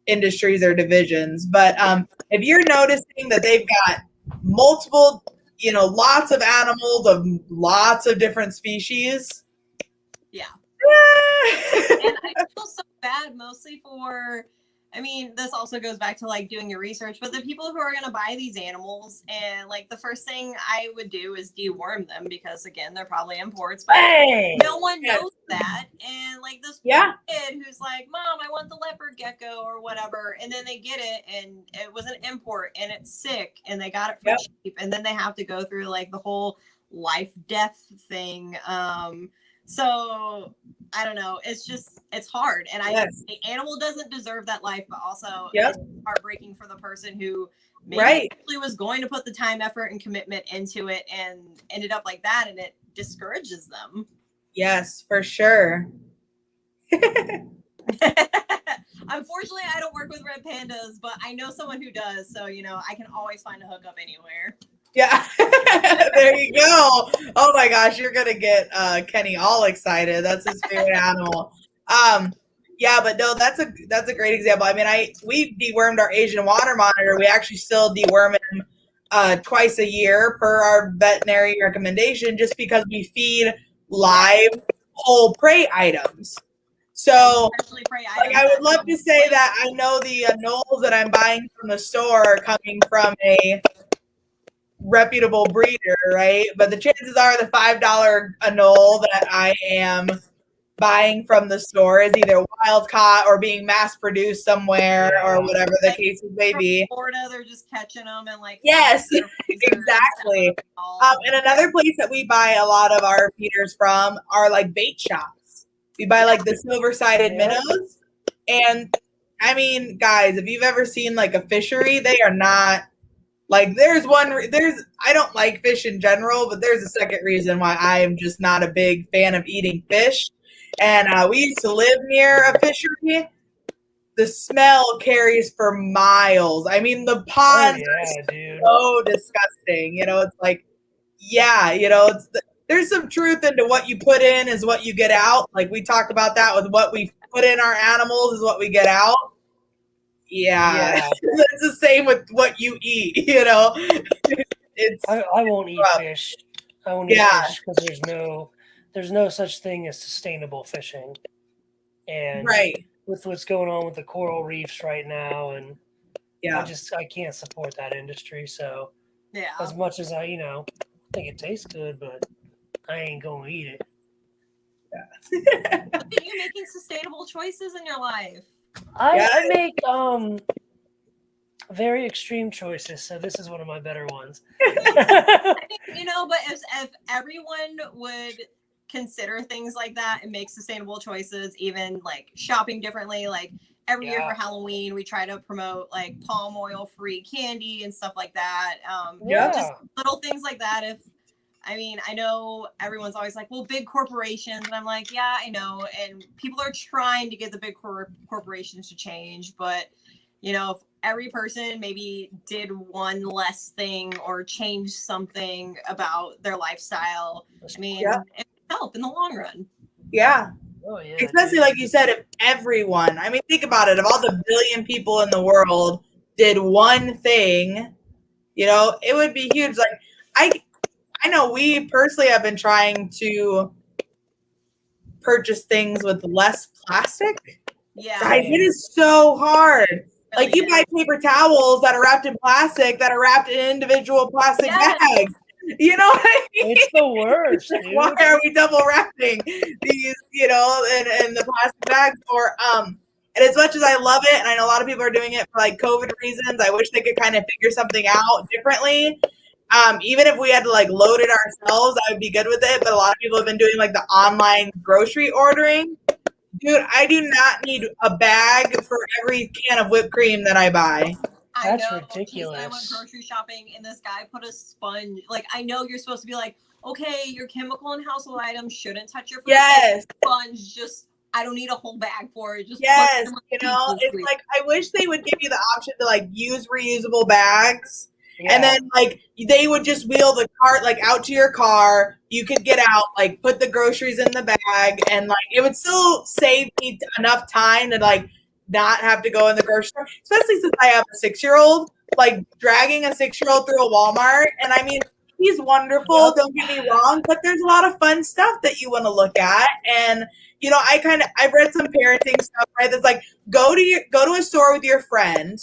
industries or divisions. But if you're noticing that they've got multiple, lots of animals of lots of different species. Yeah. And I feel so bad mostly for, I mean, this also goes back to like doing your research, but the people who are going to buy these animals, and like the first thing I would do is deworm them because again, they're probably imports, but no one knows that. And like this kid who's like, Mom, I want the leopard gecko or whatever. And then they get it and it was an import and it's sick and they got it for cheap. And then they have to go through like the whole life death thing. So I don't know. It's hard. And the animal doesn't deserve that life, but also it's heartbreaking for the person who maybe actually was going to put the time, effort, and commitment into it and ended up like that. And it discourages them. Yes, for sure. Unfortunately, I don't work with red pandas, but I know someone who does. So, you know, I can always find a hookup anywhere. Yeah, there you go. Oh my gosh, you're gonna get Kenny all excited. That's his favorite animal. Yeah, but no, that's a great example. I mean, we dewormed our Asian water monitor. We actually still deworm him twice a year per our veterinary recommendation, just because we feed live whole prey items. So, like, I would love to say that I know the knolls that I'm buying from the store are coming from a reputable breeder, right? But the chances are the $5 a knoll that I am buying from the store is either wild caught or being mass produced somewhere or whatever the case may be. Florida, they're just catching them and like exactly. And another place that we buy a lot of our feeders from are like bait shops. We buy like the silver-sided minnows, and I mean, guys, if you've ever seen like a fishery, they are not. Like I don't like fish in general, but there's a second reason why I am just not a big fan of eating fish. And we used to live near a fishery. The smell carries for miles. I mean, the ponds are so disgusting. You know, it's like, there's some truth into what you put in is what you get out. Like we talked about that with what we put in our animals is what we get out. Yeah. It's the same with what you eat, you know. I won't eat fish. I won't eat fish because there's no such thing as sustainable fishing. And with what's going on with the coral reefs right now, and I can't support that industry. So as much as I think it tastes good, but I ain't gonna eat it. But then you're making sustainable choices in your life. I make very extreme choices, so this is one of my better ones. But if everyone would consider things like that and make sustainable choices, even like shopping differently, like every year for Halloween, we try to promote like palm oil free candy and stuff like that. Just little things like that. I know everyone's always like, well, big corporations. And I'm like, yeah, I know. And people are trying to get the big corporations to change. But, if every person maybe did one less thing or changed something about their lifestyle, it would help in the long run. Yeah. Oh, yeah. Especially like you said, if everyone, think about it. If all the billion people in the world did one thing, it would be huge. Like, I know we personally have been trying to purchase things with less plastic. Yeah. Guys, it is so hard. Like you buy paper towels that are wrapped in plastic that are wrapped in individual plastic bags. You know what I mean? It's the worst. Dude. Why are we double wrapping these, in the plastic bags? Or and as much as I love it, and I know a lot of people are doing it for like COVID reasons, I wish they could kind of figure something out differently. Even if we had to like load it ourselves, I would be good with it. But a lot of people have been doing like the online grocery ordering. Dude, I do not need a bag for every can of whipped cream that I buy. That's ridiculous. I went grocery shopping and this guy put a sponge. Like, I know you're supposed to be like, okay, your chemical and household items shouldn't touch your food. Yes. Sponge, just, I don't need a whole bag for it. Just it's like, I wish they would give you the option to like use reusable bags. Yeah. And then like they would just wheel the cart like out to your car. You could get out, like put the groceries in the bag, and like it would still save me enough time to like not have to go in the grocery store. Especially since I have a 6-year-old, like dragging a 6-year-old through a Walmart. And he's wonderful. Don't get me wrong, but there's a lot of fun stuff that you want to look at. And you know, I've read some parenting stuff, right? That's like go to a store with your friend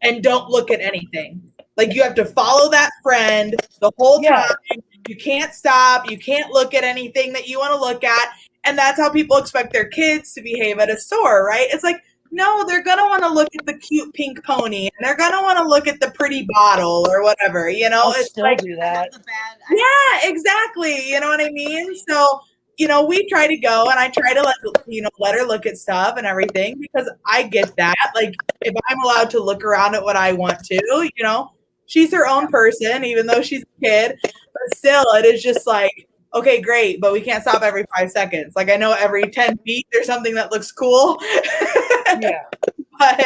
and don't look at anything. Like you have to follow that friend the whole time. You can't stop. You can't look at anything that you want to look at. And that's how people expect their kids to behave at a store, right? It's like, no, they're going to want to look at the cute pink pony and they're going to want to look at the pretty bottle or whatever, you know? I'll still like, do that. Yeah, exactly. You know what I mean? So, you know, we try to go and I try to let her look at stuff and everything because I get that. Like if I'm allowed to look around at what I want to, you know, she's her own person, even though she's a kid, but still it is just like, okay, great, but we can't stop every 5 seconds. Like I know every 10 feet there's something that looks cool. Yeah. But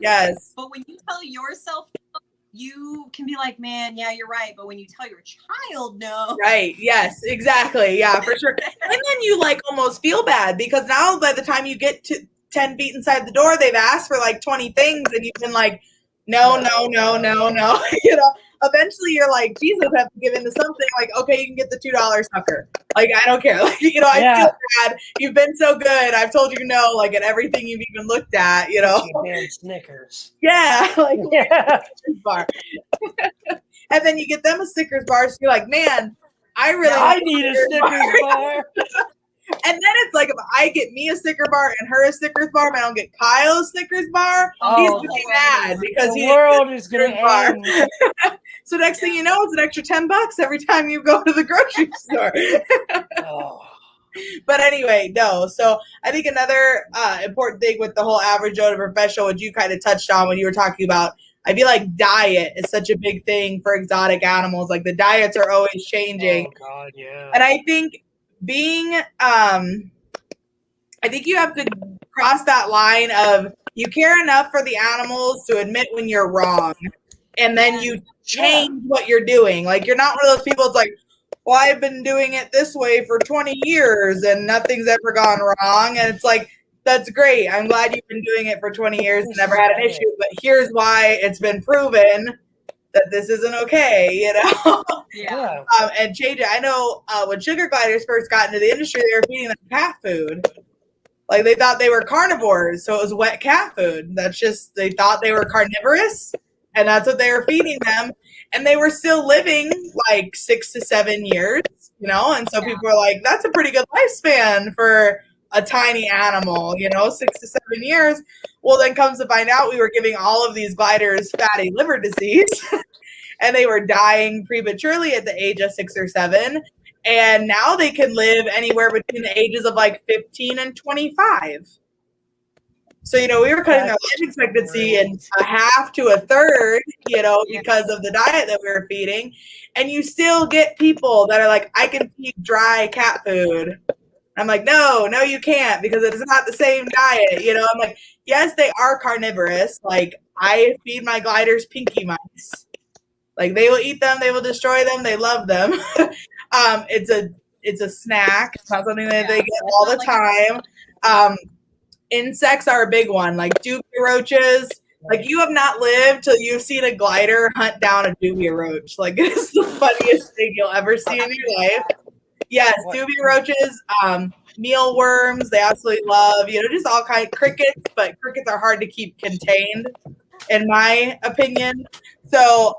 yes. But when you tell yourself, you can be like, man, yeah, you're right. But when you tell your child no. Right. Yes, exactly. Yeah, for sure. And then you like almost feel bad because now by the time you get to 10 feet inside the door, they've asked for like 20 things and you've been like, no. You know, eventually you're like, Jesus, I have to give in to something. Like, okay, you can get the $2 sucker. Like, I don't care. Like, you know, I feel bad. You've been so good. I've told you no, like at everything you've even looked at, you know. Snickers. Yeah, like Snickers bar. And then you get them a Snickers bar, so you're like, man, I need a Snickers bar. And then it's like if I get me a Snickers bar and her a Snickers bar, but I don't get Kyle a Snickers bar, he's gonna be mad because the world is gonna end. So next thing you know, it's an extra $10 every time you go to the grocery store. But anyway, no. So I think another important thing with the whole average Joe to professional, which you kind of touched on when you were talking about, I feel like diet is such a big thing for exotic animals. Like the diets are always changing. Oh God, yeah. And I think I think you have to cross that line of you care enough for the animals to admit when you're wrong. And then you change what you're doing. Like you're not one of those people that's like, well, I've been doing it this way for 20 years and nothing's ever gone wrong. And it's like, that's great. I'm glad you've been doing it for 20 years and never had an issue. But here's why it's been proven that this isn't okay, you know? Yeah. And change it. I know when sugar gliders first got into the industry, they were feeding them cat food. Like they thought they were carnivores, so it was wet cat food. They thought they were carnivorous, and that's what they were feeding them. And they were still living like 6 to 7 years, you know? And so people were like, that's a pretty good lifespan for a tiny animal, you know, 6 to 7 years. Well, then comes to find out we were giving all of these gliders fatty liver disease and they were dying prematurely at the age of 6 or 7. And now they can live anywhere between the ages of like 15 and 25. So, you know, we were cutting their life expectancy in a half to a third, you know, because of the diet that we were feeding. And you still get people that are like, I can feed dry cat food. I'm like, no, you can't because it's not the same diet. You know, I'm like, yes, they are carnivorous. Like I feed my gliders pinky mice. Like they will eat them. They will destroy them. They love them. It's a snack. It's not something that they get all the time. Insects are a big one, like dubia roaches. Like you have not lived till you've seen a glider hunt down a dubia roach. Like it is the funniest thing you'll ever see in your life. Yes, dubia roaches, mealworms, they absolutely love, you know, just all kinds of crickets, but crickets are hard to keep contained, in my opinion. So,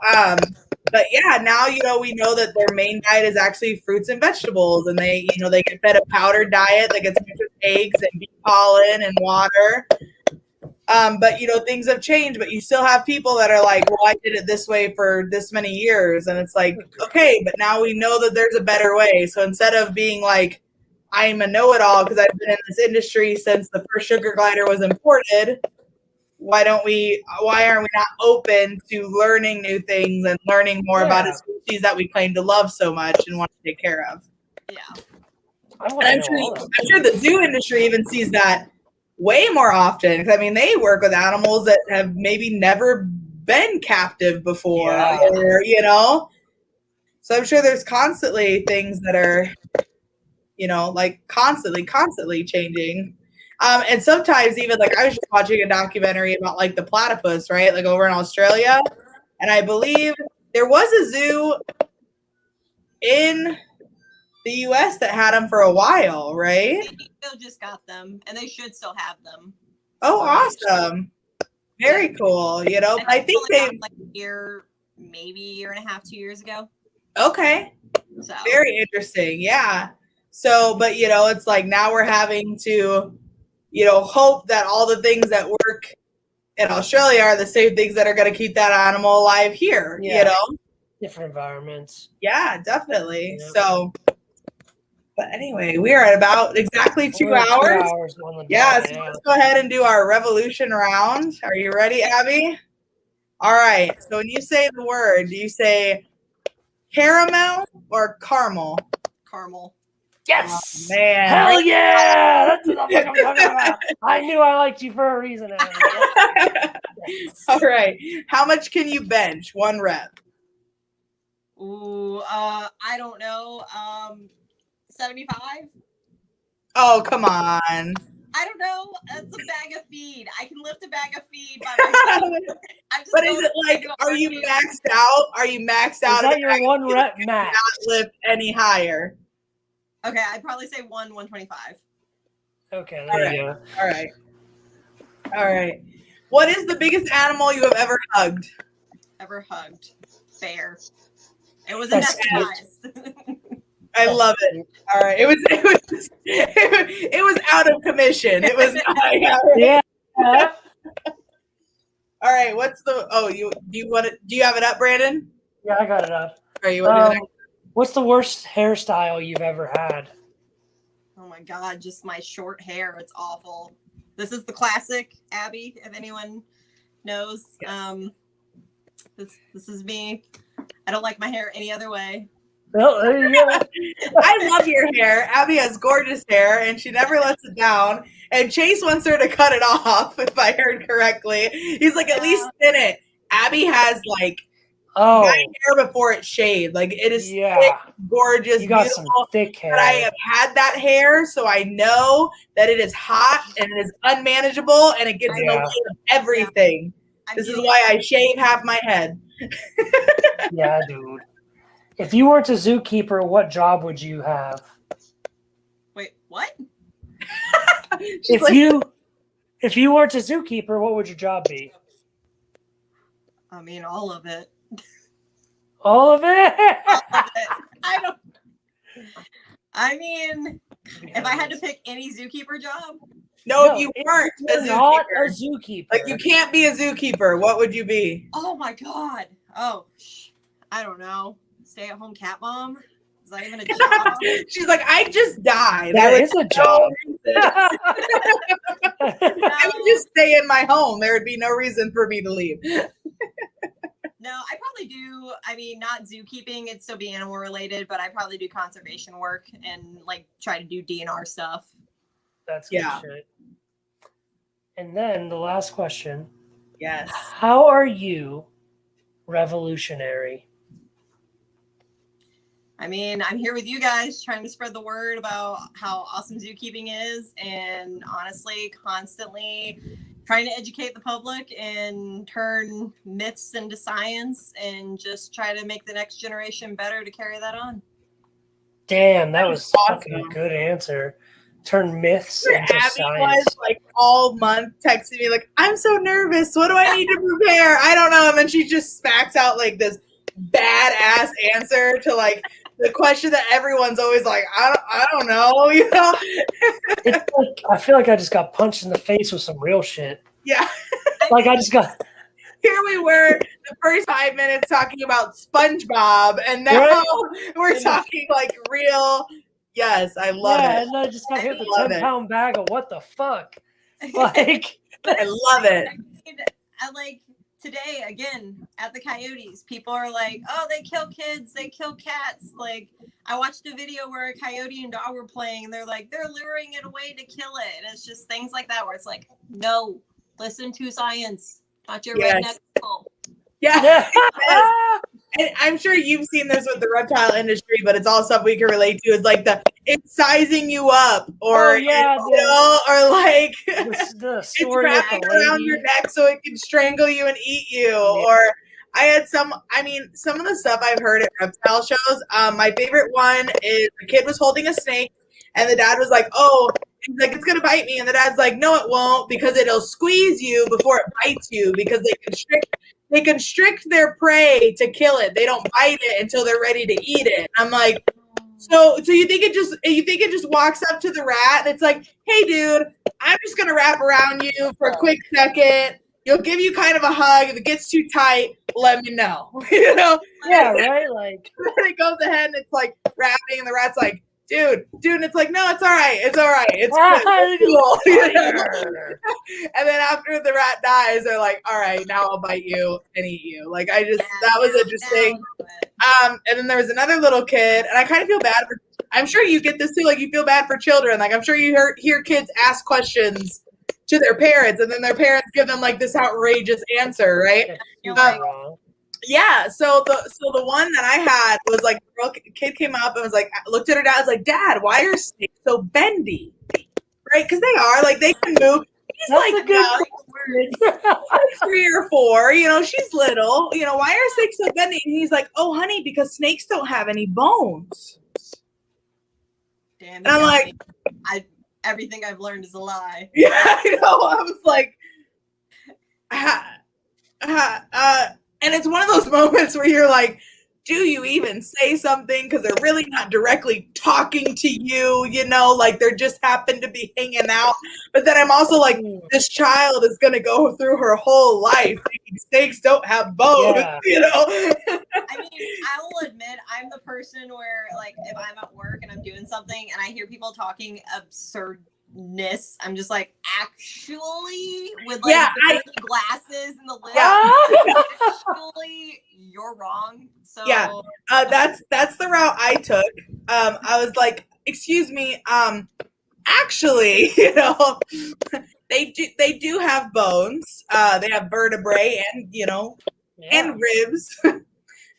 but yeah, now, you know, we know that their main diet is actually fruits and vegetables, and they, you know, they get fed a powdered diet that gets mixed with eggs and bee pollen and water. But, you know, things have changed, but you still have people that are like, well, I did it this way for this many years. And it's like, okay, but now we know that there's a better way. So instead of being like, I'm a know-it-all because I've been in this industry since the first sugar glider was imported, why aren't we not open to learning new things and learning more about a species that we claim to love so much and want to take care of? Yeah. And I'm sure the zoo industry even sees that way more often, because I mean they work with animals that have maybe never been captive before, or you know. So I'm sure there's constantly things that are, you know, like constantly changing. And sometimes even like I was just watching a documentary about like the platypus, right? Like over in Australia, and I believe There was a zoo in the U.S. that had them for a while, right? They still just got them, and they should still have them. Oh, awesome. Very cool. You know, I think they like a year, maybe a year and a half, 2 years ago. Okay. So very interesting. Yeah. So, but you know, it's like now we're having to, you know, hope that all the things that work in Australia are the same things that are going to keep that animal alive here, you know? Different environments. Yeah, definitely. Yeah. So, but anyway, we are at about exactly 2 hours. 2 hours on the yeah, so let's go ahead and do our revolution round. Are you ready, Abby? All right. So when you say the word, do you say caramel or caramel? Caramel. Yes. Oh, man. Hell yeah. That's what I'm talking about. I knew I liked you for a reason, Abby. Yes. All right. How much can you bench? 1 rep. Ooh, I don't know. 75? Oh, come on. I don't know. That's a bag of feed. I can lift a bag of feed by myself. But is it like, are you maxed out? Are you maxed out? Is that your 1 rep max? Not lift any higher. Okay, I'd probably say 125. Okay, there you go. All right. All right. What is the biggest animal you have ever hugged? Ever hugged? Bear. It was a size. I love it. All right. It was out of commission. It was yeah. All right. What's the do you have it up, Brandon? Yeah, I got it up. All right, you want to do the next? What's the worst hairstyle you've ever had? Oh my god, just my short hair. It's awful. This is the classic Abby, if anyone knows. Yes. This is me. I don't like my hair any other way. Well, there you go. I love your hair. Abby has gorgeous hair, and she never lets it down. And Chase wants her to cut it off, if I heard correctly. He's like, at least thin it. Abby has like my hair before it's shaved. Like it is thick, gorgeous, you got beautiful. Some thick hair. But I have had that hair, so I know that it is hot and it is unmanageable, and it gets in the way of everything. This is why I shave half my head. Yeah, dude. If you weren't a zookeeper, what job would you have? Wait, what? If you weren't a zookeeper, what would your job be? I mean, all of it. All of it? All of it. I mean, if I had to pick any zookeeper job. No, if you weren't not a zookeeper. Like you can't be a zookeeper. What would you be? Oh my god. Oh, I don't know. Stay-at-home cat mom? Is that even a job? She's like, I just died. That is a job. I would just stay in my home. There would be no reason for me to leave. No, I probably do. I mean, not zookeeping. It'd still be animal related, but I probably do conservation work and like try to do DNR stuff. That's good shit. And then the last question. Yes. How are you revolutionary? I mean, I'm here with you guys trying to spread the word about how awesome zookeeping is, and honestly, constantly trying to educate the public and turn myths into science and just try to make the next generation better to carry that on. Damn, that was fucking a good answer. Turn myths into Abby science. Was like all month texting me like, I'm so nervous. What do I need to prepare? I don't know. And then she just smacks out like this badass answer to like the question that everyone's always like, I don't know, you know? It's like, I feel like I just got punched in the face with some real shit. Yeah. Like I just got. Here we were the first 5 minutes talking about SpongeBob, and now we're talking like real. Yes, I love it. And I just got hit with a 10-pound bag of what the fuck. Like, I love it. I like today again at the Coyotes. People are like, "Oh, they kill kids, they kill cats." Like, I watched a video where a coyote and dog were playing, and they're like, "They're luring it away to kill it." And it's just things like that where it's like, "No, listen to science, not your redneck people." Yeah. And I'm sure you've seen this with the reptile industry, but it's all stuff we can relate to. It's like it's sizing you up, or or like the story it's wrapping around your neck so it can strangle you and eat you, or I had some of the stuff I've heard at reptile shows. My favorite one is the kid was holding a snake and the dad was like, oh, he's like, it's gonna bite me. And the dad's like, no, it won't, because it'll squeeze you before it bites you, because they constrict their prey to kill it. They don't bite it until they're ready to eat it. I'm like, so you think it just walks up to the rat and it's like, hey dude, I'm just gonna wrap around you for a quick second. He'll give you kind of a hug. If it gets too tight, let me know. You know? Yeah, right? Like, then it goes ahead and it's like wrapping, and the rat's like, dude, and it's like, no, it's all right. It's all right. It's good. It's cool. You know? And then after the rat dies, they're like, all right, now I'll bite you and eat you. Like, that was interesting. And then there was another little kid, and I kind of feel bad for, I'm sure you get this too, like you feel bad for children. Like, I'm sure you hear kids ask questions to their parents, and then their parents give them like this outrageous answer, right? Yeah. So the one that I had was like, the kid came up and was like, looked at her dad, was like, Dad, why are snakes so bendy? Right? Because they are, like, they can move. He's like, like 3 or 4, you know, she's little, you know, why are snakes so bendy? And he's like, oh honey, because snakes don't have any bones. Damn. And I'm like, everything I've learned is a lie. Yeah, I know. I was like, and it's one of those moments where you're like, do you even say something? Because they're really not directly talking to you, you know, like they're just happen to be hanging out. But then I'm also like, this child is going to go through her whole life thinking snakes don't have bones, you know? I mean, I will admit, I'm the person where, like, if I'm at work and I'm doing something and I hear people talking absurdness, I'm just like, actually, with like the glasses and the lip, actually, you're wrong. So that's the route I took. I was like, excuse me, actually, you know, they do have bones. They have vertebrae and, you know, and ribs.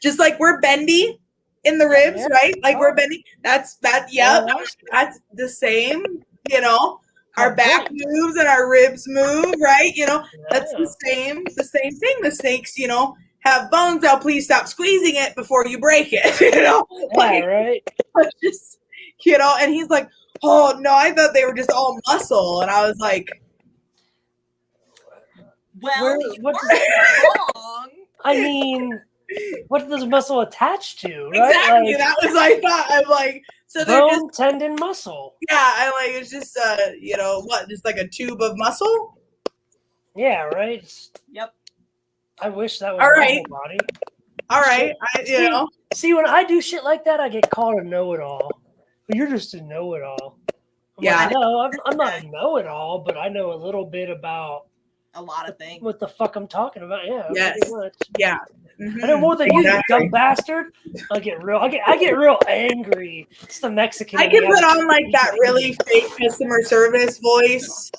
Just like we're bendy in the ribs, right? Like we're bendy. That's the same, you know. Our back moves and our ribs move, right? You know, that's the same thing. The snakes, you know, have bones. Now please stop squeezing it before you break it, you know? Like, right. Just, you know, and he's like, oh no, I thought they were just all muscle. And I was like, well, what's wrong? I mean, what does muscle attach to? Right? Exactly. Like, that was my thought. I'm like, so they're bone, just tendon, muscle. Yeah, I like, it's just you know, what, just like a tube of muscle? Yeah, right. Yep. I wish that was all right. my body. All right, you know. See, when I do shit like that, I get called a know-it-all. But you're just a know-it-all. Like, no, I'm not a know-it-all, but I know a little bit about a lot of things. What the fuck I'm talking about? Yeah. Yes. Yeah. Mm-hmm. I know more than you, dumb bastard. I get real angry. It's the Mexican. I can put on like that really fake customer service voice,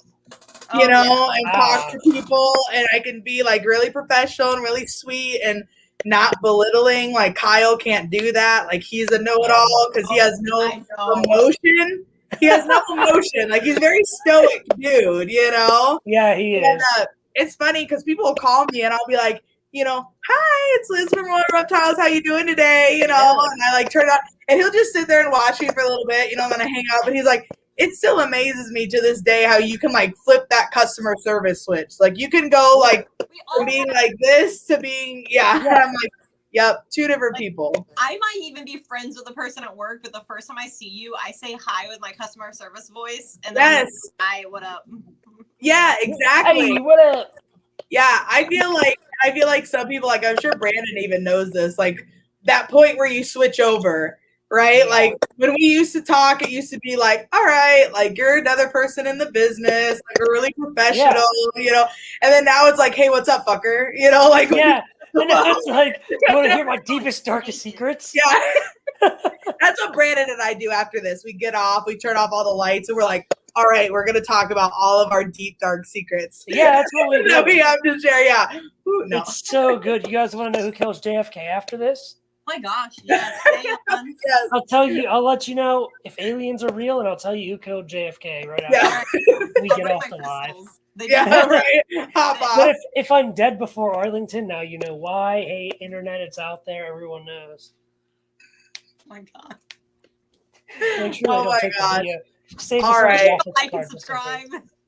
you know, and talk to people, and I can be like really professional and really sweet and not belittling. Like Kyle can't do that. Like he's a know-it-all because he has no emotion. He has no emotion. Like he's a very stoic dude, you know? Yeah, he is. And, it's funny because people will call me and I'll be like, you know, hi, it's Liz from Royal Reptiles. How you doing today? You know, and I like turn it on, and he'll just sit there and watch me for a little bit, you know, and then I hang out. But he's like, it still amazes me to this day how you can like flip that customer service switch. Like you can go like from being like this to being, And I'm like, yep, 2 different people. I might even be friends with the person at work, but the first time I see you, I say hi with my customer service voice, and then hi, what up? Yeah, exactly. Hey, what up? Yeah, I feel like some people, like I'm sure Brandon even knows this, like that point where you switch over, right? Like when we used to talk, it used to be like, all right, like you're another person in the business, like we're really professional, you know, and then now it's like, hey, what's up, fucker? You know, like and it's like, you want to hear my deepest, darkest secrets? Yeah. That's what Brandon and I do after this. We get off, we turn off all the lights, and we're like, all right, we're going to talk about all of our deep, dark secrets. Yeah, that's what we do. We have to share, Ooh, no. It's so good. You guys want to know who kills JFK after this? my gosh, yes. Stay on. Yes. I'll let you know if aliens are real, and I'll tell you who killed JFK right Yeah. after we I'll get bring off my the live. crystals. They Yeah, do. right. Hop But off. if I'm dead before Arlington, now you know why. Hey, internet, it's out there. Everyone knows. Oh my god. Make sure they Oh don't my take the gosh. video. Save All this on right. graphics Like card and just in case. subscribe.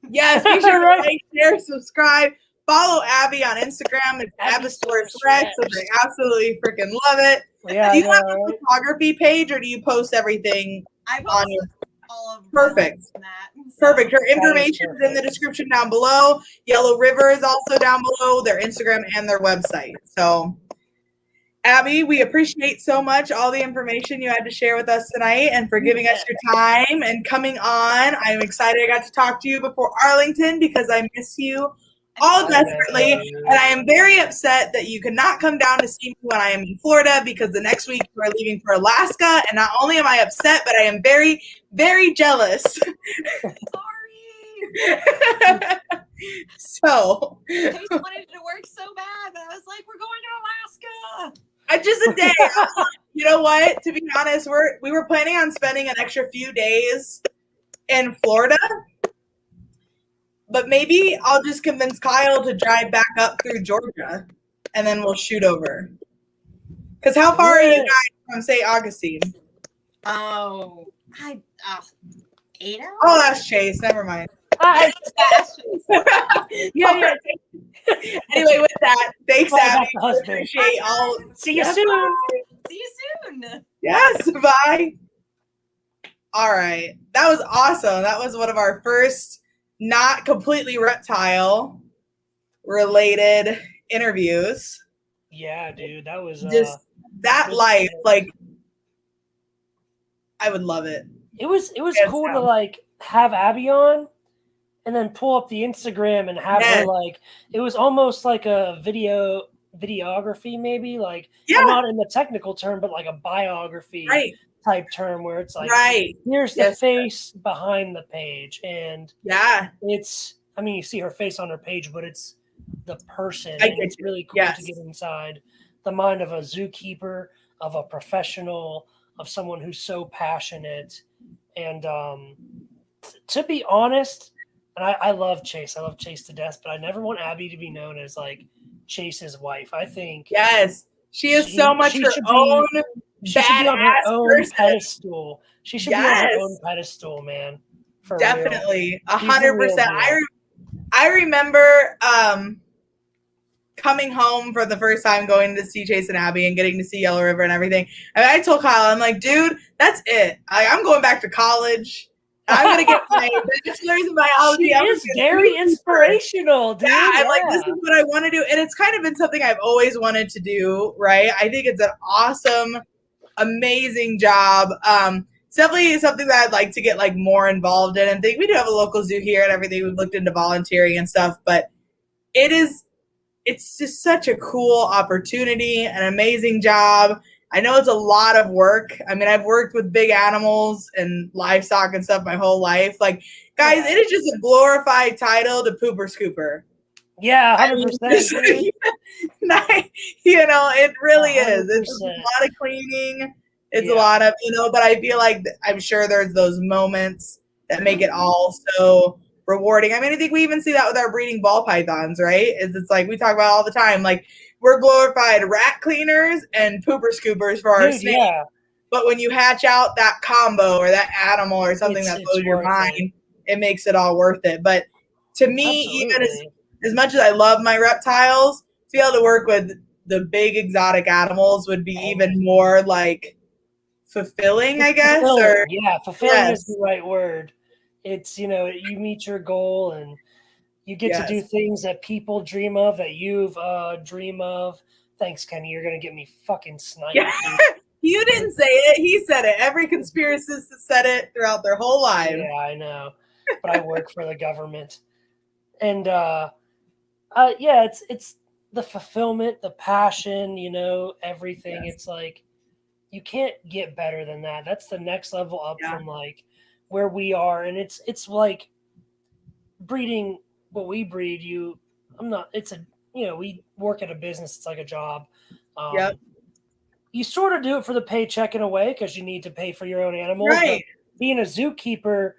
Yes, be sure Right. to like, share, subscribe. Follow Abby on Instagram. It's Abby's Abbosaurus Source Rex, Rex. which I absolutely freaking love it. Yeah, Do you I have know, a right? photography page, or do you post everything I on post your? all of Perfect. that. Perfect. Her is information is in the perfect. description down below. Yellow River is also down below, their Instagram and their website. So, Abby, we appreciate so much all the information you had to share with us tonight and for giving us your time and coming on. I'm excited I got to talk to you before Arlington because I miss you all desperately. And I am very upset that you could not come down to see me when I am in Florida because the next week you are leaving for Alaska. And not only am I upset, but I am very, very jealous. Sorry. So, Chase wanted to work so bad, but I was like, we're going to Alaska. just a day. You know what? To be honest, we were planning on spending an extra few days in Florida, but maybe I'll just convince Kyle to drive back up through Georgia, and then we'll shoot over. Because how far are you guys from St. Augustine? Oh, 8 hours. Oh, that's Chase. Never mind. Yeah. Anyway, with that, thanks, Bye, Abby. the husband. Appreciate all. See you soon. See you soon. Yes, bye. All right. That was awesome. That was one of our first not completely reptile related interviews. Yeah, dude, that was Just that life, like I would love it. It was Hands cool down. to like have Abby on and then pull up the Instagram and have her like it was almost like a videography maybe, like I'm not in the technical term, but like a biography type term where it's like here's the face behind the page, and it's I mean you see her face on her page, but it's the person, and it's really cool to get inside the mind of a zookeeper, of a professional, of someone who's so passionate. And to be honest, and I love Chase. I love Chase to death, but I never want Abby to be known as like Chase's wife. I think she is so much her own she should be on her own person. Pedestal. She should be on her own pedestal, man. For definitely, 100%. I remember coming home for the first time, going to see Chase and Abby and getting to see Yellow River and everything. And I told Kyle, I'm like, dude, that's it. I'm going back to college. I'm going to get my bachelor's in biology. She is very inspirational, dude. Yeah, I'm like, this is what I want to do. And it's kind of been something I've always wanted to do, right? I think it's an awesome, amazing job. It's definitely something that I'd like to get like more involved in. And think we do have a local zoo here and everything. We've looked into volunteering and stuff, but it's just such a cool opportunity, an amazing job. I know it's a lot of work. I mean, I've worked with big animals and livestock and stuff my whole life. Like, guys, it is just a glorified title to pooper scooper. Yeah, 100%. You know, it really 100%. is. It's a lot of cleaning. It's a lot of, but I feel like I'm sure there's those moments that make it all so rewarding. I mean, I think we even see that with our breeding ball pythons, right? It's like we talk about all the time. Like, we're glorified rat cleaners and pooper scoopers for our snake. Yeah. But when you hatch out that combo or that animal or something that blows your mind, it makes it all worth it. But to me, even as much as I love my reptiles, to be able to work with the big exotic animals would be even more like fulfilling, I guess. Fulfilling is the right word. It's, you meet your goal and you get to do things that people dream of, that you've dream of. Thanks, Kenny. You're going to get me fucking sniped. Yeah. You didn't say it. He said it. Every conspiracist has said it throughout their whole life. Yeah, I know. But I work for the government. And, it's the fulfillment, the passion, everything. It's like, you can't get better than that. That's the next level up from, like, where we are. And it's like breeding what we breed. We work at a business. It's like a job. you sort of do it for the paycheck in a way because you need to pay for your own animals. Right. But being a zookeeper,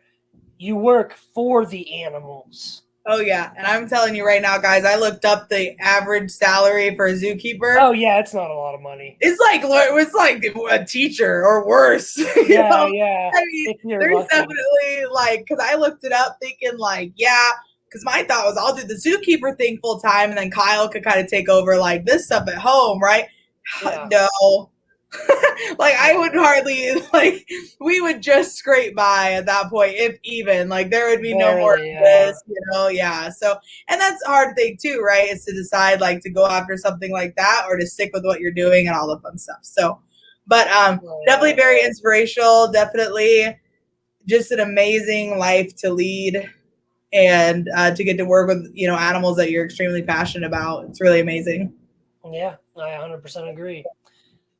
you work for the animals. Oh yeah, and I'm telling you right now, guys, I looked up the average salary for a zookeeper. Oh yeah, it's not a lot of money. It's like a teacher or worse. Yeah. I mean, there's lucky. definitely like, because I looked it up thinking like, yeah, because my thought was I'll do the zookeeper thing full time, and then Kyle could kind of take over like this stuff at home, right? Yeah. No. Like I would hardly like we would just scrape by at that point, if even. Like there would be no more of this, yeah. So, and that's a hard thing too, right? Is to decide like to go after something like that or to stick with what you're doing and all the fun stuff. So, but definitely very inspirational, definitely just an amazing life to lead and to get to work with, animals that you're extremely passionate about. It's really amazing. Yeah, I 100% agree.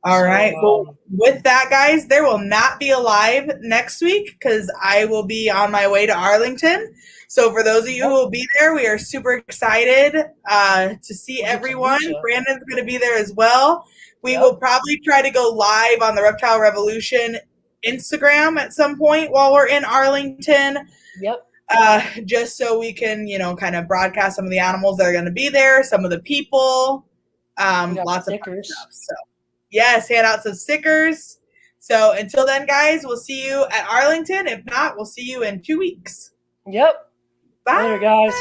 All right. Well, with that, guys, there will not be a live next week because I will be on my way to Arlington. So for those of you who will be there, we are super excited to see everyone. Brandon's going to be there as well. We will probably try to go live on the Reptile Revolution Instagram at some point while we're in Arlington. Yep. Just so we can, kind of broadcast some of the animals that are going to be there, some of the people, lots of fun stuff. So. Yes, hand out some stickers. So until then, guys, we'll see you at Arlington. If not, we'll see you in 2 weeks. Yep. Bye. Later, guys.